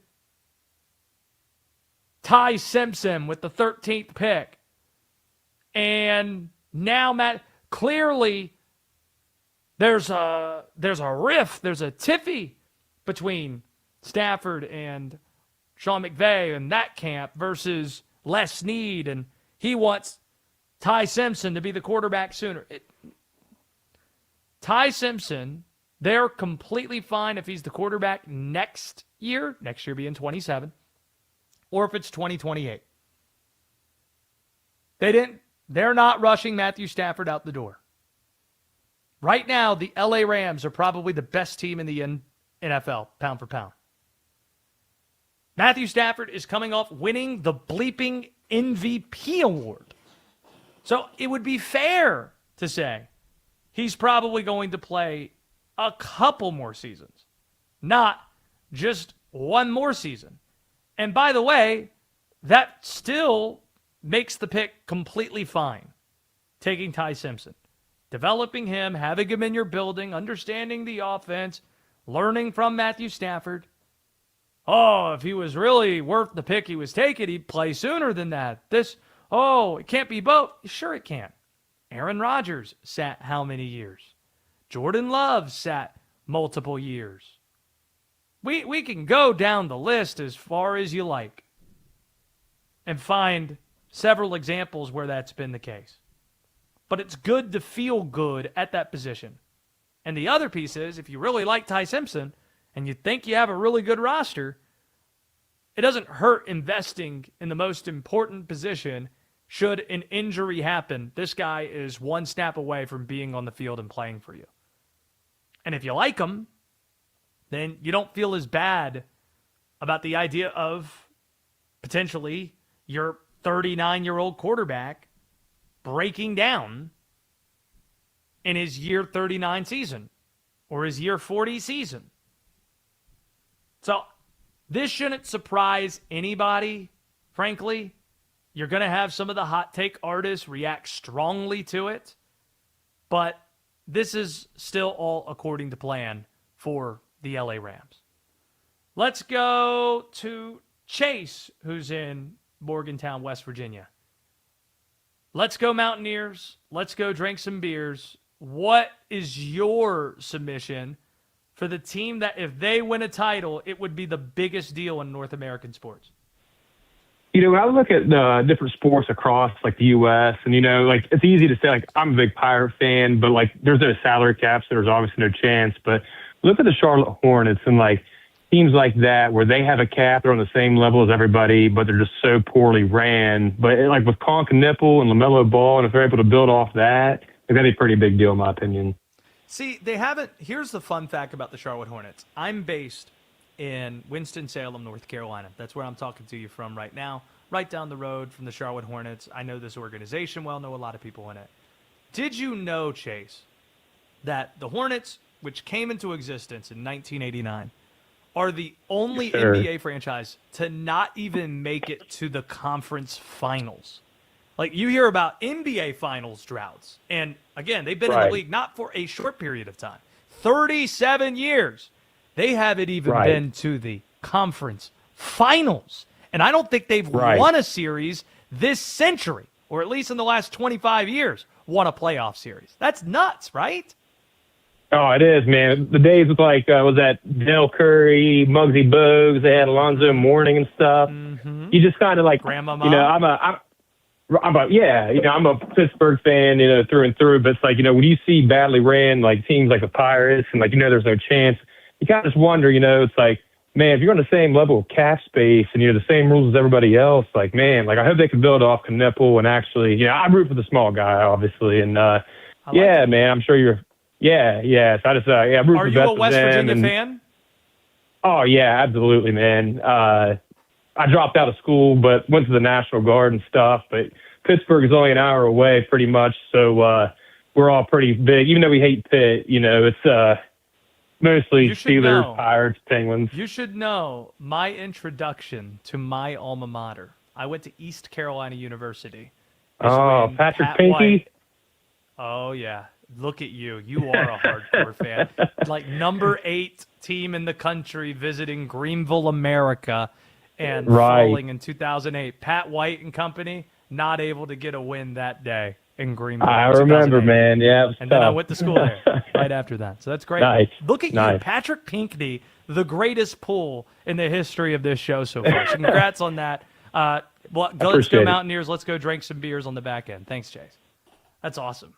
Ty Simpson with the 13th pick. And now, Matt, clearly there's a rift, there's a tiffy between Stafford and Sean McVay and that camp versus Les Snead, and he wants Ty Simpson to be the quarterback sooner. Ty Simpson, they're completely fine if he's the quarterback next year being 27, or if it's 2028. They're not rushing Matthew Stafford out the door. Right now, the LA Rams are probably the best team in the NFL, pound for pound. Matthew Stafford is coming off winning the bleeping MVP award. So it would be fair to say he's probably going to play a couple more seasons, not just one more season. And by the way, that still makes the pick completely fine, taking Ty Simpson. Developing him, having him in your building, understanding the offense, learning from Matthew Stafford. Oh, if he was really worth the pick he was taking, he'd play sooner than that. It can't be both. Sure it can. Aaron Rodgers sat how many years? Jordan Love sat multiple years. We can go down the list as far as you like and find several examples where that's been the case. But it's good to feel good at that position. And the other piece is, if you really like Ty Simpson and you think you have a really good roster, it doesn't hurt investing in the most important position. Should an injury happen, this guy is one snap away from being on the field and playing for you. And if you like him, then you don't feel as bad about the idea of potentially your 39-year-old quarterback breaking down in his year 39 season or his year 40 season. So this shouldn't surprise anybody, frankly. You're going to have some of the hot take artists react strongly to it, but this is still all according to plan for the LA Rams. Let's go to Chase, who's in Morgantown, West Virginia. Let's go Mountaineers. Let's go drink some beers. What is your submission for the team that if they win a title, it would be the biggest deal in North American sports? When I look at the different sports across, like, the U.S., and, it's easy to say, I'm a big Pirate fan, but, there's no salary cap, so there's obviously no chance. But look at the Charlotte Hornets and, teams like that where they have a cap, they're on the same level as everybody, but they're just so poorly ran. But, with Conk and Nipple and LaMelo Ball, and if they're able to build off that, that'd be a pretty big deal in my opinion. See, they haven't. Here's the fun fact about the Charlotte Hornets. I'm based in Winston-Salem, North Carolina. That's where I'm talking to you from right now, right down the road from the Charlotte Hornets. I know this organization well, know a lot of people in it. Did you know, Chase, that the Hornets, which came into existence in 1989, are the only NBA franchise to not even make it to the conference finals? You hear about NBA finals droughts. And, again, they've been in the league not for a short period of time. 37 years. They haven't even been to the conference finals. And I don't think they've won a series this century, or at least in the last 25 years, won a playoff series. That's nuts, right? Oh, it is, man. The days with, was that Del Curry, Muggsy Bogues, they had Alonzo Mourning and stuff. Mm-hmm. You just kind of Grandmama. I'm a Pittsburgh fan, through and through. But it's when you see badly ran, teams like the Pirates and, there's no chance, you kind of just wonder, it's man, if you're on the same level of cap space and the same rules as everybody else, I hope they can build off Kneppel and actually, I root for the small guy, obviously. And, man, I'm sure you're, So I just, I root for the best of them. Are you a West Virginia fan? Oh, yeah, absolutely, man. I dropped out of school, but went to the National Guard and stuff. But Pittsburgh is only an hour away pretty much, so we're all pretty big. Even though we hate Pitt, it's mostly Steelers, Pirates, Penguins. You should know my introduction to my alma mater. I went to East Carolina University. Oh, Patrick Pinky? Oh, yeah. Look at you. You are a hardcore fan. Like number 8 team in the country visiting Greenville, America, and falling in 2008. Pat White and company not able to get a win that day in Greenville. I remember, man. Yeah. And then I went to school there right after that. So that's great. Nice. Look at you, Patrick Pinckney, the greatest pull in the history of this show so far. So congrats on that. Let's go Mountaineers. Let's go drink some beers on the back end. Thanks, Chase. That's awesome.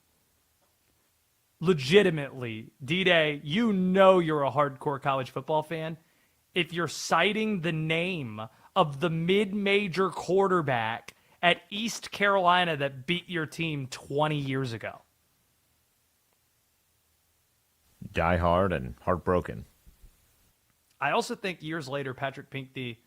Legitimately, D-Day, you know you're a hardcore college football fan if you're citing the name of the mid-major quarterback at East Carolina that beat your team 20 years ago. Die hard and heartbroken. I also think years later, Patrick Pinckney,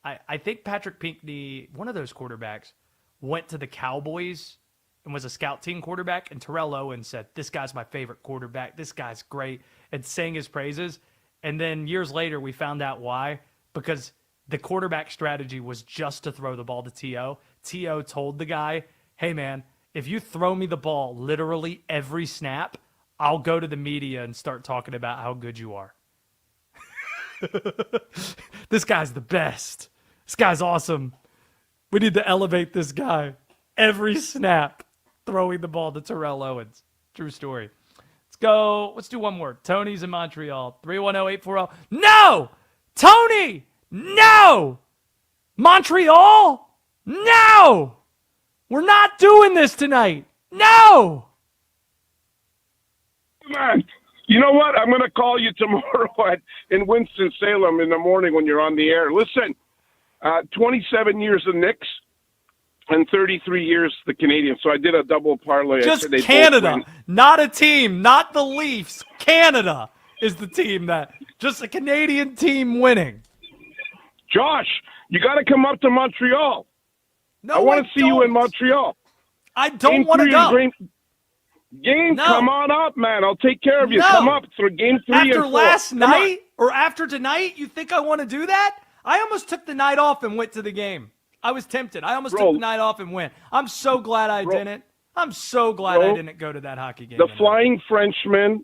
I think Patrick Pinckney, one of those quarterbacks, went to the Cowboys and was a scout team quarterback, and Terrell Owens said, this guy's my favorite quarterback, this guy's great, and sang his praises. And then years later, we found out why, because the quarterback strategy was just to throw the ball to T.O. T.O. told the guy, hey, man, if you throw me the ball literally every snap, I'll go to the media and start talking about how good you are. This guy's the best. This guy's awesome. We need to elevate this guy every snap, throwing the ball to Terrell Owens. True story. Let's go. Let's do one more. Tony's in Montreal. 310-840. No! Tony! No! Montreal? No! We're not doing this tonight. No! Man, you know what? I'm going to call you tomorrow in Winston-Salem in the morning when you're on the air. Listen, 27 years of Knicks and 33 years the Canadians. So I did a double parlay. Just Canada, not a team, not the Leafs. Canada is the team just a Canadian team winning. Josh, you got to come up to Montreal. No, I want to see you in Montreal. I don't want to go. Come on up, man. I'll take care of you. No. Come up for game 3 and 4. After last night or after tonight, you think I want to do that? I almost took the night off and went to the game. I was tempted. I almost took the night off and went. I'm so glad I didn't. I'm so glad I didn't go to that hockey game. The Flying Frenchmen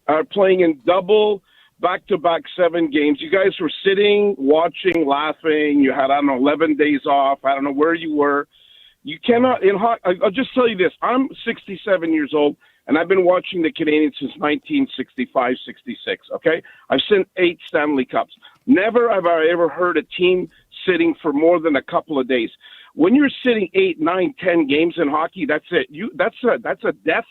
are playing in double back-to-back 7 games. You guys were sitting, watching, laughing. You had, 11 days off. I don't know where you were. You cannot, I'll just tell you this. I'm 67 years old, and I've been watching the Canadians since 1965, 66, okay? I've seen 8 Stanley Cups. Never have I ever heard a team sitting for more than a couple of days. When you're sitting 8, 9, 10 games in hockey, that's it. That's a death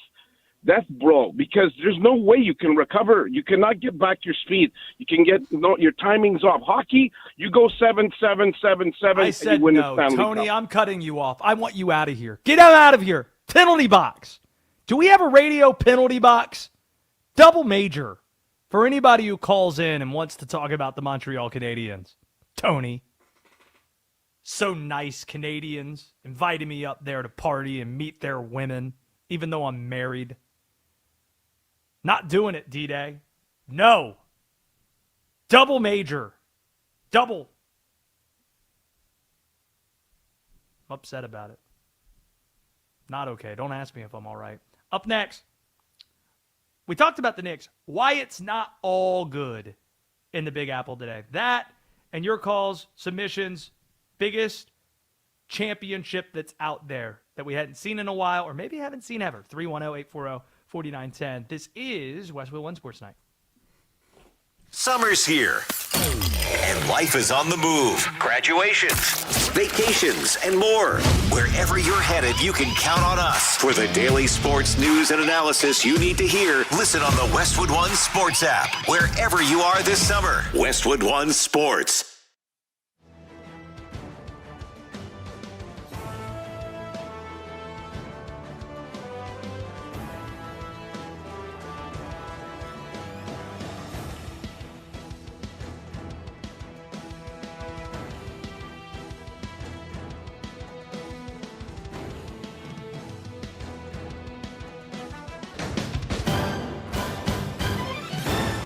brawl, because there's no way you can recover. You cannot get back your speed. You can your timing's off. Hockey, you go 7-7, 7-7, and you win the Stanley Tony, Cup. I'm cutting you off. I want you out of here. Get him out of here. Penalty box. Do we have a radio penalty box? Double major for anybody who calls in and wants to talk about the Montreal Canadiens. Tony. So nice, Canadians. Invited me up there to party and meet their women, even though I'm married. Not doing it, D-Day. No. Double major. Double. I'm upset about it. Not okay. Don't ask me if I'm all right. Up next, we talked about the Knicks. Why it's not all good in the Big Apple today. That and your calls, submissions, biggest championship that's out there that we hadn't seen in a while, or maybe haven't seen ever. 310-840-4910. This is Westwood One Sports Night. Summer's here, and life is on the move. Graduations, vacations, and more. Wherever you're headed, you can count on us. For the daily sports news and analysis you need to hear, listen on the Westwood One Sports app. Wherever you are this summer, Westwood One Sports.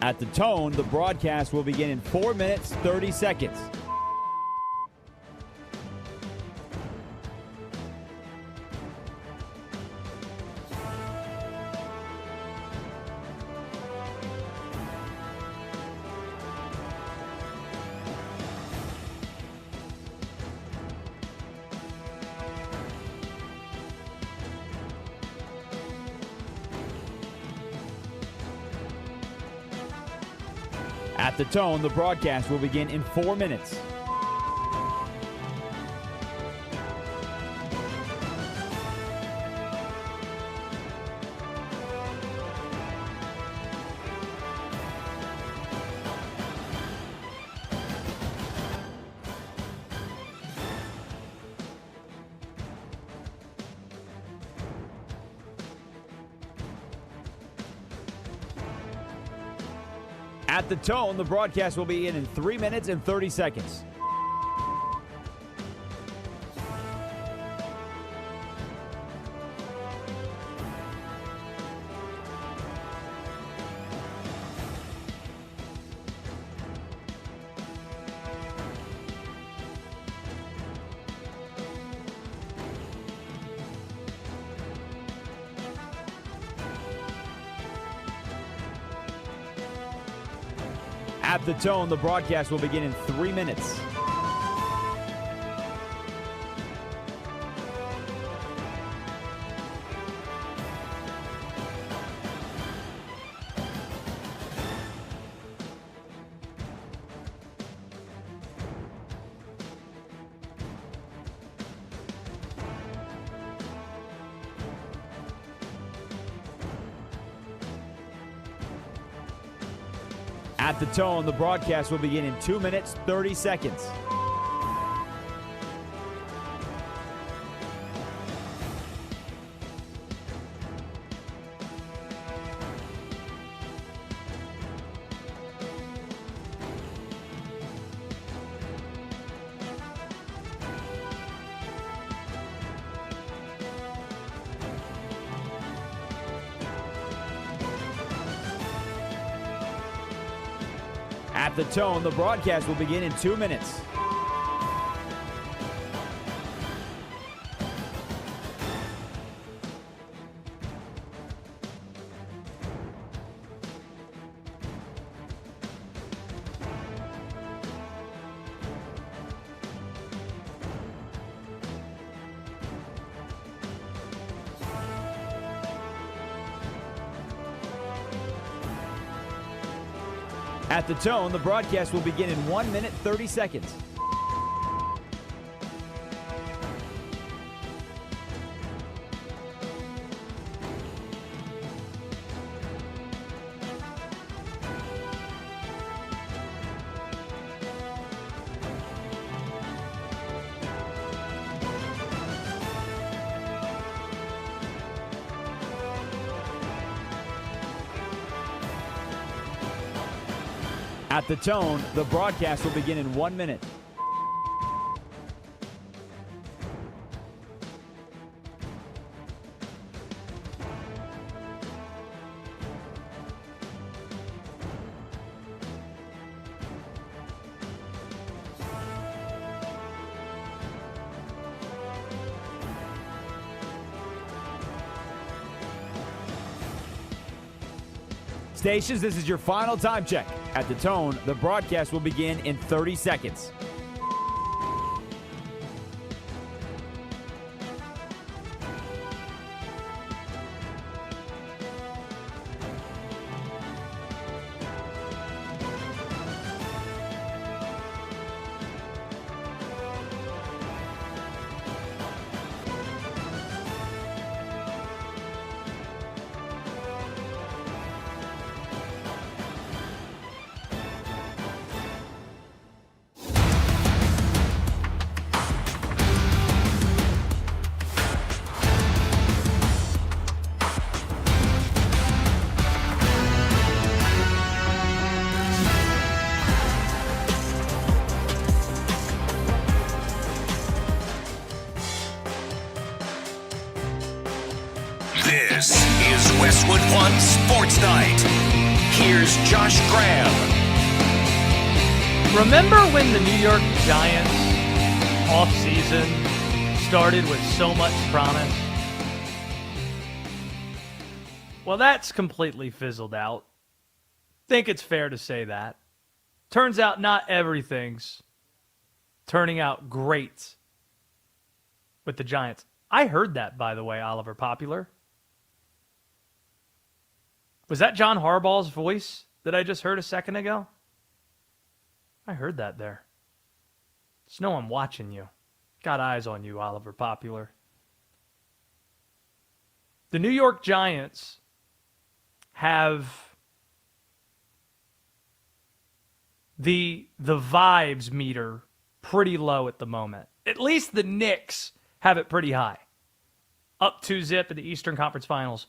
At the tone, the broadcast will begin in 4 minutes, 30 seconds. At the tone, the broadcast will begin in 4 minutes. At the tone, the broadcast will begin in 3 minutes and 30 seconds. At the tone, the broadcast will begin in 3 minutes. At the tone, the broadcast will begin in 2 minutes, 30 seconds. At the tone, the broadcast will begin in 2 minutes. At the tone, the broadcast will begin in 1 minute, 30 seconds. At the tone, the broadcast will begin in 1 minute. Stations, this is your final time check. At the tone, the broadcast will begin in 30 seconds. This is Westwood One Sports Night. here's Josh Graham. Remember when the New York Giants offseason started with so much promise? Well, that's completely fizzled out. Think it's fair to say that. Turns out not everything's turning out great with the Giants. I heard that, by the way, Oliver Popular. Was that John Harbaugh's voice that I just heard a second ago? I heard that there. Just know I'm watching you. Got eyes on you, Oliver Popular. The New York Giants have the vibes meter pretty low at the moment. At least the Knicks have it pretty high. Up 2-zip in the Eastern Conference Finals.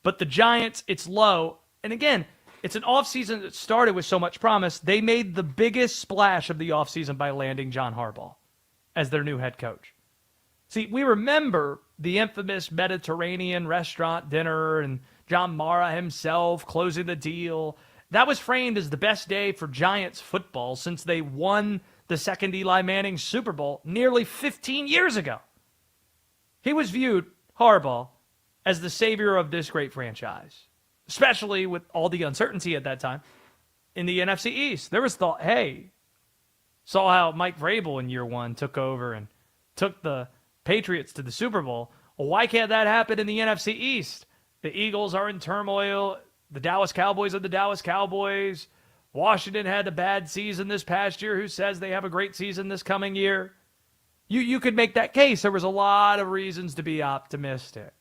But the Giants, it's low. And again, it's an offseason that started with so much promise. They made the biggest splash of the offseason by landing John Harbaugh as their new head coach. See, we remember the infamous Mediterranean restaurant dinner and John Mara himself closing the deal. That was framed as the best day for Giants football since they won the second Eli Manning Super Bowl nearly 15 years ago. He was viewed, Harbaugh, as the savior of this great franchise, especially with all the uncertainty at that time in the NFC East. There was thought, hey, saw how Mike Vrabel in year one took over and took the Patriots to the Super Bowl. Well, why can't that happen in the NFC East? The Eagles are in turmoil. The Dallas Cowboys are the Dallas Cowboys. Washington had a bad season this past year. Who says they have a great season this coming year? You could make that case. There was a lot of reasons to be optimistic.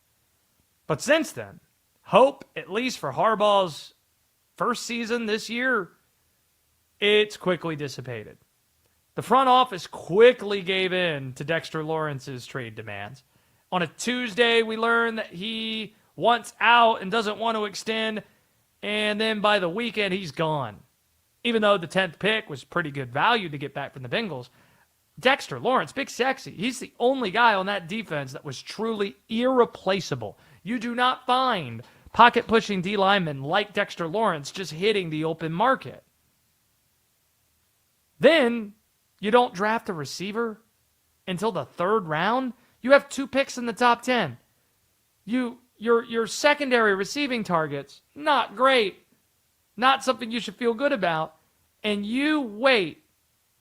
But since then, hope, at least for Harbaugh's first season this year, it's quickly dissipated. The front office quickly gave in to Dexter Lawrence's trade demands. On a Tuesday, we learned that he wants out and doesn't want to extend, and then by the weekend, he's gone. Even though the 10th pick was pretty good value to get back from the Bengals, Dexter Lawrence, Big Sexy, he's the only guy on that defense that was truly irreplaceable. You do not find pocket-pushing D linemen like Dexter Lawrence just hitting the open market. Then you don't draft a receiver until the third round. You have 2 picks in the top 10. Your secondary receiving targets, not great. Not something you should feel good about. And you wait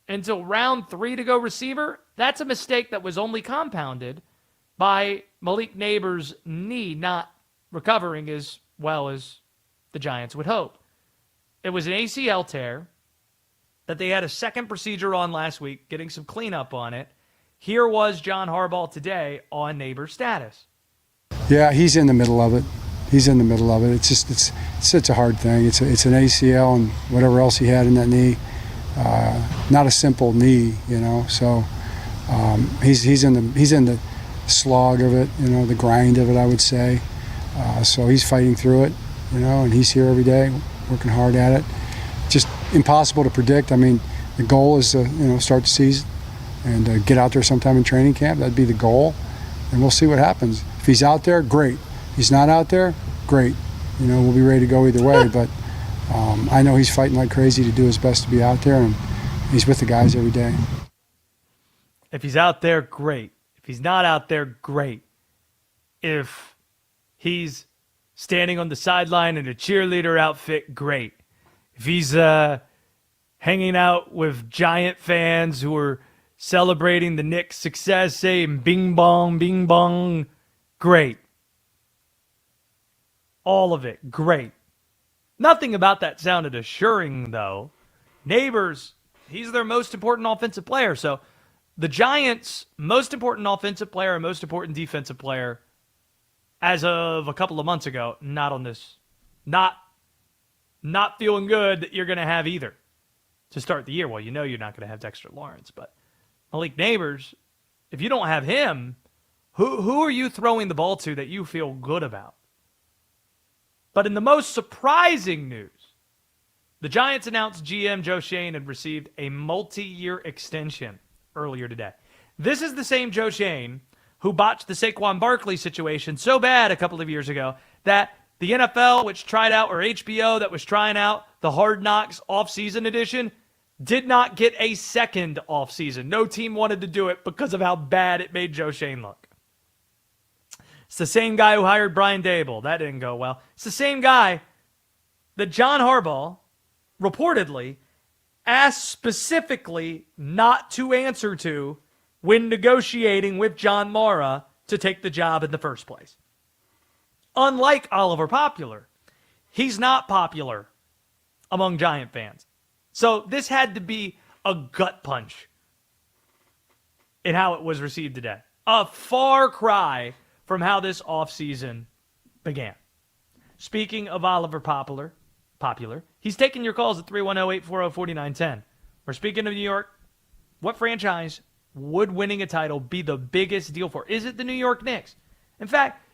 until round 3 to go receiver. That's a mistake that was only compounded by Malik Neighbors' knee not recovering as well as the Giants would hope. It was an ACL tear that they had a second procedure on last week, getting some cleanup on it. Here was John Harbaugh today on Neighbors' status. Yeah, he's in the middle of it. It's just such a hard thing. It's an ACL and whatever else he had in that knee. Not a simple knee, So he's in the slog of it, the grind of it, I would say. So he's fighting through it, and he's here every day, working hard at it. Just impossible to predict. I mean, the goal is to start the season and get out there sometime in training camp. That'd be the goal, and we'll see what happens. If he's out there, great. If he's not out there, great. We'll be ready to go either way. But I know he's fighting like crazy to do his best to be out there, and he's with the guys every day. If he's out there, great. If he's not out there, great. If he's standing on the sideline in a cheerleader outfit, great. If he's hanging out with Giant fans who are celebrating the Knicks' success, saying bing bong, great. All of it, great. Nothing about that sounded assuring, though. Neighbors, he's their most important offensive player. So the Giants' most important offensive player and most important defensive player, as of a couple of months ago, not on this. Not feeling good that you're going to have either to start the year. Well, you're not going to have Dexter Lawrence, but Malik Neighbors, if you don't have him, who are you throwing the ball to that you feel good about? But in the most surprising news, the Giants announced GM Joe Schoen had received a multi-year extension earlier today. This is the same Joe Schoen who botched the Saquon Barkley situation so bad a couple of years ago that The NFL, which tried out, or HBO, that was trying out the Hard Knocks offseason edition, did not get a second offseason. No team wanted to do it because of how bad it made Joe Schoen look. It's the same guy who hired Brian Daboll. That didn't go well. It's the same guy that John Harbaugh reportedly asked specifically not to answer to when negotiating with John Mara to take the job in the first place. Unlike Oliver Popular, he's not popular among Giant fans. So this had to be a gut punch in how it was received today. A far cry from how this offseason began. Speaking of Oliver Popular, he's taking your calls at 310-840-4910. We're speaking of New York. What franchise would winning a title be the biggest deal for? Is it the New York Knicks? In fact,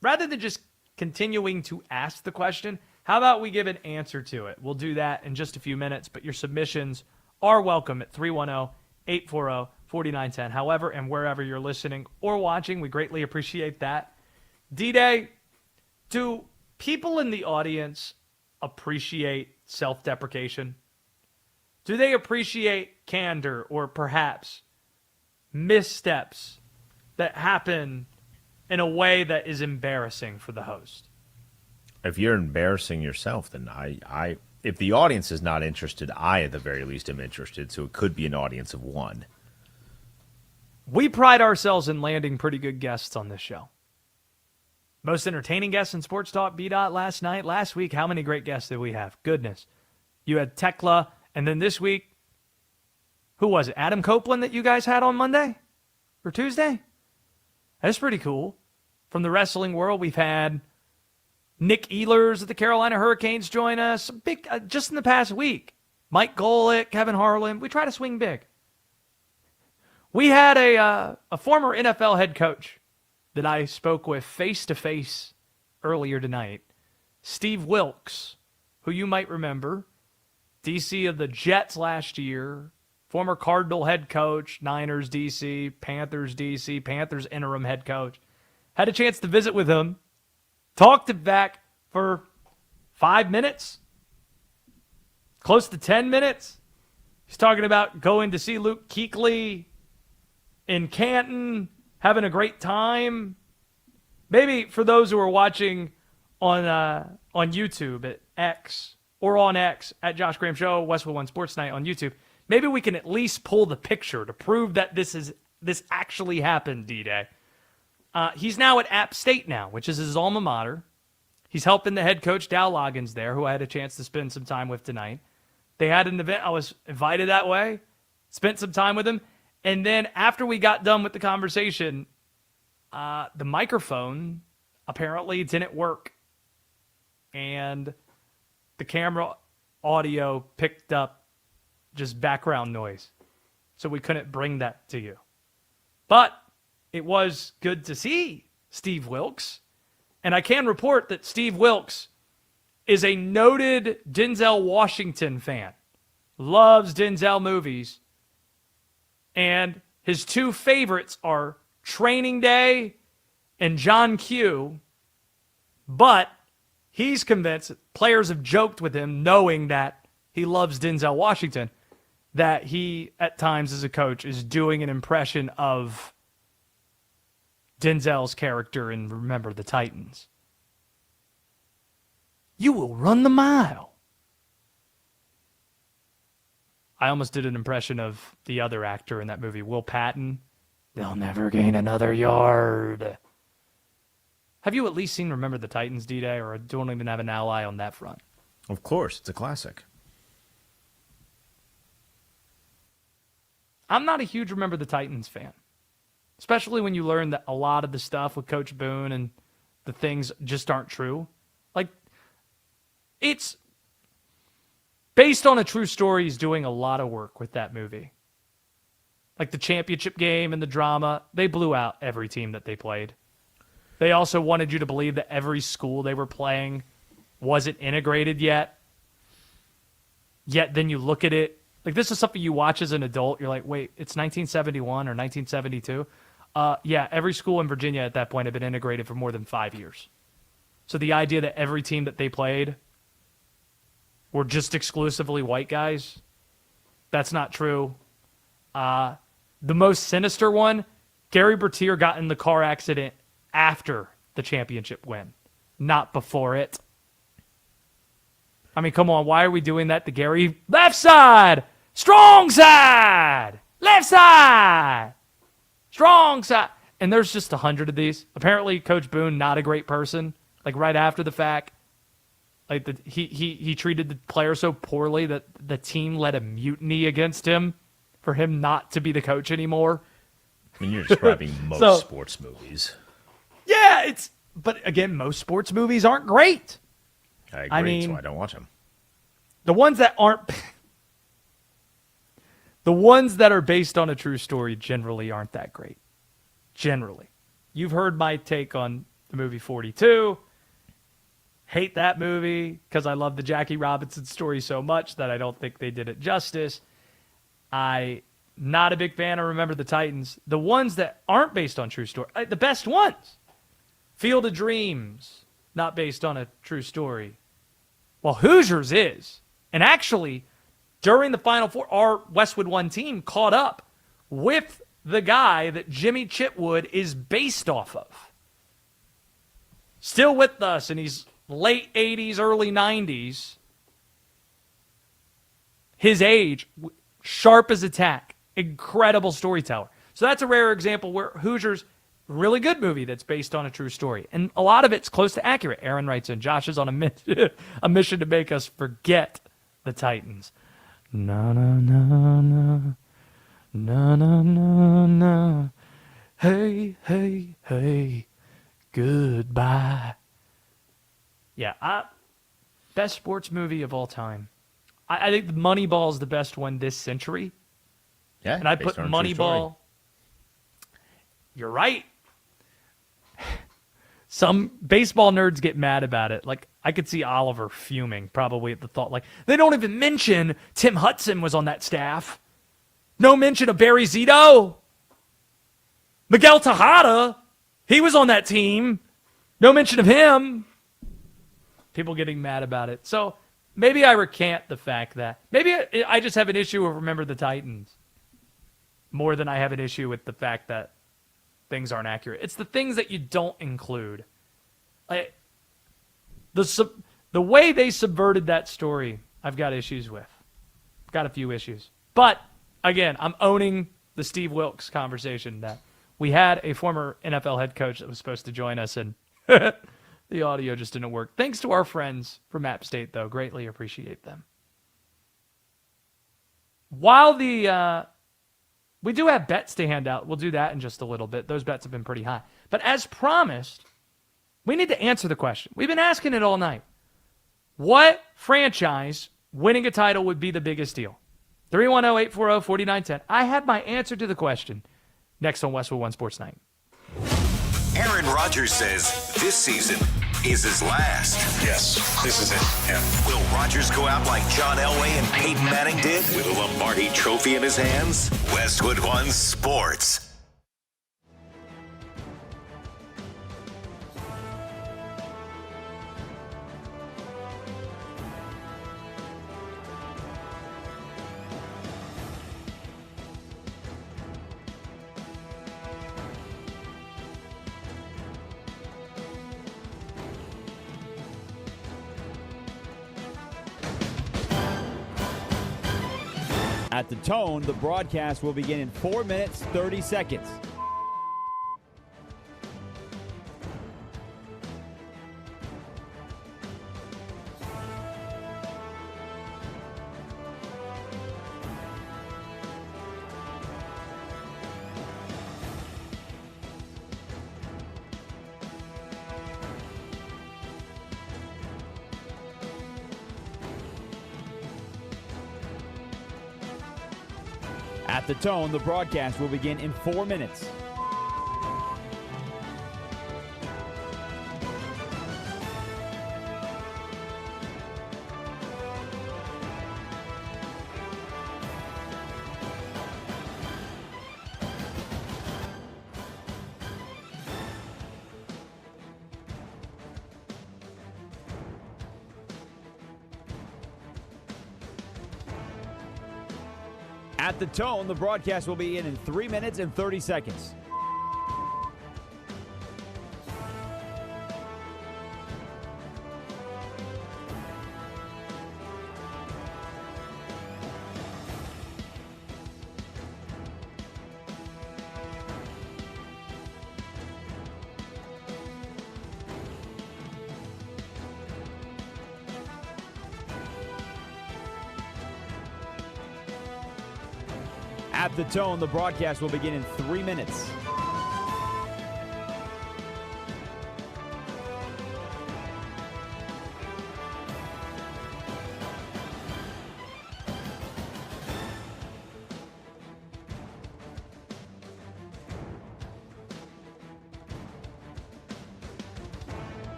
rather than just continuing to ask the question, how about we give an answer to it? We'll do that in just a few minutes, but your submissions are welcome at 310-840-4910. However and wherever you're listening or watching, we greatly appreciate that. D-Day, do people in the audience appreciate self-deprecation? Do they appreciate candor or perhaps missteps that happen in a way that is embarrassing for the host? If you're embarrassing yourself, then if the audience is not interested, I at the very least am interested, so it could be an audience of one. We pride ourselves in landing pretty good guests on this show. Most entertaining guests in Sports Talk B-Dot last night. Last week, how many great guests did we have? Goodness. You had Tekla, and then this week, who was it? Adam Copeland that you guys had on Monday or Tuesday? That's pretty cool. From the wrestling world, we've had Nick Ehlers of the Carolina Hurricanes join us. Big, just in the past week. Mike Golick, Kevin Harlan. We try to swing big. We had a former NFL head coach that I spoke with face-to-face earlier tonight, Steve Wilks, who you might remember, DC of the Jets last year, former Cardinal head coach, Niners DC, Panthers DC, Panthers interim head coach. Had a chance to visit with him, talked it back for 5 minutes, close to 10 minutes. He's talking about going to see Luke Kuechly in Canton, having a great time. Maybe for those who are watching on YouTube at X or on X at Josh Graham Show, Westwood One Sports Night on YouTube, maybe we can at least pull the picture to prove that this actually happened, D-Day. He's now at App State now, which is his alma mater. He's helping the head coach, Dow Loggins, there, who I had a chance to spend some time with tonight. They had an event. I was invited that way, spent some time with him. And then after we got done with the conversation, the microphone apparently didn't work. And the camera audio picked up just background noise. So we couldn't bring that to you. But it was good to see Steve Wilks. And I can report that Steve Wilks is a noted Denzel Washington fan. Loves Denzel movies. And his two favorites are Training Day and John Q. But he's convinced, players have joked with him, knowing that he loves Denzel Washington, that he, at times as a coach, is doing an impression of Denzel's character in Remember the Titans. You will run the mile. I almost did an impression of the other actor in that movie, Will Patton. They'll never gain another yard. Have you at least seen Remember the Titans, D-Day, or don't even have an ally on that front? Of course, it's a classic. I'm not a huge Remember the Titans fan, especially when you learn that a lot of the stuff with Coach Boone and the things just aren't true. Like, it's based on a true story. He's doing a lot of work with that movie. Like the championship game and the drama, they blew out every team that they played. They also wanted you to believe that every school they were playing wasn't integrated yet. Yet then you look at it, like this is something you watch as an adult, you're like, wait, it's 1971 or 1972? Yeah, every school in Virginia at that point had been integrated for more than 5 years. So the idea that every team that they played were just exclusively white guys, that's not true. The most sinister one, Gary Bertier got in the car accident after the championship win, not before it. I mean, come on, why are we doing that to Gary? Left side! Strong side! Left side! Strong side! And there's just 100 of these. Apparently, Coach Boone, not a great person. Like, right after the fact, like he treated the player so poorly that the team led a mutiny against him for him not to be the coach anymore. I mean, you're describing most sports movies. Yeah, but again, most sports movies aren't great. I agree, so I don't watch them. The ones that aren't, the ones that are based on a true story generally aren't that great. Generally. You've heard my take on the movie 42. Hate that movie because I love the Jackie Robinson story so much that I don't think they did it justice. I not a big fan of Remember the Titans. The ones that aren't based on true story, the best ones. Field of Dreams, not based on a true story. Well, Hoosiers is. And actually, during the Final Four, our Westwood One team caught up with the guy that Jimmy Chitwood is based off of. Still with us, and he's late 80s, early 90s. His age, sharp as a tack, incredible storyteller. So that's a rare example where Hoosiers, really good movie that's based on a true story. And a lot of it's close to accurate. Aaron writes in, Josh is on a mission to make us forget the Titans. Na na na na. Na na na na. Hey, hey, hey. Goodbye. Yeah, best sports movie of all time. I think Moneyball is the best one this century. Yeah, and I put Moneyball. You're right. Some baseball nerds get mad about it. Like, I could see Oliver fuming probably at the thought. Like, they don't even mention Tim Hudson was on that staff. No mention of Barry Zito. Miguel Tejada, he was on that team. No mention of him. People getting mad about it. So maybe I recant the fact that maybe I just have an issue with Remember the Titans more than I have an issue with the fact that things aren't accurate. It's the things that you don't include. The way they subverted that story, I've got issues with. Got a few issues. But, again, I'm owning the Steve Wilkes conversation that we had a former NFL head coach that was supposed to join us, and the audio just didn't work. Thanks to our friends from App State, though. Greatly appreciate them. While we do have bets to hand out. We'll do that in just a little bit. Those bets have been pretty high. But as promised, we need to answer the question. We've been asking it all night. What franchise winning a title would be the biggest deal? 310-840-4910. I have my answer to the question next on Westwood One Sports Night. Aaron Rodgers says this season is his last. Yes, this is it. Yeah. Will Rodgers go out like John Elway and Peyton Manning did with a Lombardi trophy in his hands? Westwood One Sports. At the tone, the broadcast will begin in 4 minutes, 30 seconds. At the tone, the broadcast will begin in 4 minutes. At the tone, the broadcast will begin in 3 minutes and 30 seconds. At the tone, the broadcast will begin in 3 minutes.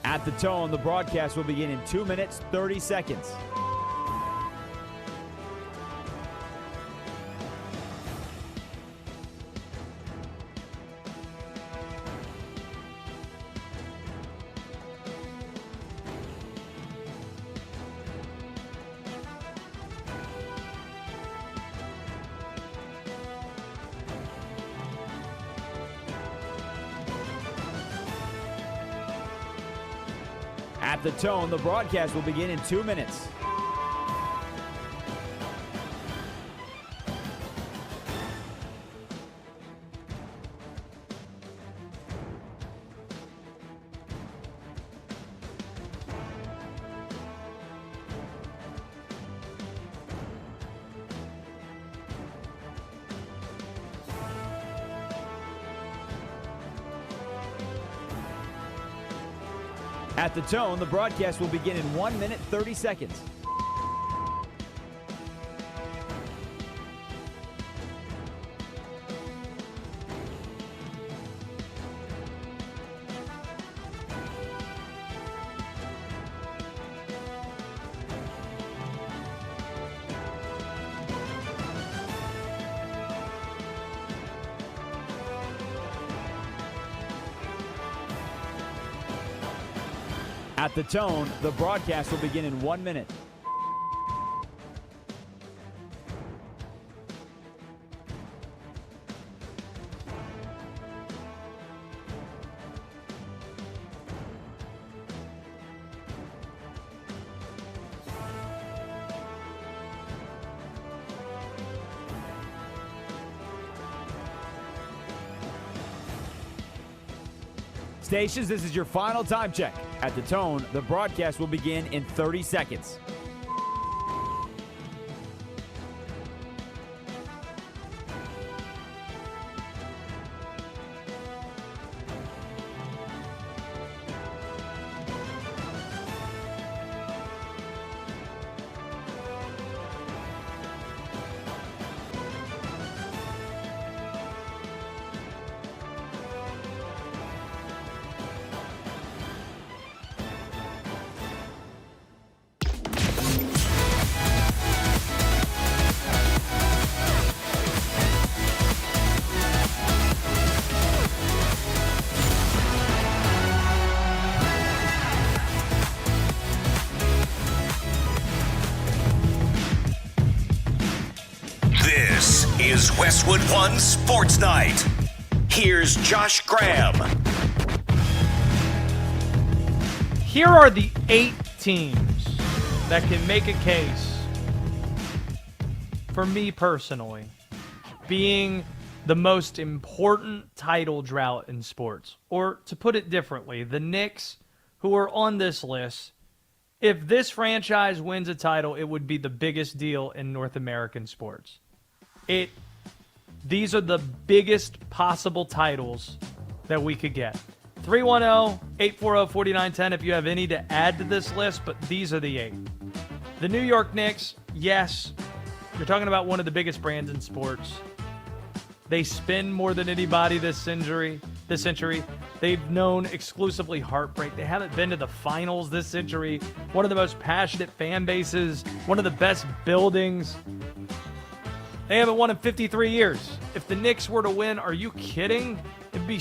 At the tone, the broadcast will begin in 2 minutes, 30 seconds. At the tone, the broadcast will begin in 2 minutes. At the tone, the broadcast will begin in 1 minute, 30 seconds. At the tone, the broadcast will begin in 1 minute. Stations, this is your final time check. At the tone, the broadcast will begin in 30 seconds. This is Westwood One Sports Night. Here's Josh Graham. Here are the 8 teams that can make a case for me personally being the most important title drought in sports. Or to put it differently, the Knicks, who are on this list, if this franchise wins a title, it would be the biggest deal in North American sports. These are the biggest possible titles that we could get. 310-840-4910 if you have any to add to this list, but these are the 8. The New York Knicks, yes, you're talking about one of the biggest brands in sports. They spend more than anybody this century. They've known exclusively heartbreak. They haven't been to the finals this century. One of the most passionate fan bases, one of the best buildings. They haven't won in 53 years. If the Knicks were to win, are you kidding? It'd be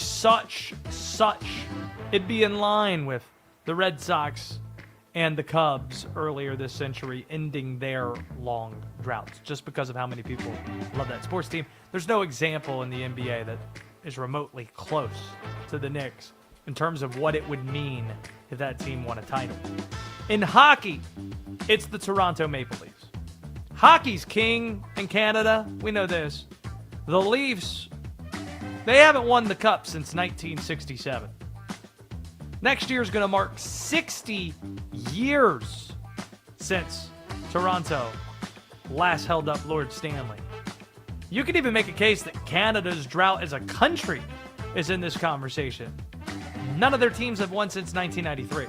it'd be in line with the Red Sox and the Cubs earlier this century, ending their long droughts just because of how many people love that sports team. There's no example in the NBA that is remotely close to the Knicks in terms of what it would mean if that team won a title. In hockey, it's the Toronto Maple Leafs. Hockey's king in Canada. We know this. The Leafs, they haven't won the Cup since 1967. Next year is going to mark 60 years since Toronto last held up Lord Stanley. You could even make a case that Canada's drought as a country is in this conversation. None of their teams have won since 1993.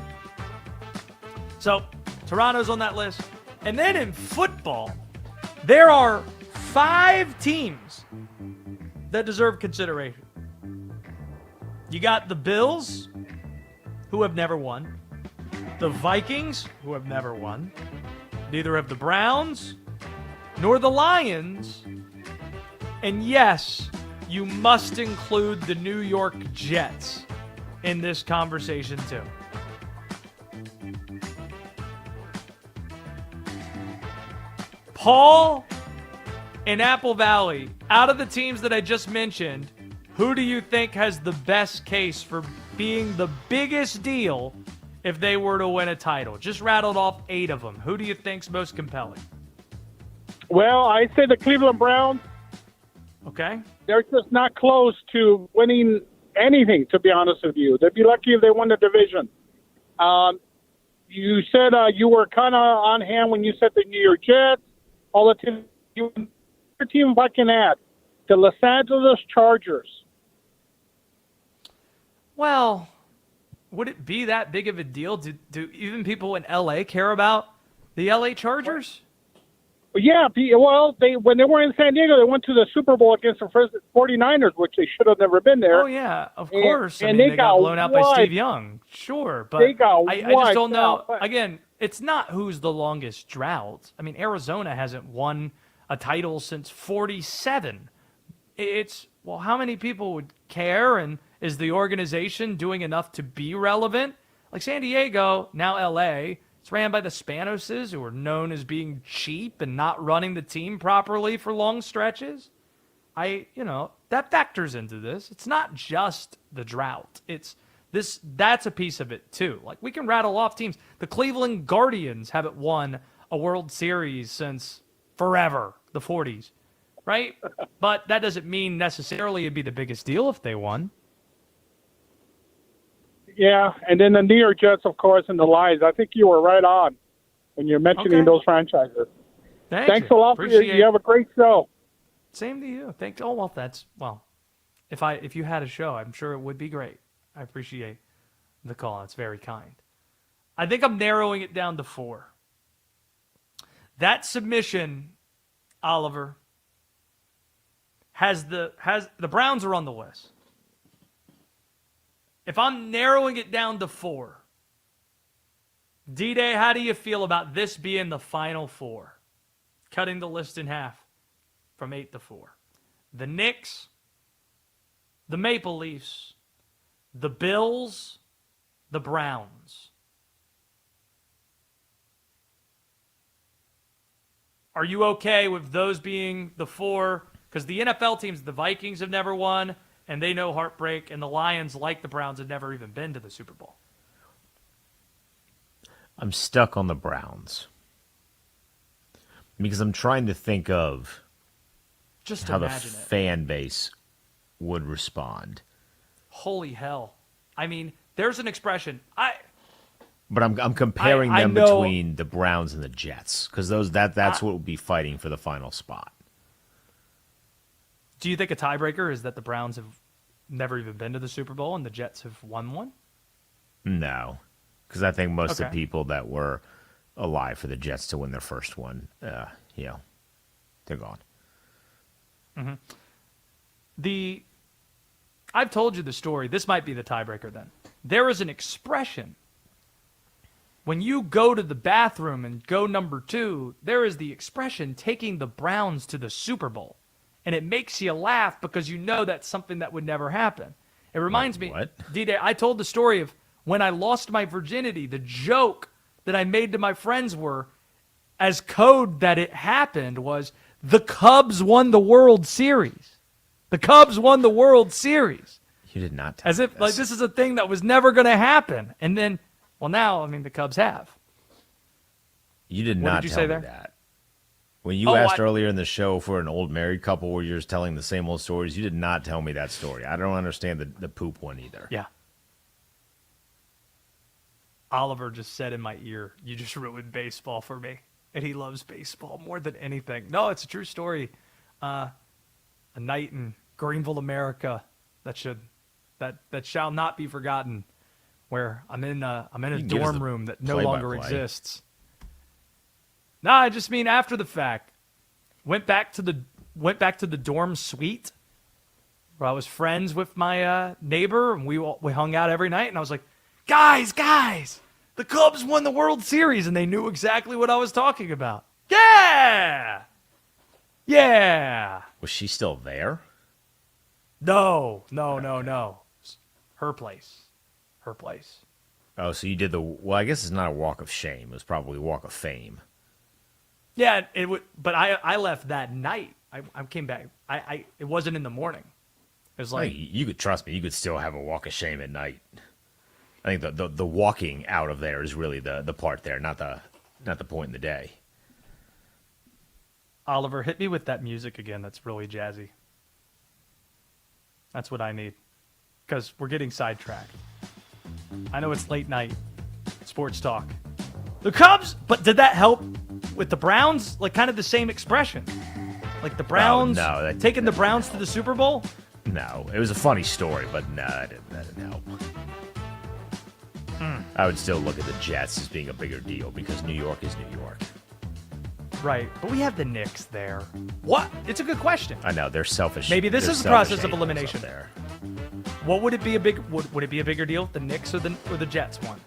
So, Toronto's on that list. And then in football, there are 5 teams that deserve consideration. You got the Bills, who have never won. The Vikings, who have never won. Neither have the Browns, nor the Lions. And yes, you must include the New York Jets in this conversation too. Paul in Apple Valley, out of the teams that I just mentioned, who do you think has the best case for being the biggest deal if they were to win a title? Just rattled off 8 of them. Who do you think's most compelling? Well, I say the Cleveland Browns. Okay. They're just not close to winning anything, to be honest with you. They'd be lucky if they won the division. You said you were kind of on hand when you said the New York Jets. All the teams, your team, if I can add, the Los Angeles Chargers. Well, would it be that big of a deal? Do even people in L.A. care about the L.A. Chargers? Yeah, well, when they were in San Diego, they went to the Super Bowl against the 49ers, which they should have never been there. Oh, yeah, of course. And they got blown out by Steve Young. Sure, but I just don't know. Again, it's not who's the longest drought. I mean, Arizona hasn't won a title since 47. It's, well, how many people would care, and is the organization doing enough to be relevant? Like San Diego, now L.A., it's ran by the Spanoses, who are known as being cheap and not running the team properly for long stretches. That factors into this. It's not just the drought. That's a piece of it too. Like, we can rattle off teams. The Cleveland Guardians haven't won a World Series since forever, the 40s, right? But that doesn't mean necessarily it'd be the biggest deal if they won. Yeah, and then the New York Jets, of course, and the Lions. I think you were right on when you're mentioning those franchises. Thanks a lot. You have a great show. Same to you. Thanks. Oh, well, if you had a show, I'm sure it would be great. I appreciate the call. It's very kind. I think I'm narrowing it down to 4. That submission, Oliver, has the Browns are on the list. If I'm narrowing it down to 4, D-Day, how do you feel about this being the final 4? Cutting the list in half from 8 to 4. The Knicks, the Maple Leafs, the Bills, the Browns. Are you okay with those being the 4? Because the NFL teams, the Vikings have never won, and they know heartbreak, and the Lions, like the Browns, have never even been to the Super Bowl. I'm stuck on the Browns because I'm trying to think of just how the fan base would respond. Holy hell. I mean, there's an expression. But I'm comparing them between the Browns and the Jets because that's what will be fighting for the final spot. Do you think a tiebreaker is that the Browns have never even been to the Super Bowl and the Jets have won one? No, because I think most of the people that were alive for the Jets to win their first one, they're gone. Mm-hmm. I've told you the story. This might be the tiebreaker then. There is an expression. When you go to the bathroom and go number 2, there is the expression taking the Browns to the Super Bowl. And it makes you laugh because you know that's something that would never happen. It reminds me, D-Day, I told the story of When I lost my virginity, the joke that I made to my friends were, as code that it happened, was the Cubs won the World Series. The Cubs won the World Series. You did not tell As me if like this is a thing that was never going to happen. And then, well, now, I mean, the Cubs have. You did What not did you tell say me there? that. When you asked earlier in the show for an old married couple where you're just telling the same old stories, you did not tell me that story. I don't understand the poop one either. Yeah. Oliver just said in my ear, "You just ruined baseball for me." And he loves baseball more than anything. No, it's a true story. A night in Greenville, America, that shall not be forgotten. Where I'm in a dorm room that no longer exists. No, I just mean after the fact. Went back to the dorm suite where I was friends with my neighbor, and we hung out every night. And I was like, guys, the Cubs won the World Series, and they knew exactly what I was talking about. Yeah. Was she still there? No. Her place. Oh, so you did well, I guess it's not a walk of shame. It was probably a walk of fame. Yeah, it would. But I left that night. I came back. It wasn't in the morning. It was like you could trust me. You could still have a walk of shame at night. I think the walking out of there is really the part there, not the point in the day. Oliver, hit me with that music again. That's really jazzy. That's what I need, because we're getting sidetracked. I know it's late night sports talk. The Cubs, but did that help with the Browns? Like kind of the same expression. Like the Browns taking the Browns to the Super Bowl? No, it was a funny story, but no, that didn't help. I would still look at the Jets as being a bigger deal because New York is New York. Right, but we have the Knicks there. What? It's a good question. I know they're selfish. Maybe this is the process of elimination. There. What would it be would it be a bigger deal? The Knicks or the Jets one?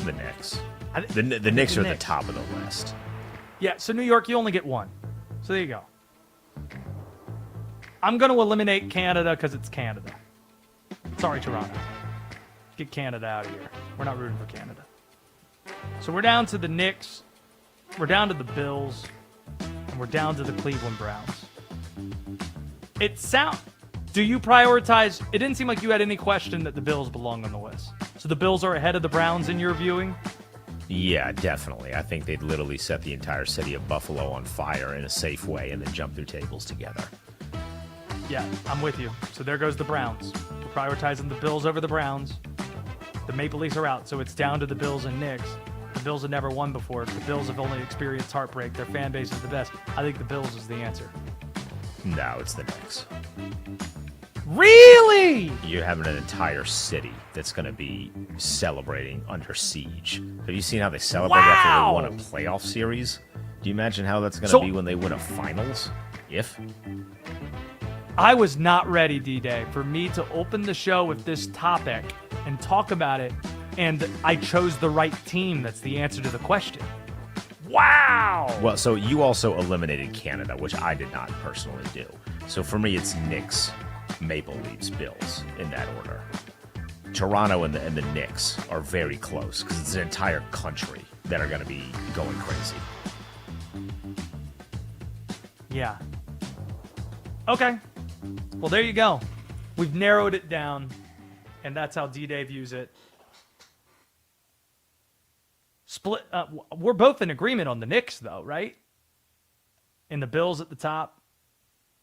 The Knicks. The Knicks are at the top of the list. Yeah, so New York, you only get one. So there you go. I'm going to eliminate Canada because it's Canada. Sorry, Toronto. Get Canada out of here. We're not rooting for Canada. So we're down to the Knicks. We're down to the Bills. And we're down to the Cleveland Browns. Do you prioritize? It didn't seem like you had any question that the Bills belong on the list. So the Bills are ahead of the Browns in your viewing? Yeah, definitely. I think they'd literally set the entire city of Buffalo on fire in a safe way and then jump through tables together. Yeah, I'm with you. So there goes the Browns. We're prioritizing the Bills over the Browns. The Maple Leafs are out, so it's down to the Bills and Knicks. The Bills have never won before. The Bills have only experienced heartbreak. Their fan base is the best. I think the Bills is the answer. No, it's the Knicks. Really? You're having an entire city that's going to be celebrating under siege. Have you seen how they celebrate after they won a playoff series? Do you imagine how that's going to be when they win a finals? I was not ready, D-Day, for me to open the show with this topic and talk about it, and I chose the right team. That's the answer to the question. Wow! Well, so you also eliminated Canada, which I did not personally do. So for me, it's Knicks, Maple Leafs, Bills in that order. Toronto and the Knicks are very close because it's an entire country that are going to be going crazy. Yeah. Okay. Well, there you go. We've narrowed it down, and that's how D-Day views it. Split. We're both in agreement on the Knicks, though, right? And the Bills at the top.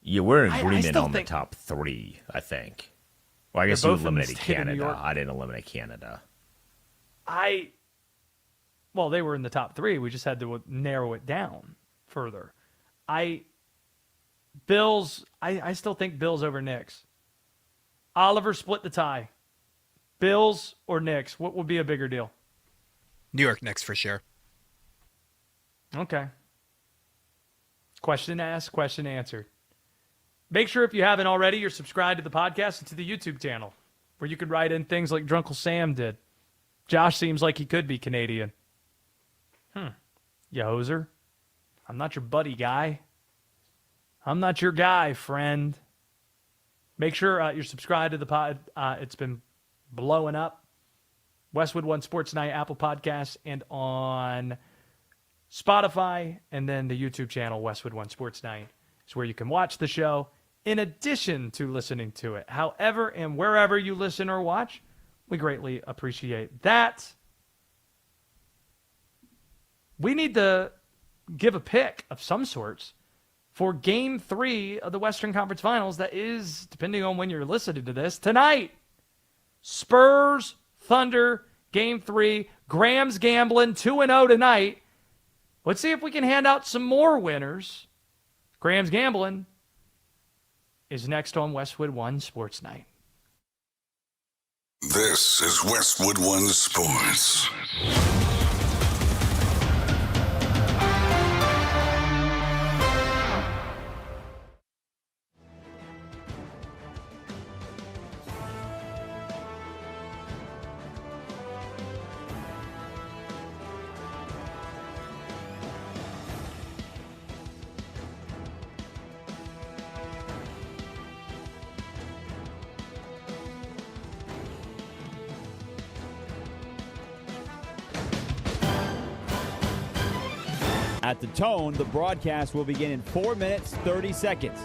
Yeah, we're in agreement on the top three, I think. Well, I guess you eliminated Canada. I didn't eliminate Canada. Well, they were in the top three. We just had to narrow it down further. Bills, I still think Bills over Knicks. Oliver, split the tie. Bills or Knicks? What would be a bigger deal? New York Knicks for sure. Okay. Question asked, question answered. Make sure if you haven't already, you're subscribed to the podcast and to the YouTube channel, where you could write in things like Drunkle Sam did. Josh seems like he could be Canadian. You hoser. I'm not your buddy guy. I'm not your guy, friend. Make sure you're subscribed to the pod. It's been blowing up. Westwood One Sports Night, Apple Podcasts, and on Spotify, and then the YouTube channel, Westwood One Sports Night, is where you can watch the show in addition to listening to it. However and wherever you listen or watch, we greatly appreciate that. We need to give a pick of some sorts for Game 3 of the Western Conference Finals that is, depending on when you're listening to this, tonight. Spurs, Thunder, Game 3. Graham's gambling 2-0 tonight. Let's see if we can hand out some more winners. Graham's gambling is next on Westwood One Sports Night. This is Westwood One Sports. At the tone, the broadcast will begin in 4 minutes, 30 seconds.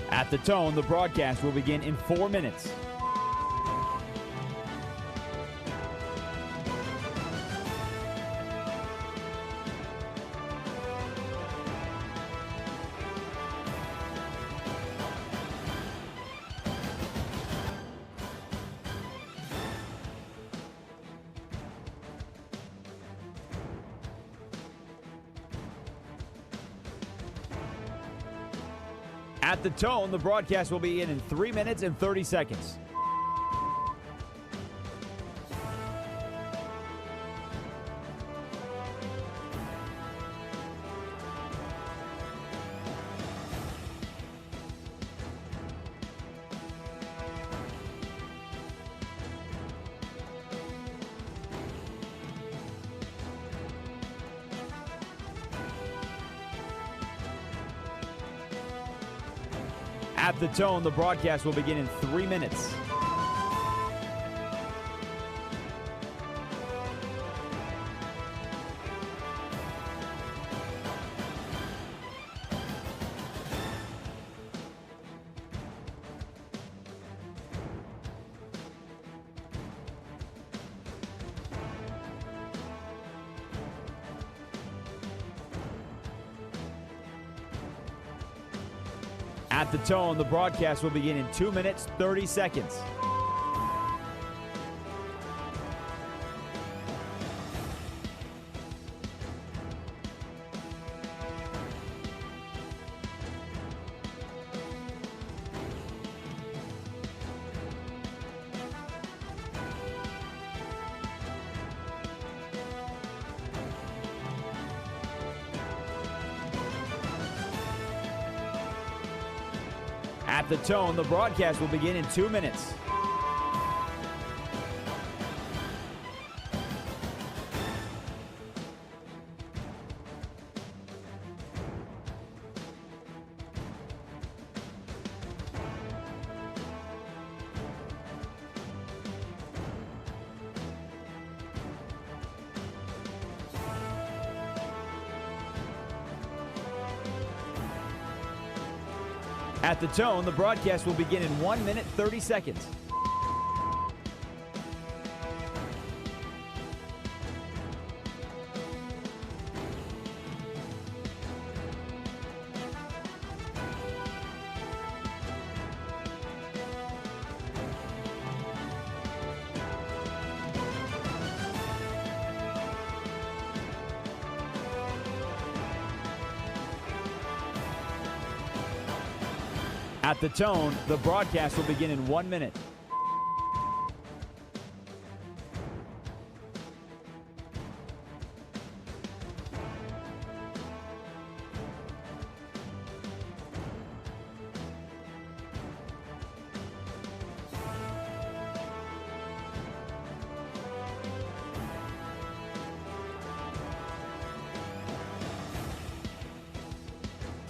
At the tone, the broadcast will begin in 4 minutes. At the tone, the broadcast will begin in 3 minutes and 30 seconds. At the tone, the broadcast will begin in 3 minutes. At the tone, the broadcast will begin in 2 minutes, 30 seconds. At the tone, the broadcast will begin in 2 minutes. At the tone, the broadcast will begin in 1 minute, 30 seconds. At the tone, the broadcast will begin in 1 minute.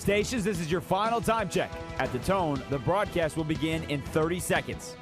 stations, this is your final time check. At the tone, the broadcast will begin in 30 seconds.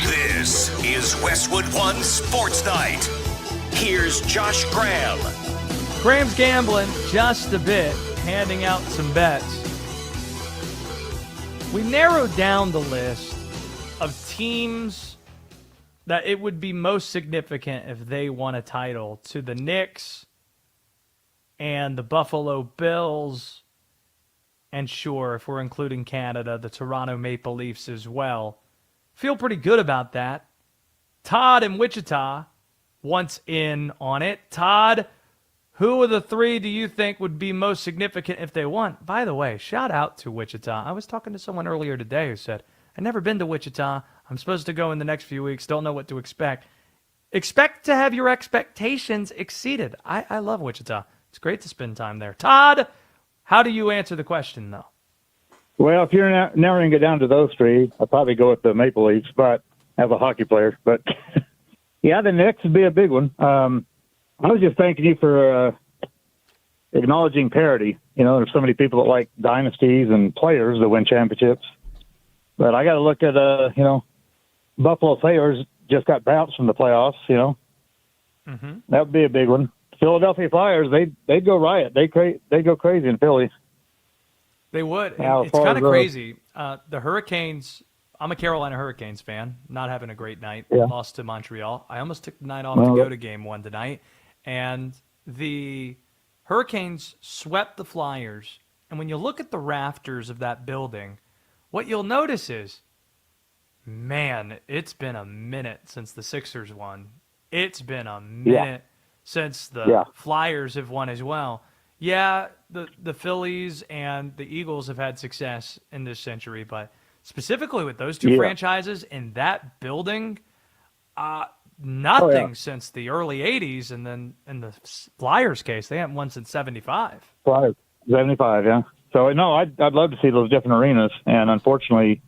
This is Westwood One Sports Night. Here's Josh Graham. Graham's gambling just a bit, handing out some bets. We narrowed down the list of teams that it would be most significant if they won a title to the Knicks and the Buffalo Bills, and sure, if we're including Canada, the Toronto Maple Leafs as well. Feel pretty good about that. Todd in Wichita wants in on it. Todd, who of the three do you think would be most significant if they won? By the way, shout out to Wichita. I was talking to someone earlier today who said, I've never been to Wichita. I'm supposed to go in the next few weeks. Don't know what to expect. Expect to have your expectations exceeded. I love Wichita. It's great to spend time there. Todd, how do you answer the question, though? Well, if you're narrowing it down to those three, I'd probably go with the Maple Leafs, but as a hockey player. But, yeah, the Knicks would be a big one. I was just thanking you for acknowledging parity. You know, there's so many people that like dynasties and players that win championships. But I got to look at, Buffalo Sabres just got bounced from the playoffs, Mm-hmm. That would be a big one. Philadelphia Flyers, they'd go riot. They'd go crazy in Philly. They would. Yeah, it's kind of crazy. The Hurricanes, I'm a Carolina Hurricanes fan, not having a great night. Yeah. Lost to Montreal. I almost took the night off to go to game one tonight. And the Hurricanes swept the Flyers. And when you look at the rafters of that building, what you'll notice is, man, it's been a minute since the Sixers won. It's been a minute since the Flyers have won as well. Yeah, the Phillies and the Eagles have had success in this century, but specifically with those two franchises in that building, nothing since the early 80s, and then in the Flyers case, they haven't won since 75. 75, yeah. So, no, I'd love to see those different arenas, and unfortunately,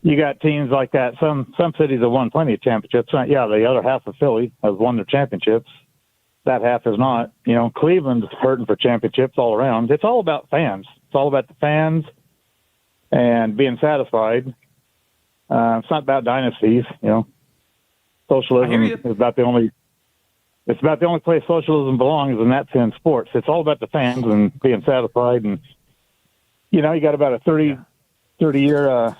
you got teams like that. Some cities have won plenty of championships. Yeah, the other half of Philly has won their championships. That half is not. Cleveland's hurting for championships all around. It's all about fans. It's all about the fans and being satisfied. It's not about dynasties. Socialism is about the only. It's about the only place socialism belongs, and that's in sports. It's all about the fans and being satisfied. And you got about a 30-year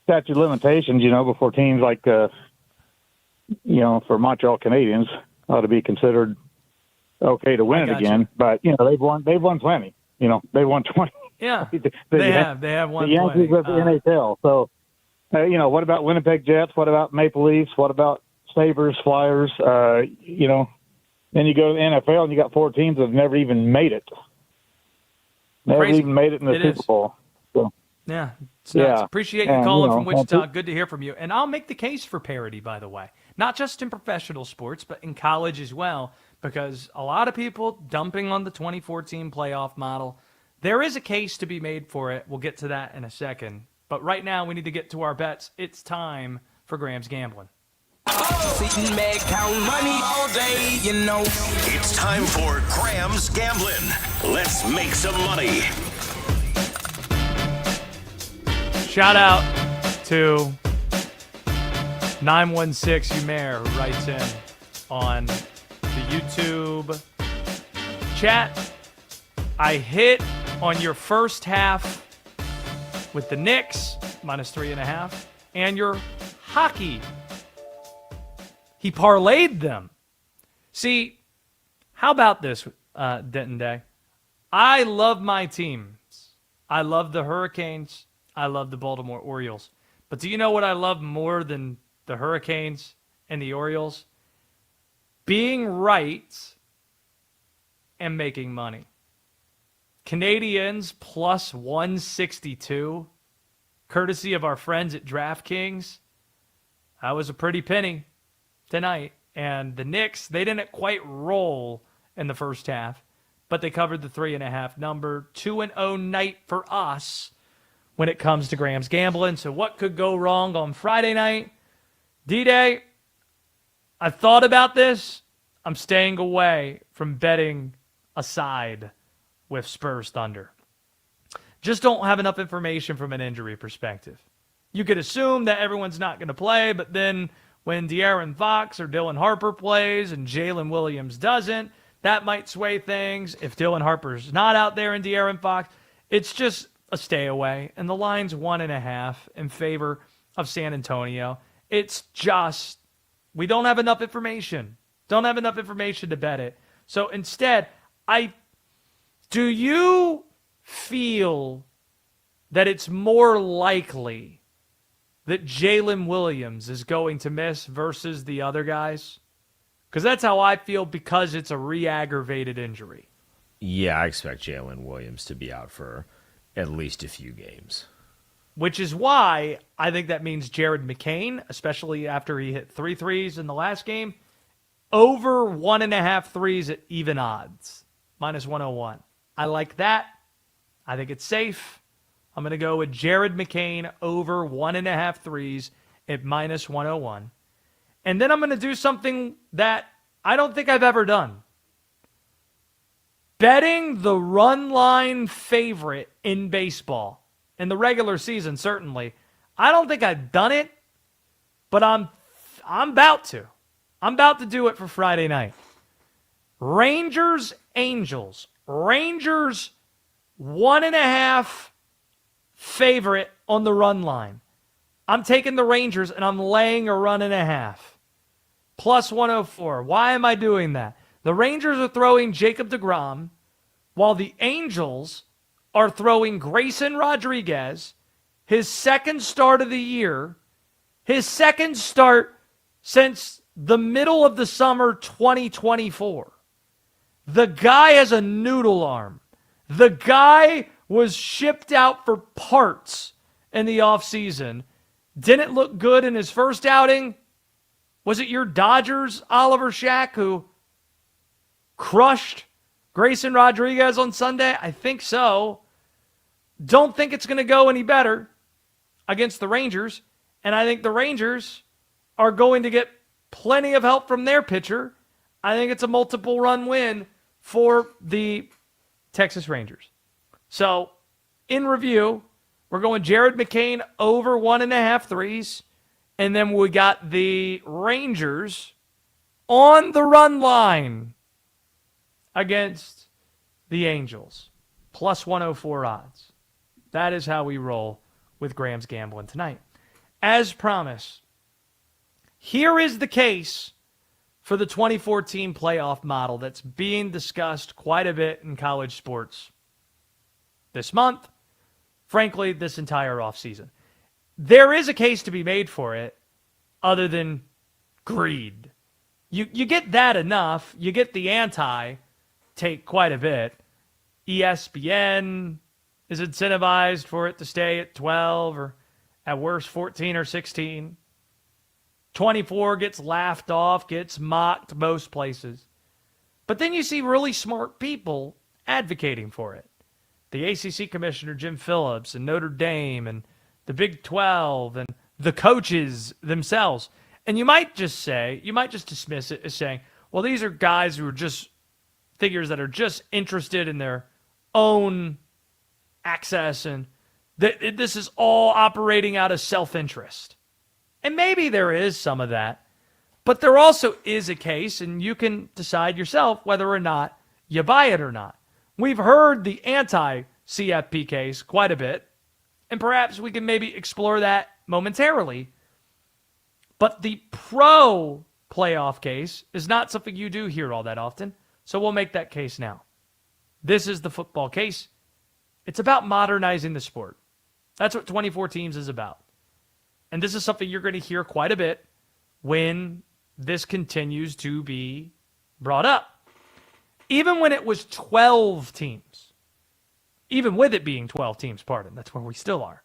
statute of limitations. Before teams like for Montreal Canadiens ought to be considered okay to win it again. But they've won plenty. They won 20. Yeah, they have won the Yankees plenty. Of the NHL. So what about Winnipeg Jets? What about Maple Leafs? What about Sabres, Flyers? Then you go to the NFL and you got 4 teams that have never even made it. Never even made it in the Super Bowl. So. Yeah, it's nuts. Appreciate you calling from Wichita. Good to hear from you. And I'll make the case for parity, by the way. Not just in professional sports, but in college as well, because a lot of people dumping on the 2014 playoff model. There is a case to be made for it. We'll get to that in a second. But right now, we need to get to our bets. It's time for Graham's Gambling. Sitting back, count money all day, It's time for Graham's Gambling. Let's make some money. Shout out to 916 Umair, who writes in on the YouTube chat. I hit on your first half with the Knicks, -3.5, and your hockey. He parlayed them. See, how about this, Denton Day? I love my teams. I love the Hurricanes. I love the Baltimore Orioles. But do you know what I love more than the Hurricanes and the Orioles? Being right and making money. Canadians plus 162, courtesy of our friends at DraftKings. That was a pretty penny tonight. And the Knicks, they didn't quite roll in the first half, but they covered the 3.5 number. 2-0 night for us when it comes to Graham's gambling. So what could go wrong on Friday night? D-Day, I thought about this. I'm staying away from betting aside with Spurs Thunder. Just don't have enough information from an injury perspective. You could assume that everyone's not going to play, but then when De'Aaron Fox or Dylan Harper plays and Jalen Williams doesn't, that might sway things. If Dylan Harper's not out there and De'Aaron Fox, it's just a stay away. And the line's 1.5 in favor of San Antonio. It's just, we don't have enough information. Don't have enough information to bet it. So instead, do you feel that it's more likely that Jalen Williams is going to miss versus the other guys? Because that's how I feel, because it's a re-aggravated injury. Yeah, I expect Jalen Williams to be out for at least a few games. Which is why I think that means Jared McCain, especially after he hit 3 threes in the last game, over 1.5 threes at even odds, -101. I like that. I think it's safe. I'm going to go with Jared McCain over 1.5 threes at -101. And then I'm going to do something that I don't think I've ever done. Betting the run line favorite in baseball. In the regular season, certainly. I don't think I've done it, but I'm about to. I'm about to do it for Friday night. Rangers, Angels. Rangers, 1.5 favorite on the run line. I'm taking the Rangers, and I'm laying a 1.5. +104. Why am I doing that? The Rangers are throwing Jacob deGrom, while the Angels are throwing Grayson Rodriguez, his second start of the year, his second start since the middle of the summer 2024. The guy has a noodle arm. The guy was shipped out for parts in the offseason. Didn't look good in his first outing. Was it your Dodgers, Oliver Shack, who crushed Grayson Rodriguez on Sunday? I think so. Don't think it's going to go any better against the Rangers. And I think the Rangers are going to get plenty of help from their pitcher. I think it's a multiple run win for the Texas Rangers. So, in review, we're going Jared McCain over 1.5 threes. And then we got the Rangers on the run line against the Angels. +104 odds. That is how we roll with Graham's Gambling tonight. As promised, here is the case for the 2014 playoff model that's being discussed quite a bit in college sports this month, frankly, this entire offseason. There is a case to be made for it other than greed. You get that enough. You get the anti take quite a bit. ESPN is incentivized for it to stay at 12 or at worst 14 or 16. 24 gets laughed off, gets mocked most places. But then you see really smart people advocating for it. The ACC Commissioner Jim Phillips and Notre Dame and the Big 12 and the coaches themselves. And you might just dismiss it as saying, well, these are guys who are just figures that are just interested in their own access, and this is all operating out of self-interest. And maybe there is some of that, but there also is a case, and you can decide yourself whether or not you buy it or not. We've heard the anti-CFP case quite a bit And perhaps we can maybe explore that momentarily. But the pro playoff case is not something you do hear all that often. So we'll make that case now. This is the football case. It's about modernizing the sport. That's what 24 teams is about. And this is something you're going to hear quite a bit when this continues to be brought up. Even when it was 12 teams, even with it being 12 teams, that's where we still are.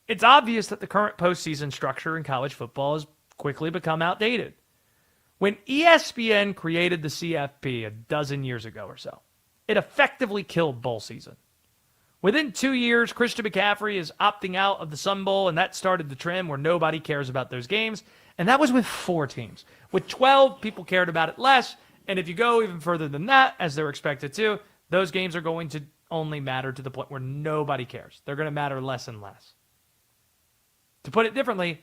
It's obvious that the current postseason structure in college football has quickly become outdated. When ESPN created the CFP a dozen years ago or so, it effectively killed bowl season. Within 2 years, Christian McCaffrey is opting out of the Sun Bowl, and that started the trend where nobody cares about those games. And that was with 4 teams. With 12, people cared about it less. And if you go even further than that, as they're expected to, those games are going to only matter to the point where nobody cares. They're going to matter less and less. To put it differently,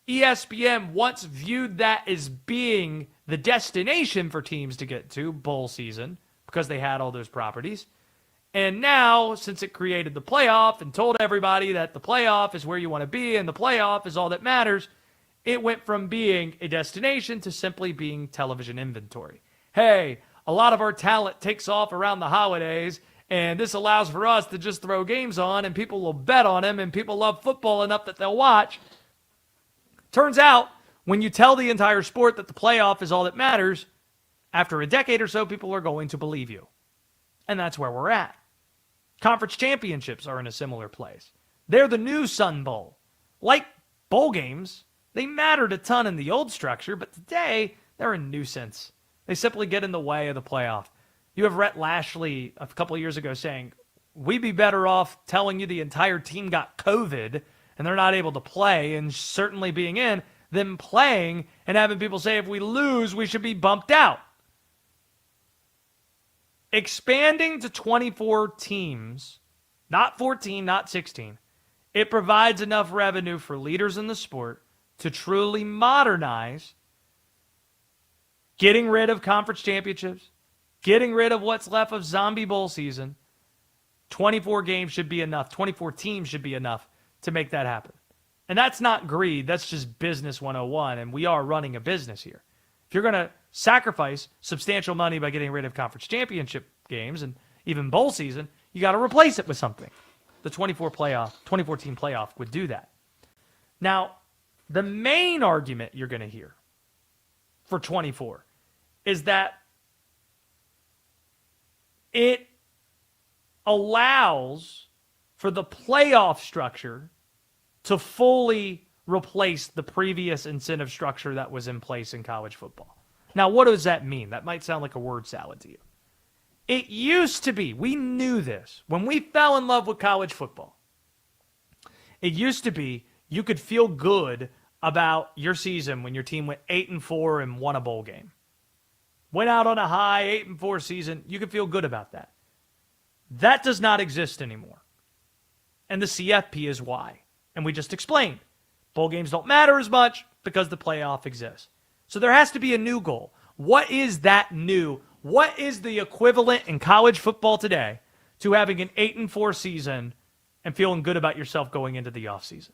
ESPN once viewed that as being the destination for teams to get to bowl season because they had all those properties. And now, since it created the playoff and told everybody that the playoff is where you want to be and the playoff is all that matters, it went from being a destination to simply being television inventory. Hey, a lot of our talent takes off around the holidays, and this allows for us to just throw games on, and people will bet on them, and people love football enough that they'll watch. Turns out, when you tell the entire sport that the playoff is all that matters, after a decade or so, people are going to believe you. And that's where we're at. Conference championships are in a similar place. They're the new Sun Bowl. Like bowl games, they mattered a ton in the old structure, but today they're a nuisance. They simply get in the way of the playoff. You have Rhett Lashley a couple of years ago saying, we'd be better off telling you the entire team got COVID and they're not able to play and certainly being in than playing and having people say if we lose, we should be bumped out. Expanding to 24 teams, not 14, not 16, it provides enough revenue for leaders in the sport to truly modernize, getting rid of conference championships, getting rid of what's left of zombie bowl season. 24 games should be enough. 24 teams should be enough to make that happen. And that's not greed. That's just business 101. And we are running a business here. If you're going to sacrifice substantial money by getting rid of conference championship games and even bowl season, you got to replace it with something. The 24 team playoff would do that. Now, the main argument you're going to hear for 24 is that it allows for the playoff structure to fully replace the previous incentive structure that was in place in college football. Now, what does that mean? That might sound like a word salad to you. It used to be, we knew this, when we fell in love with college football, it used to be you could feel good about your season when your team went 8-4 and won a bowl game. Went out on a high 8-4 season, you could feel good about that. That does not exist anymore. And the CFP is why. And we just explained. Bowl games don't matter as much because the playoff exists. So there has to be a new goal. What is that new? What is the equivalent in college football today to having an 8-4 season and feeling good about yourself going into the offseason?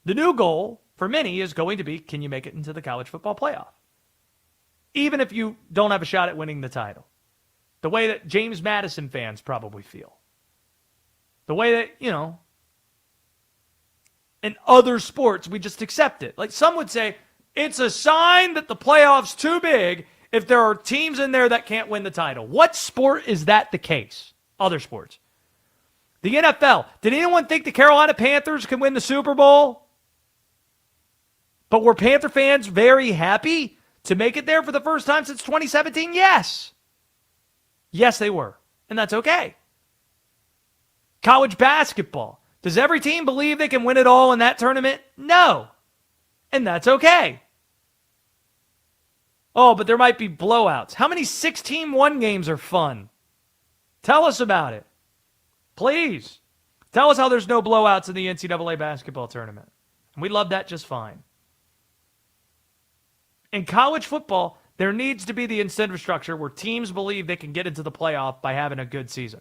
The new goal for many is going to be, can you make it into the college football playoff? Even if you don't have a shot at winning the title. The way that James Madison fans probably feel. The way that, in other sports, we just accept it. Like some would say, it's a sign that the playoff's too big if there are teams in there that can't win the title. What sport is that the case? Other sports. The NFL. Did anyone think the Carolina Panthers could win the Super Bowl? But were Panther fans very happy to make it there for the first time since 2017? Yes. Yes, they were. And that's okay. College basketball. Does every team believe they can win it all in that tournament? No. And that's okay. Oh, but there might be blowouts. How many 16-1 games are fun? Tell us about it. Please. Tell us how there's no blowouts in the NCAA basketball tournament. And we love that just fine. In college football, there needs to be the incentive structure where teams believe they can get into the playoff by having a good season.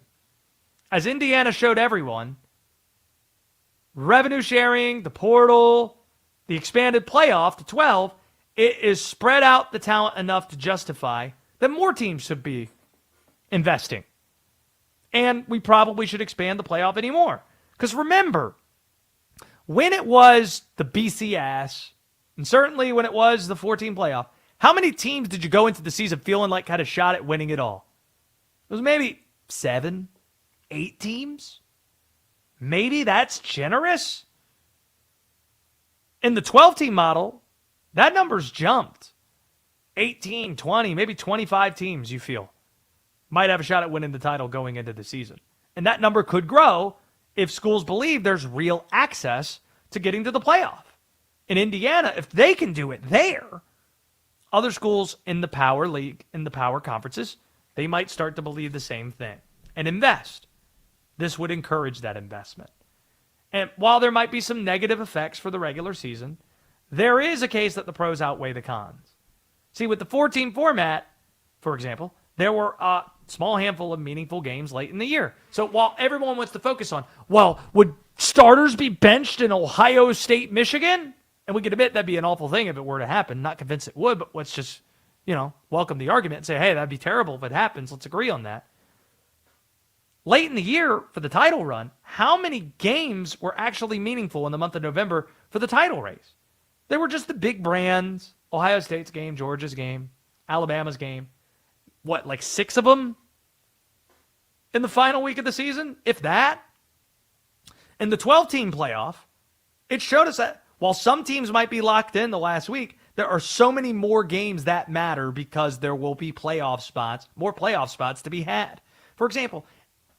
As Indiana showed everyone, revenue sharing, the portal, the expanded playoff to 12, it is spread out the talent enough to justify that more teams should be investing. And we probably should expand the playoff anymore. Because remember, when it was the BCS, and certainly when it was the 14 playoff, how many teams did you go into the season feeling like had a shot at winning it all? It was maybe 7, 8 teams. Maybe that's generous. In the 12-team model, that number's jumped. 18, 20, maybe 25 teams you feel might have a shot at winning the title going into the season. And that number could grow if schools believe there's real access to getting to the playoff. In Indiana, if they can do it there, other schools in the power league, in the power conferences, they might start to believe the same thing and invest. This would encourage that investment. And while there might be some negative effects for the regular season, there is a case that the pros outweigh the cons. See, with the 14 format, for example, there were a small handful of meaningful games late in the year. So while everyone wants to focus on, well, would starters be benched in Ohio State, Michigan? And we could admit that'd be an awful thing if it were to happen. Not convinced it would, but let's just, welcome the argument and say, hey, that'd be terrible if it happens. Let's agree on that. Late in the year for the title run, how many games were actually meaningful in the month of November for the title race? They were just the big brands. Ohio State's game, Georgia's game, Alabama's game. What, like 6 of them in the final week of the season? If that. In the 12-team playoff, it showed us that while some teams might be locked in the last week, there are so many more games that matter because there will be playoff spots, more playoff spots to be had. For example,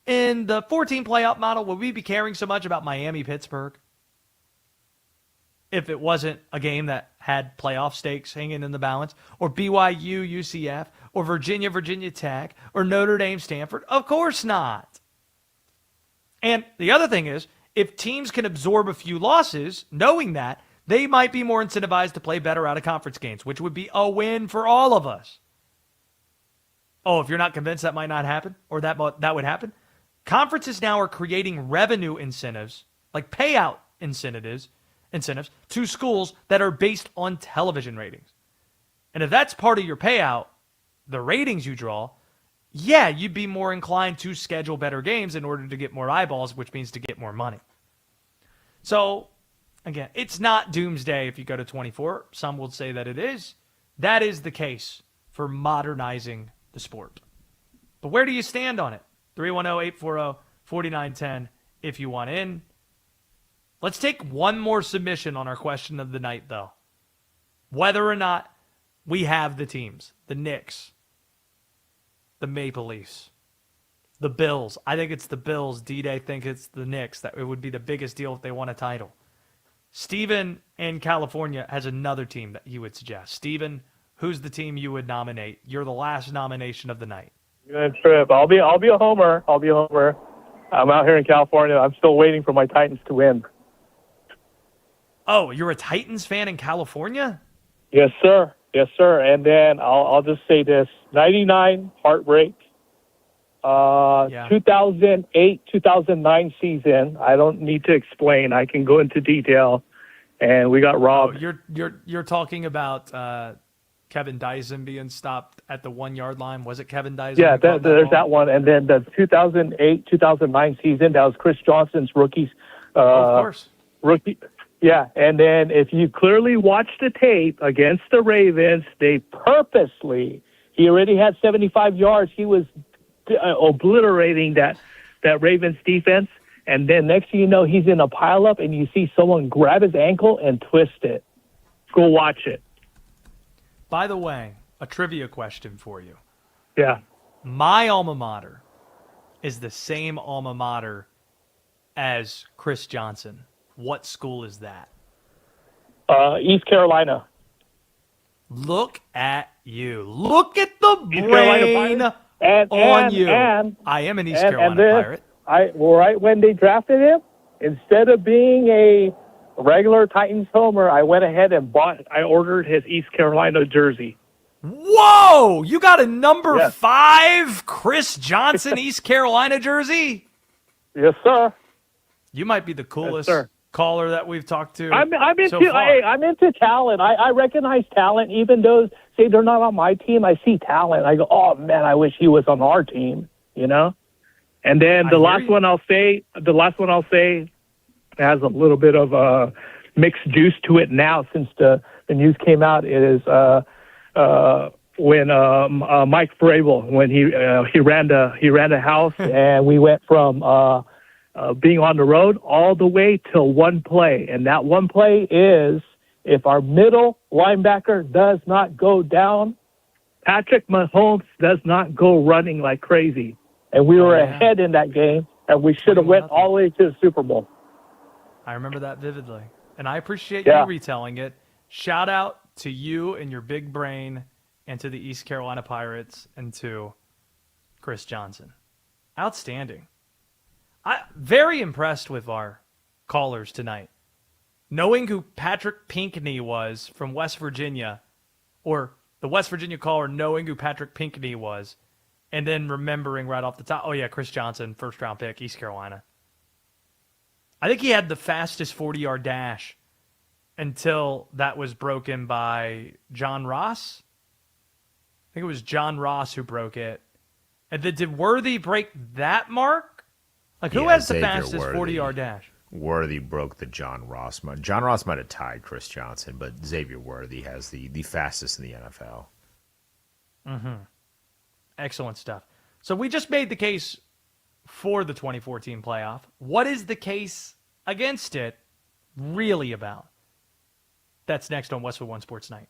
in the 14 playoff model, would we be caring so much about Miami-Pittsburgh if it wasn't a game that had playoff stakes hanging in the balance? Or BYU-UCF? Or Virginia-Virginia Tech? Or Notre Dame-Stanford? Of course not. And the other thing is, if teams can absorb a few losses, knowing that, they might be more incentivized to play better out-of-conference games, which would be a win for all of us. Oh, if you're not convinced that might not happen, or that would happen, conferences now are creating revenue incentives, like payout incentives, to schools that are based on television ratings. And if that's part of your payout, the ratings you draw, yeah, you'd be more inclined to schedule better games in order to get more eyeballs, which means to get more money. So, again, it's not doomsday if you go to 24. Some will say that it is. That is the case for modernizing the sport. But where do you stand on it? 310-840-4910 if you want in. Let's take one more submission on our question of the night, though. Whether or not we have the teams, the Knicks, the Maple Leafs, the Bills. I think it's the Bills. D-Day think it's the Knicks. That it would be the biggest deal if they won a title. Steven in California has another team that he would suggest. Steven, who's the team you would nominate? You're the last nomination of the night. Good trip. I'll be a homer. I'm out here in California. I'm still waiting for my Titans to win. Oh, you're a Titans fan in California? Yes, sir. Yes, sir. And then I'll just say this: 99 heartbreak. 2008, 2009 season. I don't need to explain. I can go into detail. And we got robbed. Oh, you're talking about Kevin Dyson being stopped at the 1 yard line. Was it Kevin Dyson? Yeah, there's that one. And then the 2008, 2009 season. That was Chris Johnson's rookies. Of course. Rookie. Yeah, and then if you clearly watch the tape against the Ravens, they purposely, he already had 75 yards. He was obliterating that Ravens defense. And then next thing you know, he's in a pileup, and you see someone grab his ankle and twist it. Go watch it. By the way, a trivia question for you. Yeah. My alma mater is the same alma mater as Chris Johnson. What school is that? East Carolina. Look at you. Look at the brain on you. I am an East Carolina Pirate. Right when they drafted him, instead of being a regular Titans homer, I went ahead and I ordered his East Carolina jersey. Whoa! You got a number 5 Chris Johnson East Carolina jersey? Yes, sir. You might be the coolest caller that we've talked to. I'm into so far. Hey, I'm into talent. I recognize talent, even though say they're not on my team. I see talent. I go, oh man, I wish he was on our team. And then the last one I'll say has a little bit of mixed juice to it now since the news came out. It is when Mike Vrabel, when he ran the house and we went from being on the road all the way till one play, and that one play is if our middle linebacker does not go down, Patrick Mahomes does not go running like crazy, and we were ahead in that game, and we should have went all the way to the Super Bowl. I remember that vividly, and I appreciate you retelling it. Shout out to you and your big brain, and to the East Carolina Pirates, and to Chris Johnson. Outstanding. I'm very impressed with our callers tonight. Knowing who Patrick Pinkney was from West Virginia, or the West Virginia caller knowing who Patrick Pinkney was, and then remembering right off the top, oh yeah, Chris Johnson, first-round pick, East Carolina. I think he had the fastest 40-yard dash until that was broken by John Ross. I think it was John Ross who broke it. And then did Worthy break that mark? Like, who has the fastest 40-yard dash? Worthy broke the John Ross. John Ross might have tied Chris Johnson, but Xavier Worthy has the fastest in the NFL. Mm-hmm. Excellent stuff. So we just made the case for the 2014 playoff. What is the case against it really about? That's next on Westwood One Sports Night.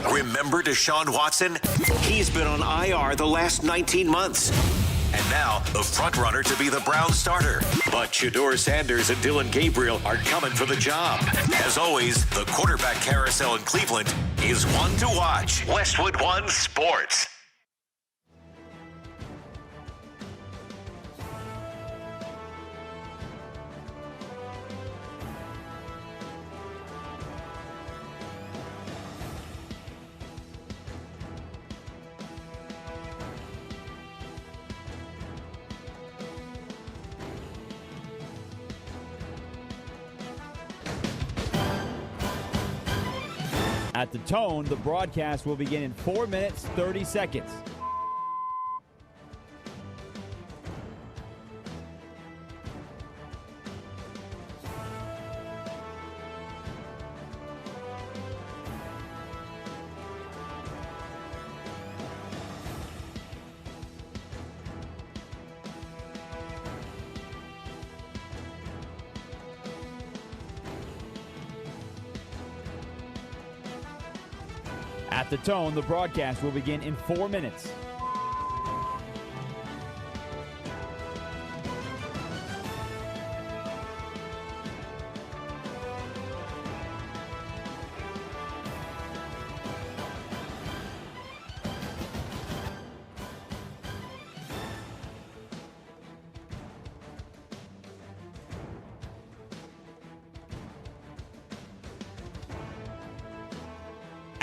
Remember Deshaun Watson? He's been on IR the last 19 months. And now, the front-runner to be the Browns starter. But Shedeur Sanders and Dylan Gabriel are coming for the job. As always, the quarterback carousel in Cleveland is one to watch. Westwood One Sports. At the tone, the broadcast will begin in 4 minutes, 30 seconds. At the tone, the broadcast will begin in 4 minutes.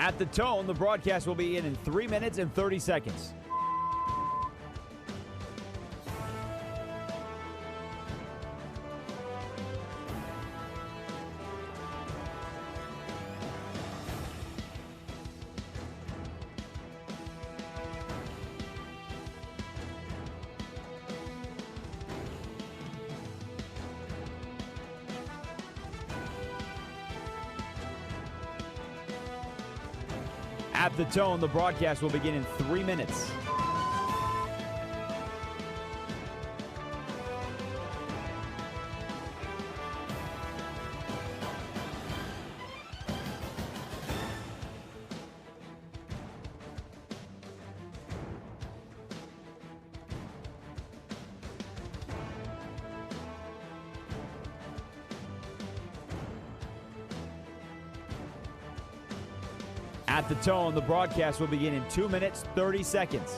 At the tone, the broadcast will be in 3 minutes and 30 seconds. At the tone, the broadcast will begin in 3 minutes. At the tone, the broadcast will begin in 2 minutes, 30 seconds.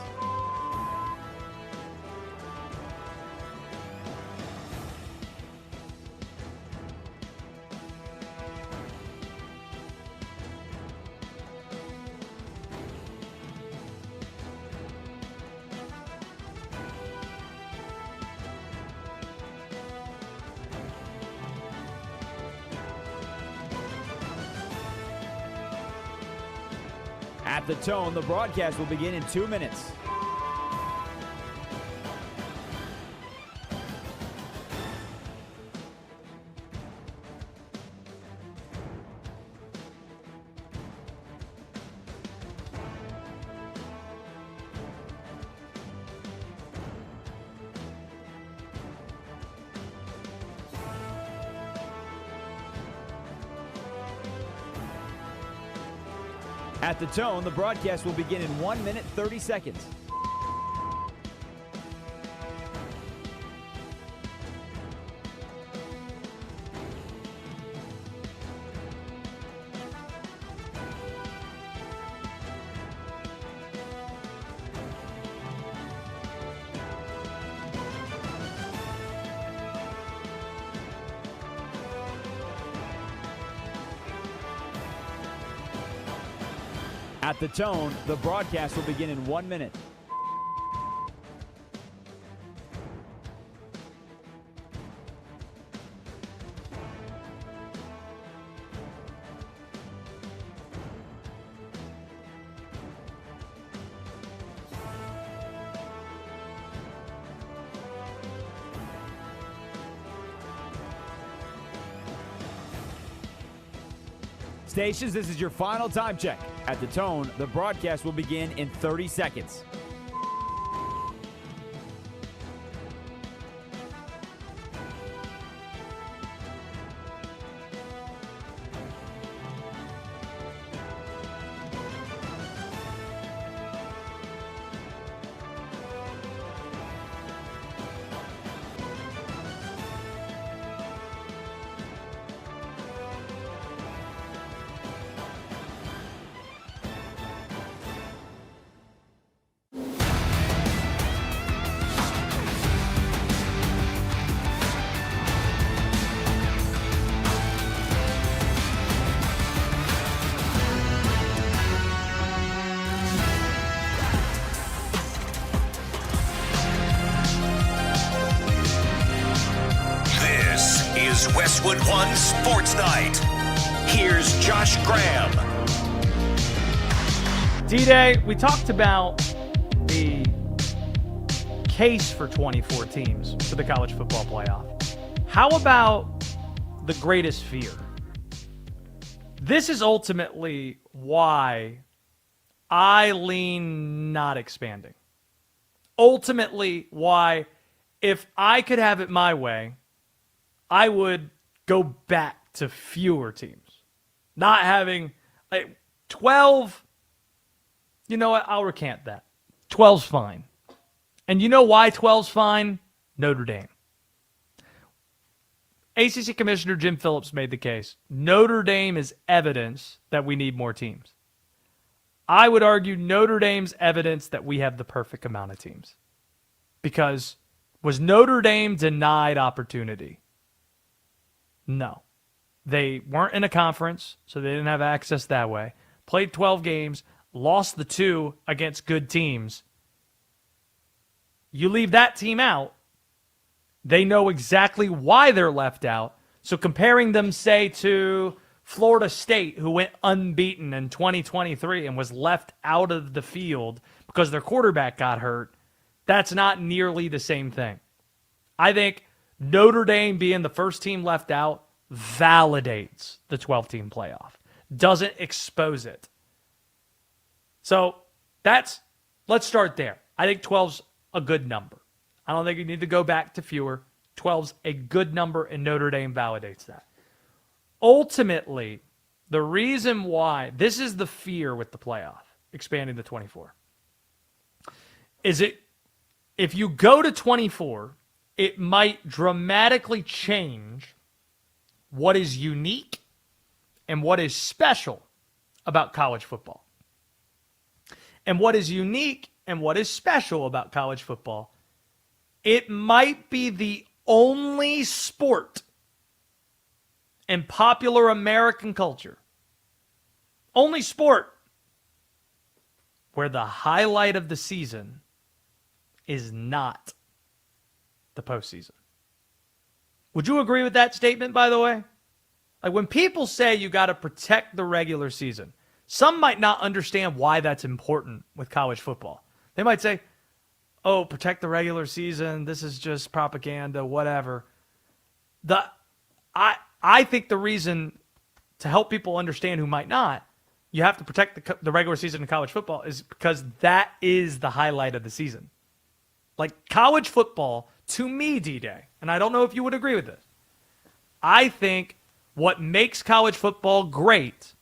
At the tone, the broadcast will begin in 2 minutes. At the tone, the broadcast will begin in 1 minute, 30 seconds. At the tone, the broadcast will begin in 1 minute. Stations, this is your final time check. At the tone, the broadcast will begin in 30 seconds. Westwood One Sports Night. Here's Josh Graham. D-Day, we talked about the case for 24 teams for the college football playoff. How about the greatest fear? This is ultimately why I lean not expanding. Ultimately why, if I could have it my way, I would go back to fewer teams. Not having 12, you know what, I'll recant that. 12's fine. And you know why 12's fine? Notre Dame. ACC Commissioner Jim Phillips made the case. Notre Dame is evidence that we need more teams. I would argue Notre Dame's evidence that we have the perfect amount of teams. Because was Notre Dame denied opportunity? No. They weren't in a conference, so they didn't have access that way. Played 12 games, lost the 2 against good teams. You leave that team out, they know exactly why they're left out. So comparing them, say, to Florida State, who went unbeaten in 2023 and was left out of the field because their quarterback got hurt, that's not nearly the same thing. I think Notre Dame being the first team left out validates the 12-team playoff, doesn't expose it. So let's start there. I think 12's a good number. I don't think you need to go back to fewer. 12's a good number, and Notre Dame validates that. Ultimately, the reason why this is the fear with the playoff, expanding to 24, is if you go to 24, it might dramatically change what is unique and what is special about college football. And what is unique and what is special about college football, it might be the only sport in popular American culture, only sport where the highlight of the season is not the postseason. Would you agree with that statement, by the way? Like when people say you got to protect the regular season, Some might not understand why that's important with college football. They might say, oh, protect the regular season. This is just propaganda, whatever. I think the reason, to help people understand who might not, you have to protect the regular season in college football is because that is the highlight of the season. Like college football, to me, D-Day, and I don't know if you would agree with this, I think what makes college football great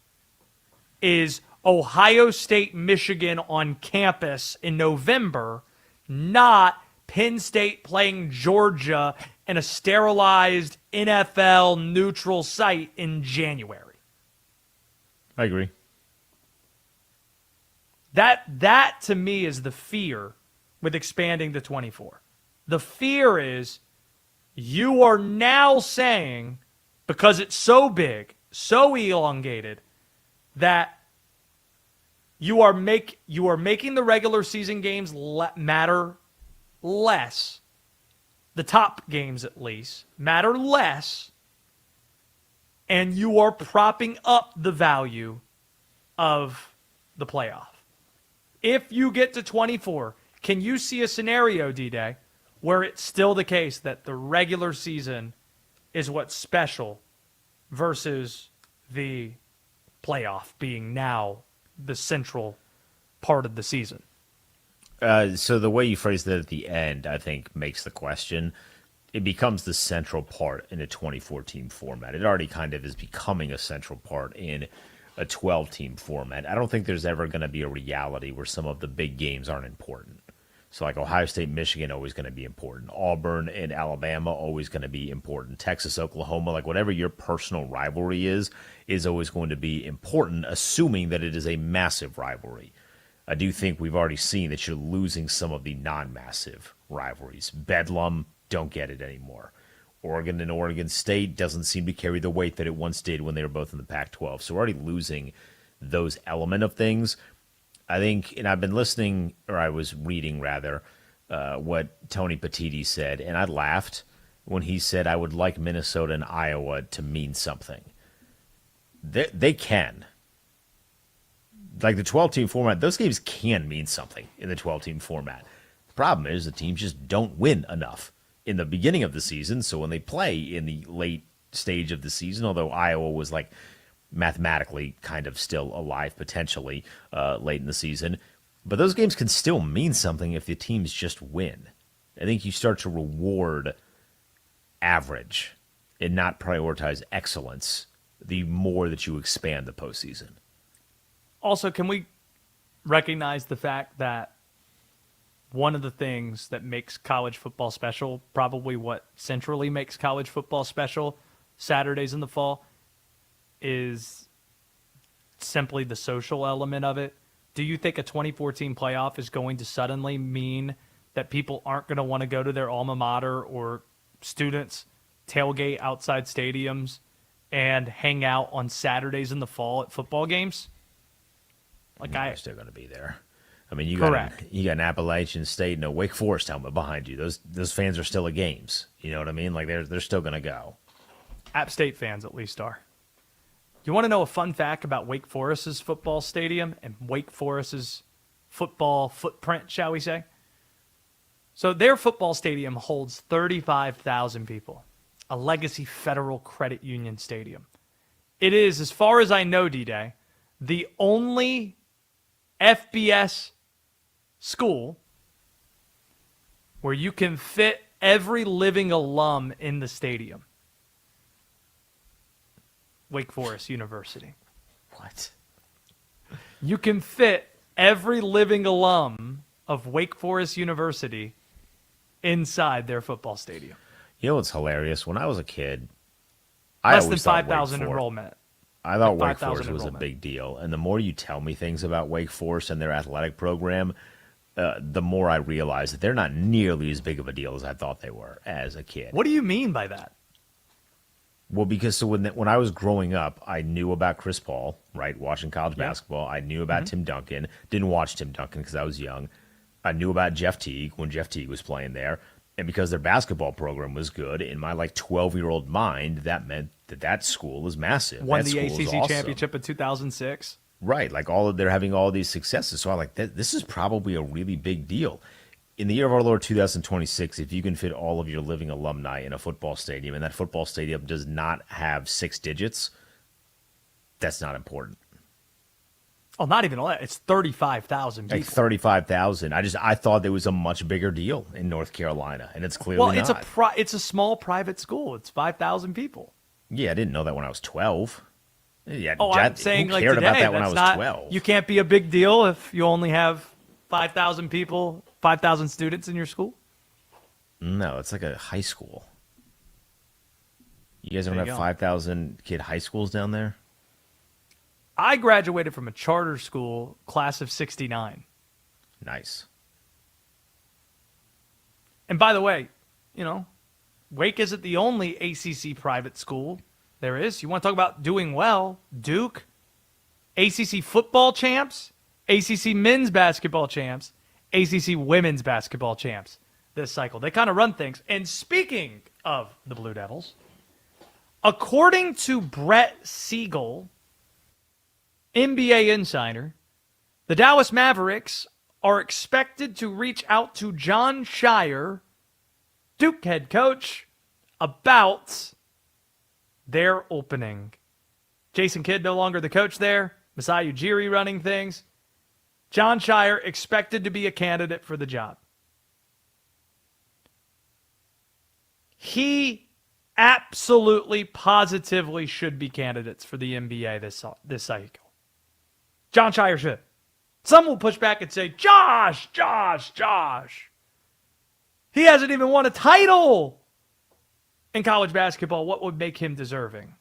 is Ohio State, Michigan on campus in November, not Penn State playing Georgia in a sterilized NFL neutral site in January. I agree. That to me is the fear with expanding to 24. The fear is you are now saying, because it's so big, so elongated, that you are making the regular season games matter less. The top games, at least, matter less. And you are propping up the value of the playoff. If you get to 24, can you see a scenario, D-Day, where it's still the case that the regular season is what's special versus the playoff being now the central part of the season? So the way you phrased it at the end, I think, makes the question. It becomes the central part in a 24-team format. It already kind of is becoming a central part in a 12-team format. I don't think there's ever going to be a reality where some of the big games aren't important. So like Ohio State, Michigan, always going to be important. Auburn and Alabama, always going to be important. Texas, Oklahoma, like whatever your personal rivalry is always going to be important, assuming that it is a massive rivalry. I do think we've already seen that you're losing some of the non-massive rivalries. Bedlam, don't get it anymore. Oregon and Oregon State doesn't seem to carry the weight that it once did when they were both in the Pac-12. So we're already losing those element of things. I think, and I've been listening, or I was reading rather, what Tony Petitti said, and I laughed when he said I would like Minnesota and Iowa to mean something. They can. Like the 12-team format, those games can mean something in the 12-team format. The problem is the teams just don't win enough in the beginning of the season, so when they play in the late stage of the season, although Iowa was like mathematically kind of still alive potentially late in the season, but those games can still mean something if the teams just win. I think you start to reward average and not prioritize excellence the more that you expand the postseason. Also, can we recognize the fact that one of the things that makes college football special, probably what centrally makes college football special Saturdays in the fall, is simply the social element of it? Do you think a 24-team playoff is going to suddenly mean that people aren't going to want to go to their alma mater or students tailgate outside stadiums and hang out on Saturdays in the fall at football games? Like They're still going to be there. I mean, you got an Appalachian State and a Wake Forest helmet behind you. Those fans are still at games. You know what I mean? Like they're still going to go. App State fans at least are. You want to know a fun fact about Wake Forest's football stadium and Wake Forest's football footprint, shall we say? So their football stadium holds 35,000 people, a legacy Federal Credit Union stadium. It is, as far as I know, D-Day, the only FBS school where you can fit every living alum in the stadium. Wake Forest University. What? You can fit every living alum of Wake Forest University inside their football stadium. You know what's hilarious? When I was a kid, less than 5,000 enrollment. I thought Wake Forest was a big deal. And the more you tell me things about Wake Forest and their athletic program, the more I realize that they're not nearly as big of a deal as I thought they were as a kid. What do you mean by that? Well, because when I was growing up, I knew about Chris Paul, right, watching college basketball. I knew about Tim Duncan. Didn't watch Tim Duncan because I was young. I knew about Jeff Teague when Jeff Teague was playing there. And because their basketball program was good, in my 12-year-old mind, that meant that school was massive. Won the ACC championship in 2006. Right, like they're having all these successes. So I'm like, this is probably a really big deal. In the year of our Lord 2026, if you can fit all of your living alumni in a football stadium, and that football stadium does not have 6 digits, that's not important. Oh, not even all that. It's 35,000 people. Like 35,000. I thought there was a much bigger deal in North Carolina, and it's clearly not. It's a small private school. It's 5,000 people. Yeah, I didn't know that when I was 12. Yeah, I'm saying who cared today, about that when I was 12? You can't be a big deal if you only have 5,000 people, 5,000 students in your school? No, it's like a high school. You guys don't have 5,000 kid high schools down there? I graduated from a charter school, class of 69. Nice. And by the way, Wake isn't the only ACC private school there is. You want to talk about doing well? Duke, ACC football champs, ACC men's basketball champs, ACC women's basketball champs this cycle. They kind of run things. And speaking of the Blue Devils, according to Brett Siegel, NBA insider, the Dallas Mavericks are expected to reach out to Jon Scheyer, Duke head coach, about their opening. Jason Kidd no longer the coach there. Masai Ujiri running things. Jon Scheyer expected to be a candidate for the job. He absolutely, positively should be candidates for the NBA this cycle. Jon Scheyer should. Some will push back and say, Josh. He hasn't even won a title in college basketball. What would make him deserving?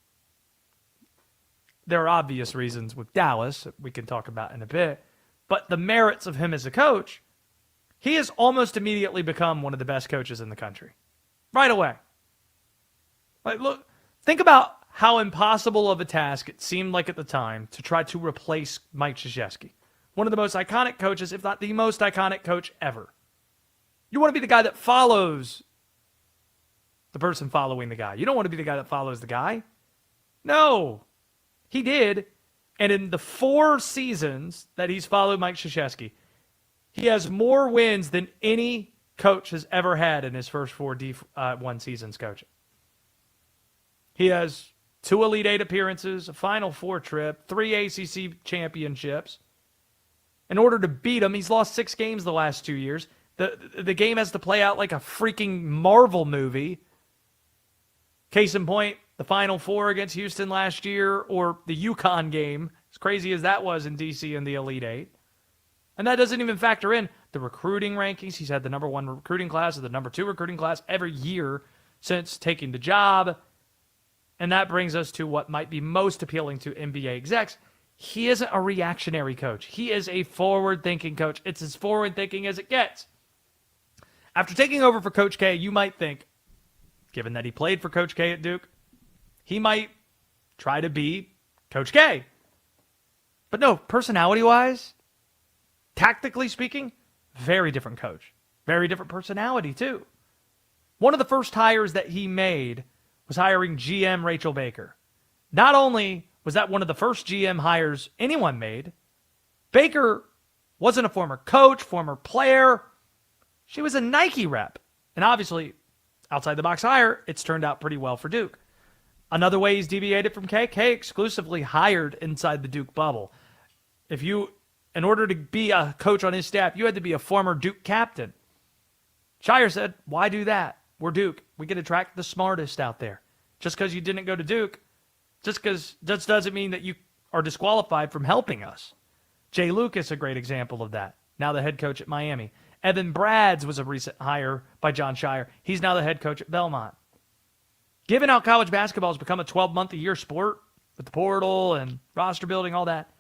There are obvious reasons with Dallas that we can talk about in a bit. But the merits of him as a coach, he has almost immediately become one of the best coaches in the country. Right away. Like, look, think about how impossible of a task it seemed like at the time to try to replace Mike Krzyzewski. One of the most iconic coaches, if not the most iconic coach ever. You want to be the guy that follows the person following the guy. You don't want to be the guy that follows the guy. No. He did. And in the 4 seasons that he's followed Mike Krzyzewski, he has more wins than any coach has ever had in his first 4 D1 seasons coaching. He has 2 Elite 8 appearances, a Final Four trip, 3 ACC championships. In order to beat him, he's lost 6 games the last 2 years. The game has to play out like a freaking Marvel movie. Case in point, the Final Four against Houston last year, or the UConn game, as crazy as that was in D.C. in the Elite 8. And that doesn't even factor in the recruiting rankings. He's had the number 1 recruiting class or the number 2 recruiting class every year since taking the job. And that brings us to what might be most appealing to NBA execs. He isn't a reactionary coach. He is a forward-thinking coach. It's as forward-thinking as it gets. After taking over for Coach K, you might think, given that he played for Coach K at Duke, he might try to be Coach K. But no, personality-wise, tactically speaking, very different coach. Very different personality, too. One of the first hires that he made was hiring GM Rachel Baker. Not only was that one of the first GM hires anyone made, Baker wasn't a former coach, former player. She was a Nike rep. And obviously, outside the box hire, it's turned out pretty well for Duke. Another way he's deviated from K exclusively hired inside the Duke bubble. In order to be a coach on his staff, you had to be a former Duke captain. Scheyer said, why do that? We're Duke. We can attract the smartest out there. Just because you didn't go to Duke, just doesn't mean that you are disqualified from helping us. Jay Lucas, a great example of that. Now the head coach at Miami. Evan Brads was a recent hire by Jon Scheyer. He's now the head coach at Belmont. Given how college basketball has become a 12-month-a-year sport with the portal and roster building, all that,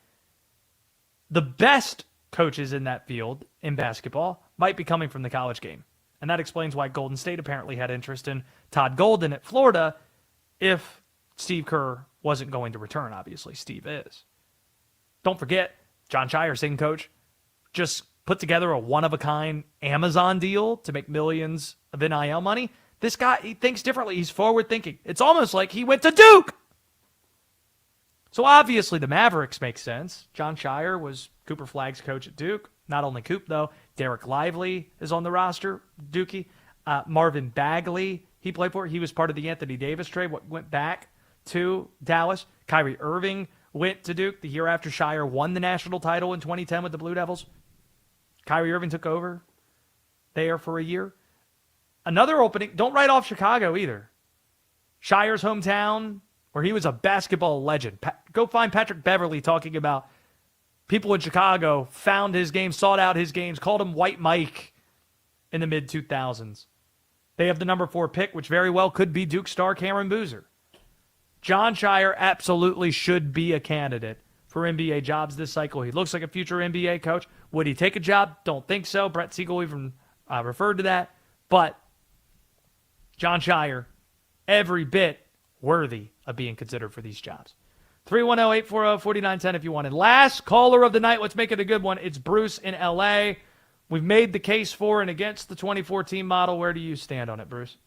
the best coaches in that field in basketball might be coming from the college game. And that explains why Golden State apparently had interest in Todd Golden at Florida if Steve Kerr wasn't going to return. Obviously, Steve is. Don't forget, Jon Scheyer, same coach, just put together a one-of-a-kind Amazon deal to make millions of NIL money. This guy, he thinks differently. He's forward-thinking. It's almost like he went to Duke. So obviously the Mavericks make sense. Jon Scheyer was Cooper Flagg's coach at Duke. Not only Coop, though. Derek Lively is on the roster, Dookie. Marvin Bagley, he played for. He was part of the Anthony Davis trade, went back to Dallas. Kyrie Irving went to Duke the year after Scheyer won the national title in 2010 with the Blue Devils. Kyrie Irving took over there for a year. Another opening, don't write off Chicago either. Sheyer's hometown, where he was a basketball legend. Go find Patrick Beverley talking about people in Chicago found his game, sought out his games, called him White Mike in the mid-2000s. They have the number 4 pick, which very well could be Duke star Cameron Boozer. Jon Scheyer absolutely should be a candidate for NBA jobs this cycle. He looks like a future NBA coach. Would he take a job? Don't think so. Brett Siegel even referred to that. But Jon Scheyer, every bit worthy of being considered for these jobs. 310-840-4910 if you want it. Last caller of the night. Let's make it a good one. It's Bruce in L.A. We've made the case for and against the 2014 model. Where do you stand on it, Bruce?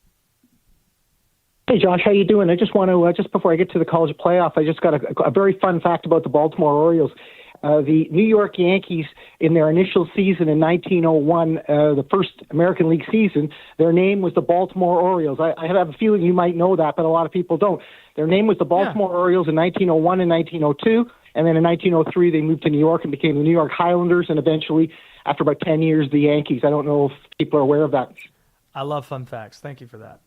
Hey, Josh, how you doing? I just want to, just before I get to the college playoff, I just got a very fun fact about the Baltimore Orioles. The New York Yankees, in their initial season in 1901, the first American League season, their name was the Baltimore Orioles. I have a feeling you might know that, but a lot of people don't. Their name was the Baltimore Orioles in 1901 and 1902, and then in 1903 they moved to New York and became the New York Highlanders, and eventually, after about 10 years, the Yankees. I don't know if people are aware of that. I love fun facts. Thank you for that.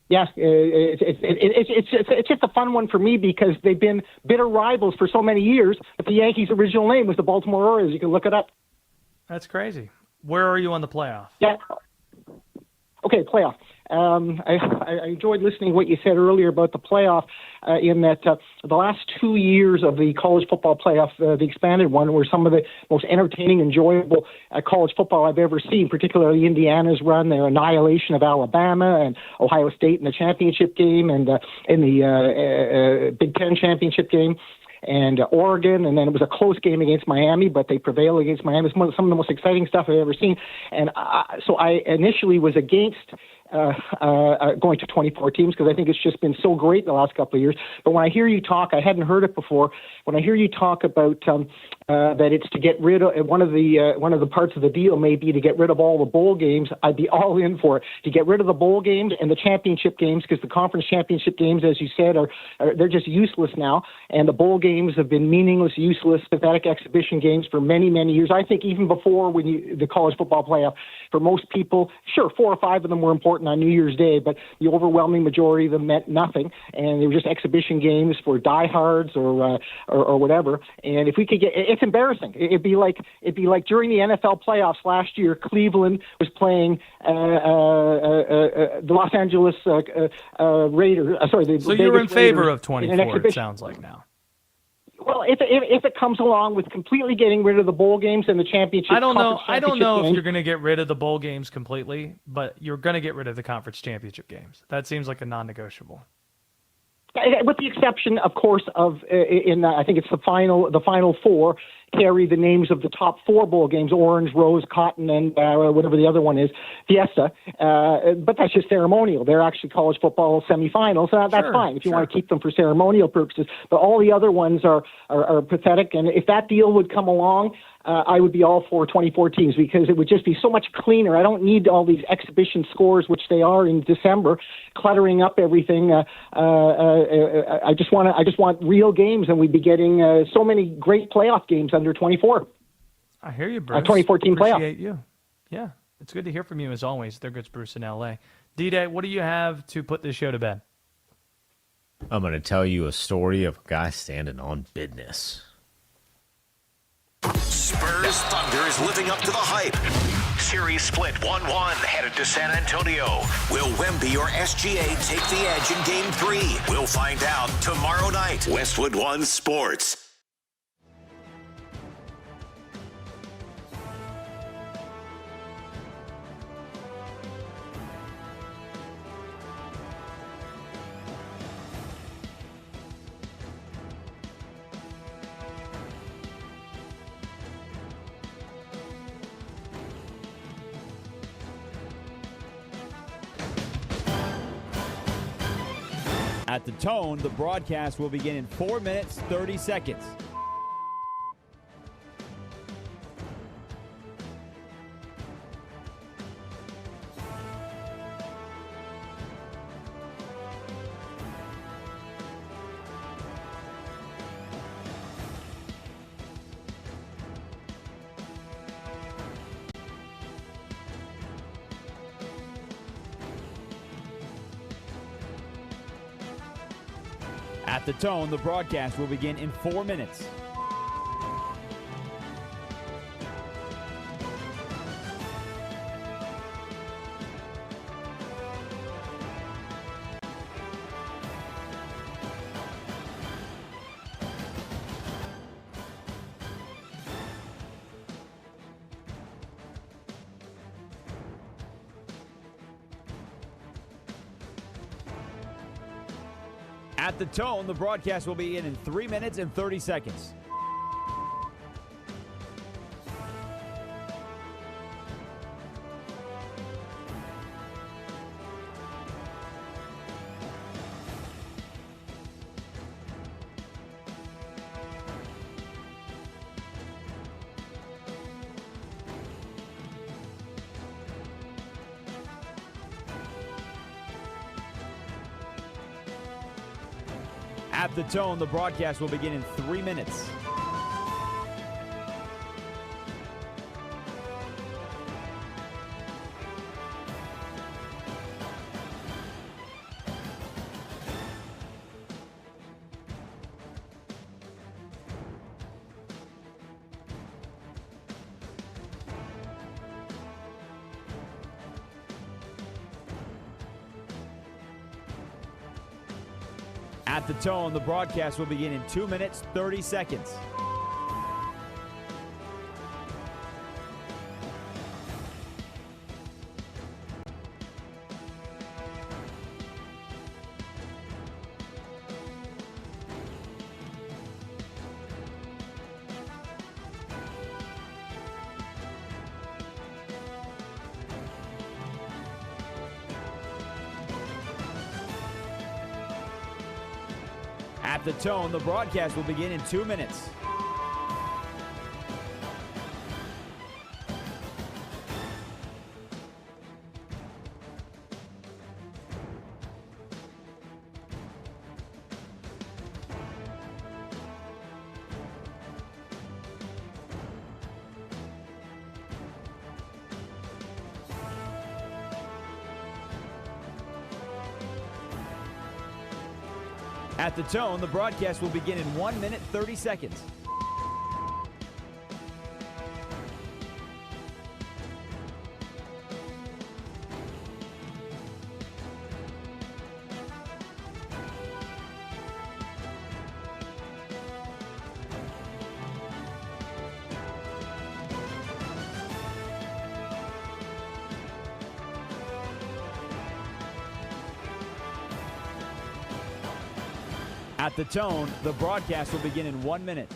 Yeah, it's just a fun one for me because they've been bitter rivals for so many years. But the Yankees' original name was the Baltimore Orioles. You can look it up. That's crazy. Where are you on the playoff? Yeah. Okay, playoff. I enjoyed listening to what you said earlier about the playoff in that the last 2 years of the college football playoff, the expanded one, were some of the most entertaining, enjoyable college football I've ever seen, particularly Indiana's run, their annihilation of Alabama and Ohio State in the championship game and in the Big Ten championship game. And Oregon, and then it was a close game against Miami, but they prevailed against Miami. It's some of the most exciting stuff I've ever seen. And so I initially was against going to 24 teams because I think it's just been so great the last couple of years. But when I hear you talk, I hadn't heard it before. When I hear you talk about that it's to get rid of one of the parts of the deal may be to get rid of all the bowl games, I'd be all in for it. To get rid of the bowl games and the championship games, because the conference championship games, as you said, are they're just useless now, and the bowl games have been meaningless, useless, pathetic exhibition games for many, many years. I think even before the college football playoff, for most people, sure, 4 or 5 of them were important on New Year's Day, but the overwhelming majority of them meant nothing, and they were just exhibition games for diehards or whatever. And if we could get, it's embarrassing. It'd be like during the NFL playoffs last year, Cleveland was playing the Los Angeles Raiders. So you're in favor of 24? It sounds like now. Well, if it comes along with completely getting rid of the bowl games and the championship, I don't know if you're going to get rid of the bowl games completely, but you're going to get rid of the conference championship games. That seems like a non-negotiable. With the exception, of course, of I think it's the final 4 carry the names of the top 4 bowl games: Orange, Rose, Cotton, and whatever the other one is, Fiesta. But that's just ceremonial. They're actually college football semifinals. So that's fine if you want to keep them for ceremonial purposes. But all the other ones are pathetic. And if that deal would come along, I would be all for 24 teams because it would just be so much cleaner. I don't need all these exhibition scores, which they are in December, cluttering up everything. I just want real games, and we'd be getting so many great playoff games under 24. I hear you, Bruce. 2014 playoff. Appreciate you. Yeah, it's good to hear from you as always. There goes Bruce in L.A. D-Day, what do you have to put this show to bed? I'm going to tell you a story of a guy standing on business. Spurs Thunder is living up to the hype. Series split 1-1 headed to San Antonio. Will Wemby or SGA take the edge in Game 3? We'll find out tomorrow night. Westwood One Sports. At the tone, the broadcast will begin in 4 minutes, 30 seconds. At the tone, the broadcast will begin in 4 minutes. At the tone, the broadcast will begin in 3 minutes and 30 seconds. At the tone, the broadcast will begin in 3 minutes. At the tone, the broadcast will begin in 2 minutes, 30 seconds. At the tone, the broadcast will begin in 2 minutes. At the tone, the broadcast will begin in 1 minute, 30 seconds. At the tone, the broadcast will begin in 1 minute.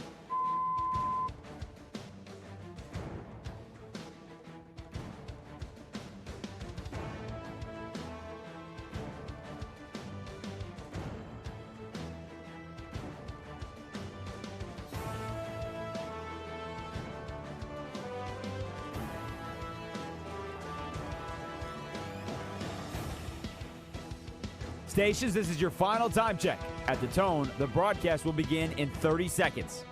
Stations, this is your final time check. At the tone, the broadcast will begin in 30 seconds.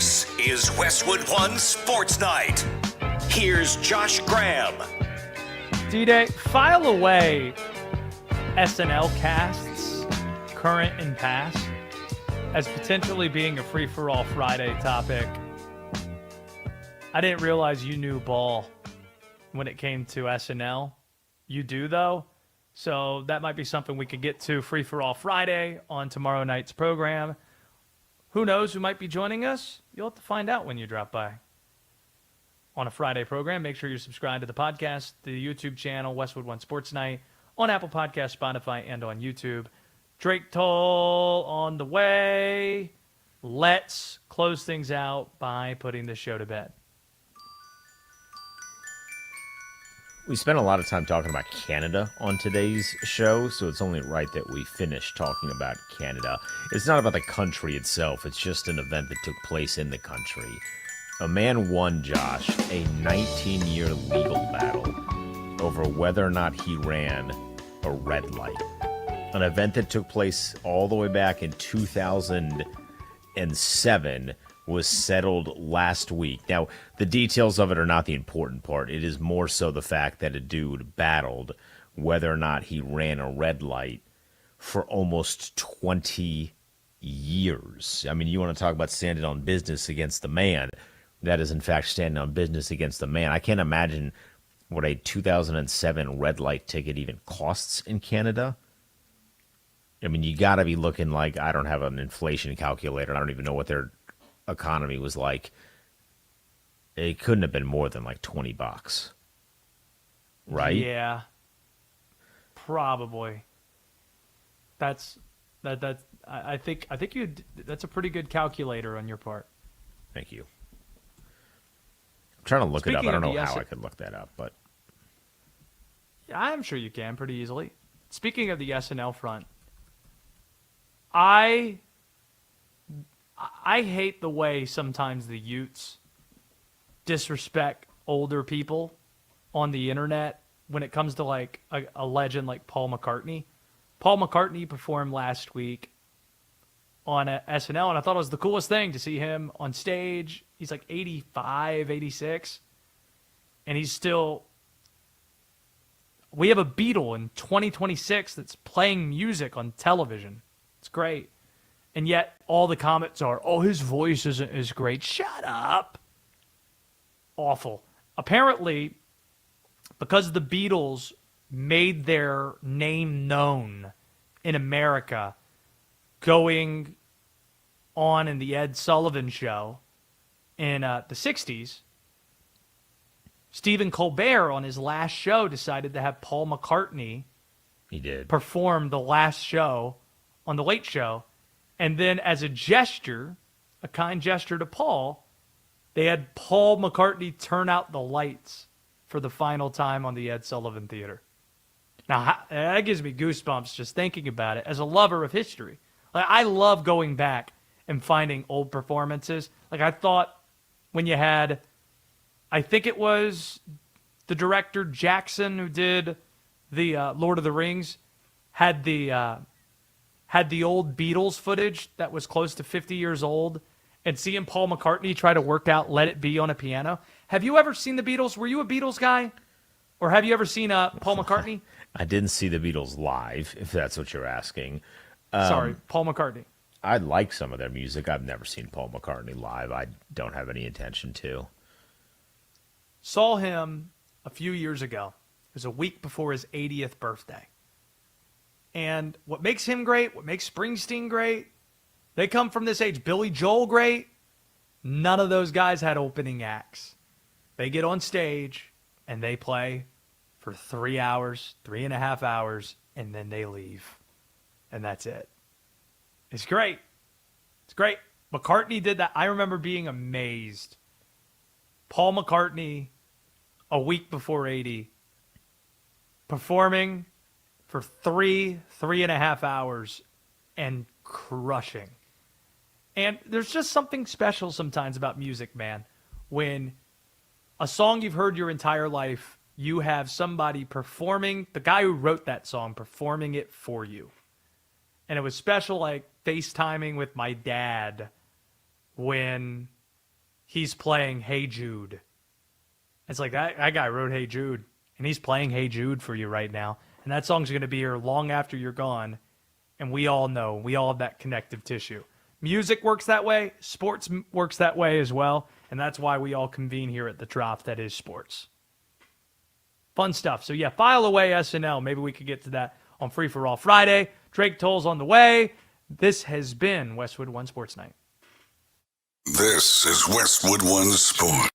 This is Westwood One Sports Night. here's Josh Graham. D-Day, file away SNL casts, current and past, as potentially being a free-for-all Friday topic. I didn't realize you knew ball when it came to SNL. You do, though. So that might be something we could get to free-for-all Friday on tomorrow night's program. Who knows who might be joining us? You'll have to find out when you drop by on a Friday program. Make sure you're subscribed to the podcast, the YouTube channel, Westwood One Sports Night, on Apple Podcasts, Spotify, and on YouTube. Drake Toll on the way. Let's close things out by putting this show to bed. We spent a lot of time talking about Canada on today's show, so it's only right that we finish talking about Canada. It's not about the country itself. It's just an event that took place in the country. A man won, Josh, a 19-year legal battle over whether or not he ran a red light. An event that took place all the way back in 2007 was settled last week. Now, the details of it are not the important part. It is more so the fact that a dude battled whether or not he ran a red light for almost 20 years. I mean, you want to talk about standing on business against the man. That is, in fact, standing on business against the man. I can't imagine what a 2007 red light ticket even costs in Canada. I mean, you got to be looking like, I don't have an inflation calculator. I don't even know what their economy was like. It couldn't have been more than like $20, right? Yeah, probably. I think that's a pretty good calculator on your part. Thank you. I'm trying to look it up. I don't know how I could look that up, but yeah, I'm sure you can pretty easily. Speaking of the SNL front, I hate the way sometimes the Utes disrespect older people on the internet when it comes to like a legend like Paul McCartney. Paul McCartney performed last week on SNL, and I thought it was the coolest thing to see him on stage. He's like 85, 86, and he's still... We have a Beatle in 2026 that's playing music on television. It's great. And yet all the comments are, oh, his voice isn't as great. Shut up. Awful. Apparently, because the Beatles made their name known in America going on in the Ed Sullivan Show in the 60s, Stephen Colbert on his last show decided to have Paul McCartney perform the last show on The Late Show. And then as a gesture, a kind gesture to Paul, they had Paul McCartney turn out the lights for the final time on the Ed Sullivan Theater. Now, that gives me goosebumps just thinking about it as a lover of history. Like, I love going back and finding old performances. Like, I thought when you had, I think it was the director Jackson who did the Lord of the Rings, had the old Beatles footage that was close to 50 years old, and seeing Paul McCartney try to work out Let It Be on a piano. Have you ever seen the Beatles? Were you a Beatles guy? Or have you ever seen Paul McCartney? I didn't see the Beatles live, if that's what you're asking. Sorry, Paul McCartney. I like some of their music. I've never seen Paul McCartney live. I don't have any intention to. Saw him a few years ago. It was a week before his 80th birthday. And what makes him great, what makes Springsteen great, they come from this age. Billy Joel great. None of those guys had opening acts. They get on stage and they play for 3 hours, 3.5 hours, and then they leave. And that's it. It's great. It's great. McCartney did that. I remember being amazed. Paul McCartney, a week before 80, performing for 3.5 hours and crushing. And there's just something special sometimes about music, man. When a song you've heard your entire life, you have somebody performing, the guy who wrote that song, performing it for you. And it was special, like FaceTiming with my dad when he's playing Hey Jude. It's like that guy wrote Hey Jude, and he's playing Hey Jude for you right now. And that song's going to be here long after you're gone. And we all know, we all have that connective tissue. Music works that way. Sports works that way as well. And that's why we all convene here at the Trop that is sports. Fun stuff. So, yeah, file away SNL. Maybe we could get to that on Free For All Friday. Drake Toll's on the way. This has been Westwood One Sports Night. This is Westwood One Sports.